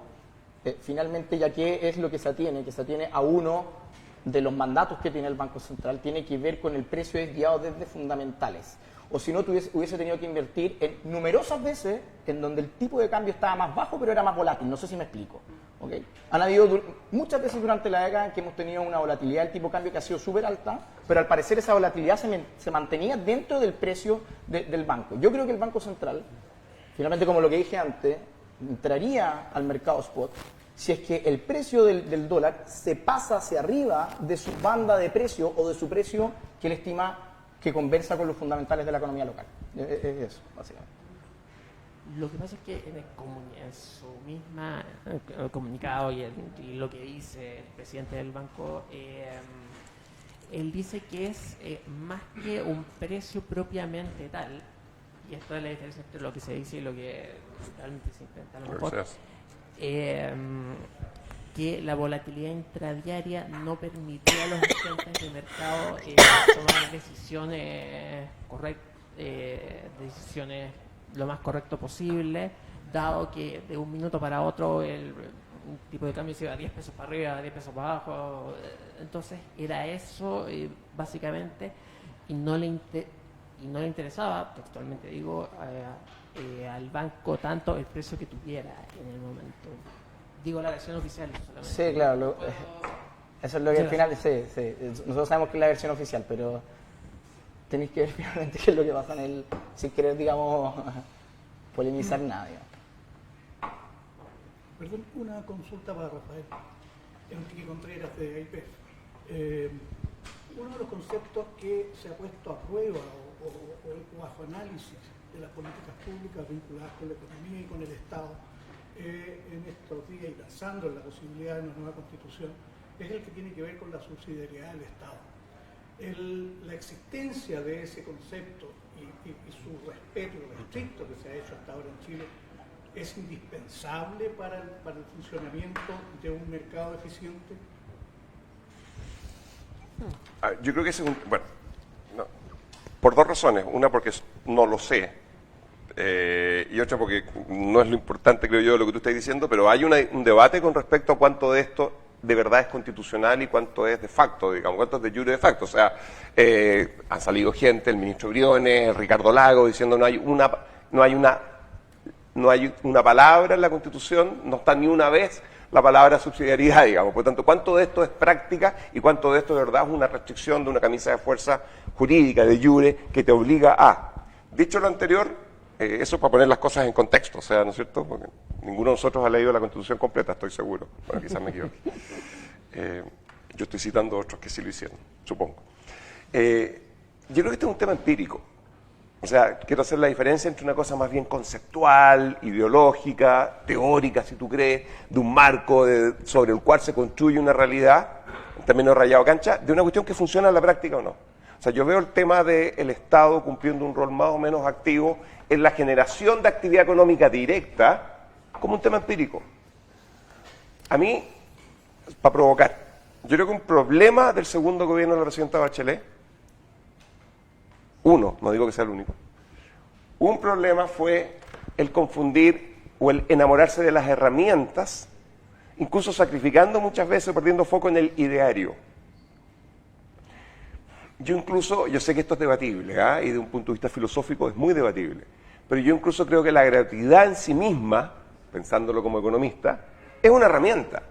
Speaker 4: finalmente ya que es lo que se atiene a uno de los mandatos que tiene el Banco Central, tiene que ver con el precio desviado desde fundamentales. O si no, hubiese tenido que invertir en numerosas veces en donde el tipo de cambio estaba más bajo, pero era más volátil. No sé si me explico. ¿Okay? Han habido muchas veces durante la década en que hemos tenido una volatilidad del tipo de cambio que ha sido súper alta, pero al parecer esa volatilidad se mantenía dentro del precio del banco. Yo creo que el Banco Central, finalmente, como lo que dije antes, entraría al mercado spot si es que el precio del dólar se pasa hacia arriba de su banda de precio o de su precio que él estima que conversa con los fundamentales de la economía local. Es eso, básicamente.
Speaker 5: Lo que pasa es que en su misma comunicado y lo que dice el presidente del banco, él dice que es más que un precio propiamente tal, y esto es la diferencia entre lo que se dice y lo que realmente se intenta a lo mejor, que la volatilidad intradiaria no permitía a los agentes de mercado tomar decisiones decisiones lo más correcto posible, dado que de un minuto para otro el tipo de cambio se iba a 10 pesos para arriba, 10 pesos para abajo. Entonces era eso básicamente, y no le interesaba, textualmente digo, al banco tanto el precio que tuviera en el momento. Digo la versión oficial solamente.
Speaker 4: Sí, claro. Eso es lo que al final, sí. Nosotros sabemos que es la versión oficial, pero tenéis que ver finalmente qué es lo que pasa en el, sin querer, digamos, polemizar nada. Digamos.
Speaker 6: Perdón, una consulta para Rafael. Enrique Contreras de AIP. Uno de los conceptos que se ha puesto a prueba o bajo análisis de las políticas públicas vinculadas con la economía y con el Estado en estos días y pensando en la posibilidad de una nueva constitución es el que tiene que ver con la subsidiariedad del Estado. La existencia de ese concepto y su respeto, lo estricto que se ha hecho hasta ahora en Chile, es indispensable para el funcionamiento de un mercado eficiente.
Speaker 3: Yo creo que ese es bueno, no, por dos razones. Una, porque no lo sé, y otra, porque no es lo importante, creo yo, lo que tú estás diciendo, pero hay un debate con respecto a cuánto de esto de verdad es constitucional y cuánto es de facto, digamos, cuánto es de jure de facto. O sea, han salido gente, el ministro Briones, Ricardo Lago, diciendo no hay una palabra en la Constitución, no está ni una vez la palabra subsidiariedad, digamos. Por lo tanto, ¿cuánto de esto es práctica y cuánto de esto de verdad es una restricción de una camisa de fuerza jurídica, de jure, que te obliga a? Dicho lo anterior, eso es para poner las cosas en contexto, o sea, ¿no es cierto? Porque ninguno de nosotros ha leído la Constitución completa, estoy seguro. Bueno, quizás me equivoque. Yo estoy citando a otros que sí lo hicieron, supongo. Yo creo que este es un tema empírico. O sea, quiero hacer la diferencia entre una cosa más bien conceptual, ideológica, teórica, si tú crees, de un marco sobre el cual se construye una realidad, en términos de rayado cancha, de una cuestión que funciona en la práctica o no. O sea, yo veo el tema del Estado cumpliendo un rol más o menos activo en la generación de actividad económica directa como un tema empírico. A mí, para provocar, yo creo que un problema del segundo gobierno de la presidenta Bachelet, uno, no digo que sea el único, un problema fue el confundir o el enamorarse de las herramientas, incluso sacrificando muchas veces, perdiendo foco en el ideario. Yo sé que esto es debatible, y de un punto de vista filosófico es muy debatible, pero yo incluso creo que la gratuidad en sí misma, pensándolo como economista, es una herramienta.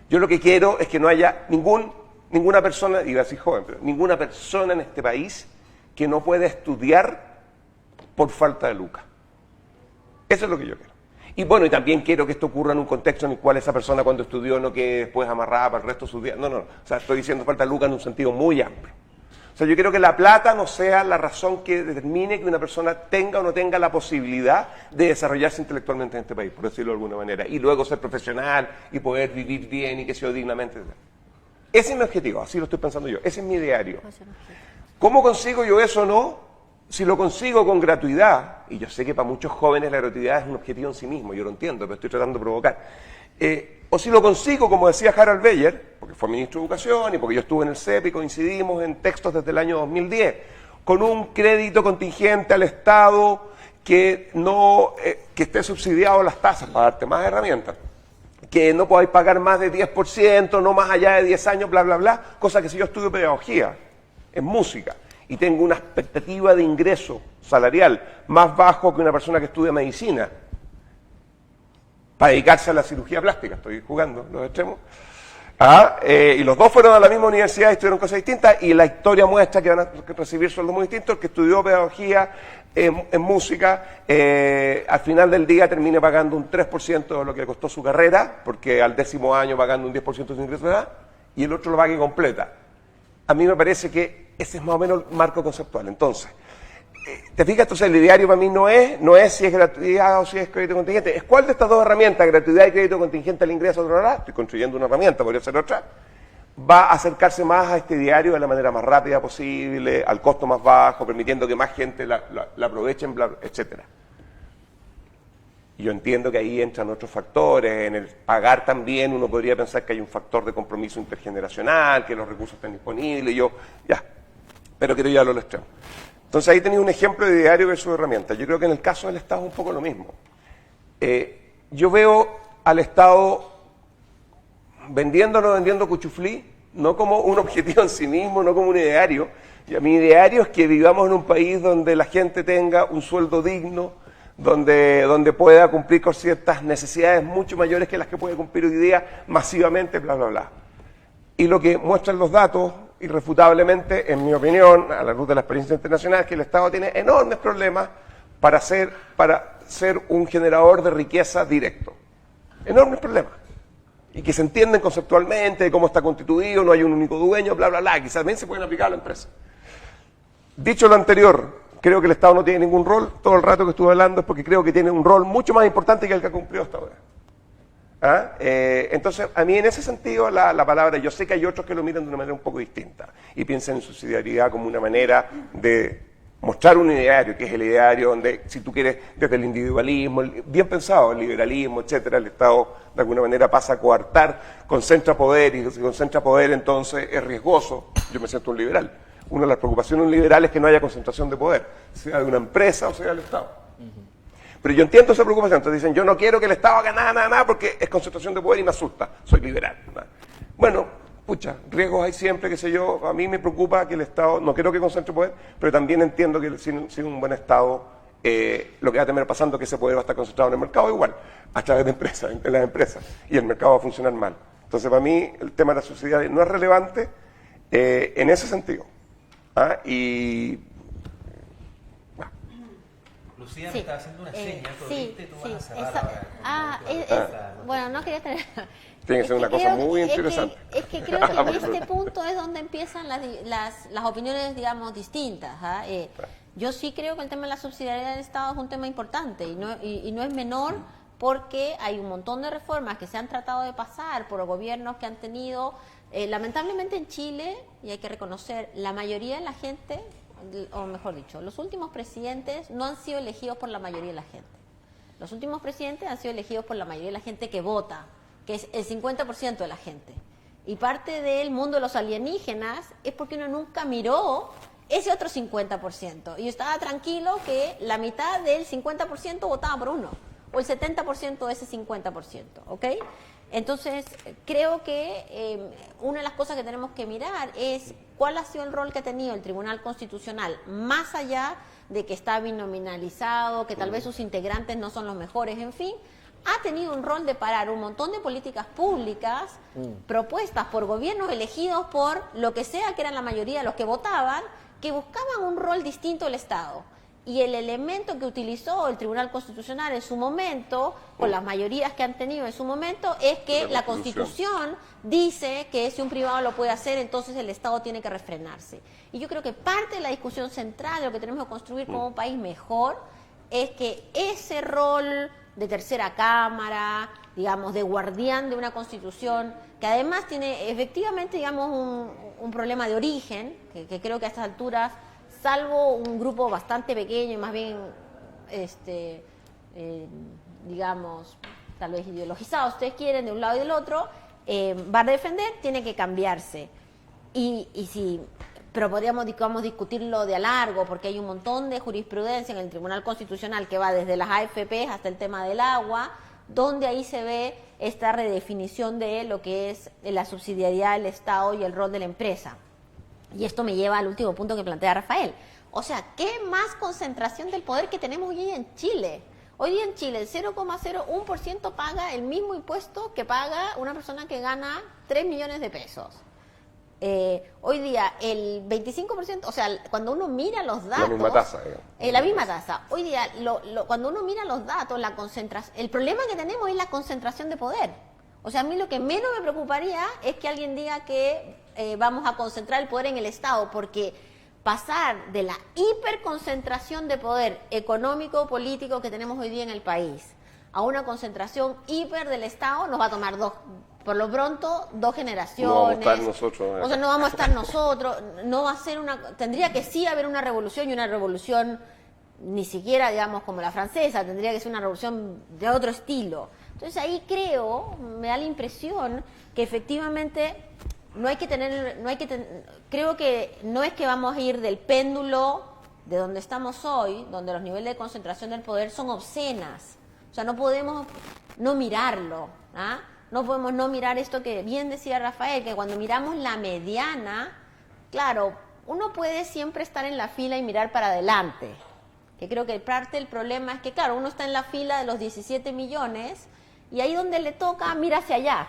Speaker 3: Yo lo que quiero es que no haya ninguna persona, iba a decir joven, pero ninguna persona en este país que no pueda estudiar por falta de lucas. Eso es lo que yo quiero. Y bueno, y también quiero que esto ocurra en un contexto en el cual esa persona cuando estudió no quede después amarrada para el resto de sus días. No. O sea, estoy diciendo falta de lucas en un sentido muy amplio. O sea, yo quiero que la plata no sea la razón que determine que una persona tenga o no tenga la posibilidad de desarrollarse intelectualmente en este país, por decirlo de alguna manera, y luego ser profesional y poder vivir bien y que sea dignamente. Ese es mi objetivo, así lo estoy pensando yo, ese es mi ideario. ¿Cómo consigo yo eso o no? Si lo consigo con gratuidad, y yo sé que para muchos jóvenes la gratuidad es un objetivo en sí mismo, yo lo entiendo, pero estoy tratando de provocar. O si lo consigo, como decía Harald Beyer, porque fue ministro de Educación y porque yo estuve en el CEP y coincidimos en textos desde el año 2010, con un crédito contingente al Estado que esté subsidiado las tasas para darte más herramientas, que no podáis pagar más de 10%, no más allá de 10 años, bla, bla, bla, cosa que si yo estudio pedagogía, en música, y tengo una expectativa de ingreso salarial más bajo que una persona que estudia medicina, para dedicarse a la cirugía plástica, estoy jugando los extremos, y los dos fueron a la misma universidad y estudiaron cosas distintas, y la historia muestra que van a recibir sueldos muy distintos. El que estudió pedagogía en música, al final del día termine pagando un 3% de lo que le costó su carrera, porque al 10º año pagando un 10% de su ingreso, y el otro lo pague completa. A mí me parece que ese es más o menos el marco conceptual. Entonces, ¿te fijas? Entonces el ideario para mí no es si es gratuidad o si es crédito contingente. Es cuál de estas dos herramientas, gratuidad y crédito contingente al ingreso, estoy construyendo una herramienta, podría ser otra, va a acercarse más a este ideario de la manera más rápida posible, al costo más bajo, permitiendo que más gente la aprovechen, etcétera. Y yo entiendo que ahí entran otros factores, en el pagar también uno podría pensar que hay un factor de compromiso intergeneracional, que los recursos estén disponibles, pero quiero llevarlo al extremo. Entonces ahí tenéis un ejemplo de ideario versus herramienta. Yo creo que en el caso del Estado es un poco lo mismo. Yo veo al Estado vendiendo cuchuflí, no como un objetivo en sí mismo, no como un ideario. Mi ideario es que vivamos en un país donde la gente tenga un sueldo digno, donde pueda cumplir con ciertas necesidades mucho mayores que las que puede cumplir hoy día masivamente, bla, bla, bla. Y lo que muestran los datos, irrefutablemente, en mi opinión, a la luz de la experiencia internacional, es que el Estado tiene enormes problemas para ser un generador de riqueza directo. Enormes problemas. Y que se entienden conceptualmente de cómo está constituido, no hay un único dueño, bla, bla, bla. Quizás también se pueden aplicar a la empresa. Dicho lo anterior, creo que el Estado no tiene ningún rol. Todo el rato que estuve hablando es porque creo que tiene un rol mucho más importante que el que ha cumplido hasta ahora. Entonces, a mí en ese sentido la palabra, yo sé que hay otros que lo miran de una manera un poco distinta y piensan en subsidiariedad como una manera de mostrar un ideario, que es el ideario donde, si tú quieres, desde el individualismo, bien pensado, el liberalismo, etcétera, el Estado de alguna manera pasa a coartar, concentra poder, y si concentra poder entonces es riesgoso. Yo me siento un liberal. Una de las preocupaciones de un liberal es que no haya concentración de poder, sea de una empresa o sea del Estado. Pero yo entiendo esa preocupación. Entonces dicen, yo no quiero que el Estado haga nada, porque es concentración de poder y me asusta. Soy liberal. Bueno, pucha, riesgos hay siempre, qué sé yo. A mí me preocupa que el Estado, no quiero que concentre poder, pero también entiendo que sin un buen Estado, lo que va a terminar pasando es que ese poder va a estar concentrado en el mercado igual, a través de empresas, en las empresas. Y el mercado va a funcionar mal. Entonces, para mí, el tema de la subsidiariedad no es relevante en ese sentido. Y...
Speaker 1: Lucía
Speaker 2: Sí,
Speaker 1: me estaba haciendo una seña, tú
Speaker 2: sí,
Speaker 1: viste, tú
Speaker 2: sí,
Speaker 1: vas a cerrar
Speaker 2: esa-
Speaker 1: ahora.
Speaker 2: bueno, no quería tener...
Speaker 3: Tiene que ser una cosa muy interesante.
Speaker 2: Es que creo que en este punto es donde empiezan las opiniones, digamos, distintas. Yo sí creo que el tema de la subsidiariedad del Estado es un tema importante y no es menor, porque hay un montón de reformas que se han tratado de pasar por gobiernos que han tenido, lamentablemente en Chile, y hay que reconocer, la mayoría de la gente, o mejor dicho, los últimos presidentes no han sido elegidos por la mayoría de la gente. Los últimos presidentes han sido elegidos por la mayoría de la gente que vota, que es el 50% de la gente. Y parte del mundo de los alienígenas es porque uno nunca miró ese otro 50%. Y estaba tranquilo que la mitad del 50% votaba por uno, o el 70% de ese 50%, ¿ok? Entonces, creo que una de las cosas que tenemos que mirar es cuál ha sido el rol que ha tenido el Tribunal Constitucional, más allá de que está binominalizado, que tal vez sus integrantes no son los mejores, en fin, ha tenido un rol de parar un montón de políticas públicas propuestas por gobiernos elegidos por lo que sea que eran la mayoría de los que votaban, que buscaban un rol distinto del Estado. Y el elemento que utilizó el Tribunal Constitucional en su momento, con las mayorías que han tenido en su momento, es que la Constitución dice que si un privado lo puede hacer, entonces el Estado tiene que refrenarse. Y yo creo que parte de la discusión central de lo que tenemos que construir como un país mejor es que ese rol de tercera cámara, digamos, de guardián de una Constitución, que además tiene efectivamente, digamos, un problema de origen, que creo que a estas alturas, salvo un grupo bastante pequeño y más bien, digamos, tal vez ideologizado, ustedes quieren, de un lado y del otro, va a defender, tiene que cambiarse. Pero podríamos, digamos, discutirlo de a largo, porque hay un montón de jurisprudencia en el Tribunal Constitucional que va desde las AFP hasta el tema del agua, donde ahí se ve esta redefinición de lo que es la subsidiariedad del Estado y el rol de la empresa. Y esto me lleva al último punto que plantea Rafael. O sea, ¿qué más concentración del poder que tenemos hoy día en Chile? Hoy día en Chile el 0,01% paga el mismo impuesto que paga una persona que gana 3 millones de pesos. Hoy día el 25%, o sea, cuando uno mira los datos...
Speaker 3: La misma tasa.
Speaker 2: La misma tasa. Hoy día, cuando uno mira los datos, la concentración, el problema que tenemos es la concentración de poder. O sea, a mí lo que menos me preocuparía es que alguien diga que vamos a concentrar el poder en el Estado, porque pasar de la hiperconcentración de poder económico, político que tenemos hoy día en el país a una concentración hiper del Estado nos va a tomar por lo pronto, 2 generaciones.
Speaker 3: No vamos a estar nosotros.
Speaker 2: O sea, no vamos a estar nosotros, no va a ser tendría que sí haber una revolución, y una revolución ni siquiera, digamos, como la francesa, tendría que ser una revolución de otro estilo. Entonces ahí me da la impresión que efectivamente creo que no es que vamos a ir del péndulo de donde estamos hoy, donde los niveles de concentración del poder son obscenas. O sea, no podemos no mirarlo, no podemos no mirar esto que bien decía Rafael, que cuando miramos la mediana, claro, uno puede siempre estar en la fila y mirar para adelante, que creo que parte del problema es que, claro, uno está en la fila de los 17 millones y ahí donde le toca, mira hacia allá.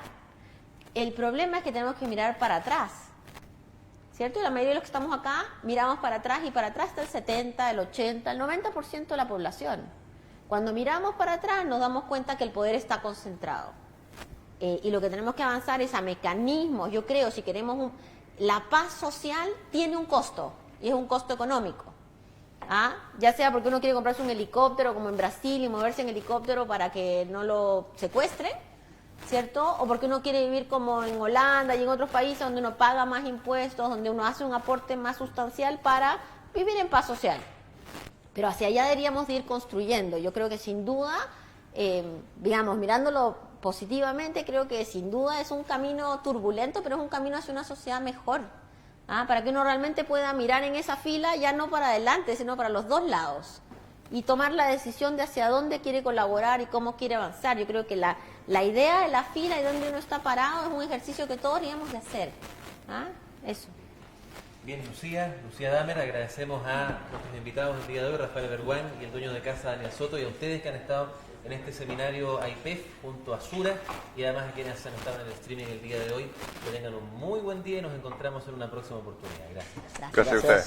Speaker 2: El problema es que tenemos que mirar para atrás, ¿cierto? Y la mayoría de los que estamos acá miramos para atrás, y para atrás está el 70, el 80, el 90% de la población. Cuando miramos para atrás nos damos cuenta que el poder está concentrado. Y lo que tenemos que avanzar es a mecanismos. Yo creo, si queremos la paz social tiene un costo, y es un costo económico. Ya sea porque uno quiere comprarse un helicóptero como en Brasil y moverse en helicóptero para que no lo secuestren, ¿cierto? O porque uno quiere vivir como en Holanda y en otros países donde uno paga más impuestos, donde uno hace un aporte más sustancial para vivir en paz social. Pero hacia allá deberíamos de ir construyendo. Yo creo que sin duda, digamos, mirándolo positivamente, creo que sin duda es un camino turbulento, pero es un camino hacia una sociedad mejor. Para que uno realmente pueda mirar en esa fila, ya no para adelante, sino para los dos lados. Y tomar la decisión de hacia dónde quiere colaborar y cómo quiere avanzar. Yo creo que la idea de la fila y dónde uno está parado es un ejercicio que todos deberíamos de hacer. Eso.
Speaker 1: Bien, Lucía Damer, agradecemos a nuestros invitados el día de hoy, Rafael Berguán y el dueño de casa, Daniel Soto, y a ustedes que han estado en este seminario AIPEF junto a Sura, y además a quienes han estado en el streaming el día de hoy. Que tengan un muy buen día y nos encontramos en una próxima oportunidad. Gracias.
Speaker 3: Gracias a ustedes.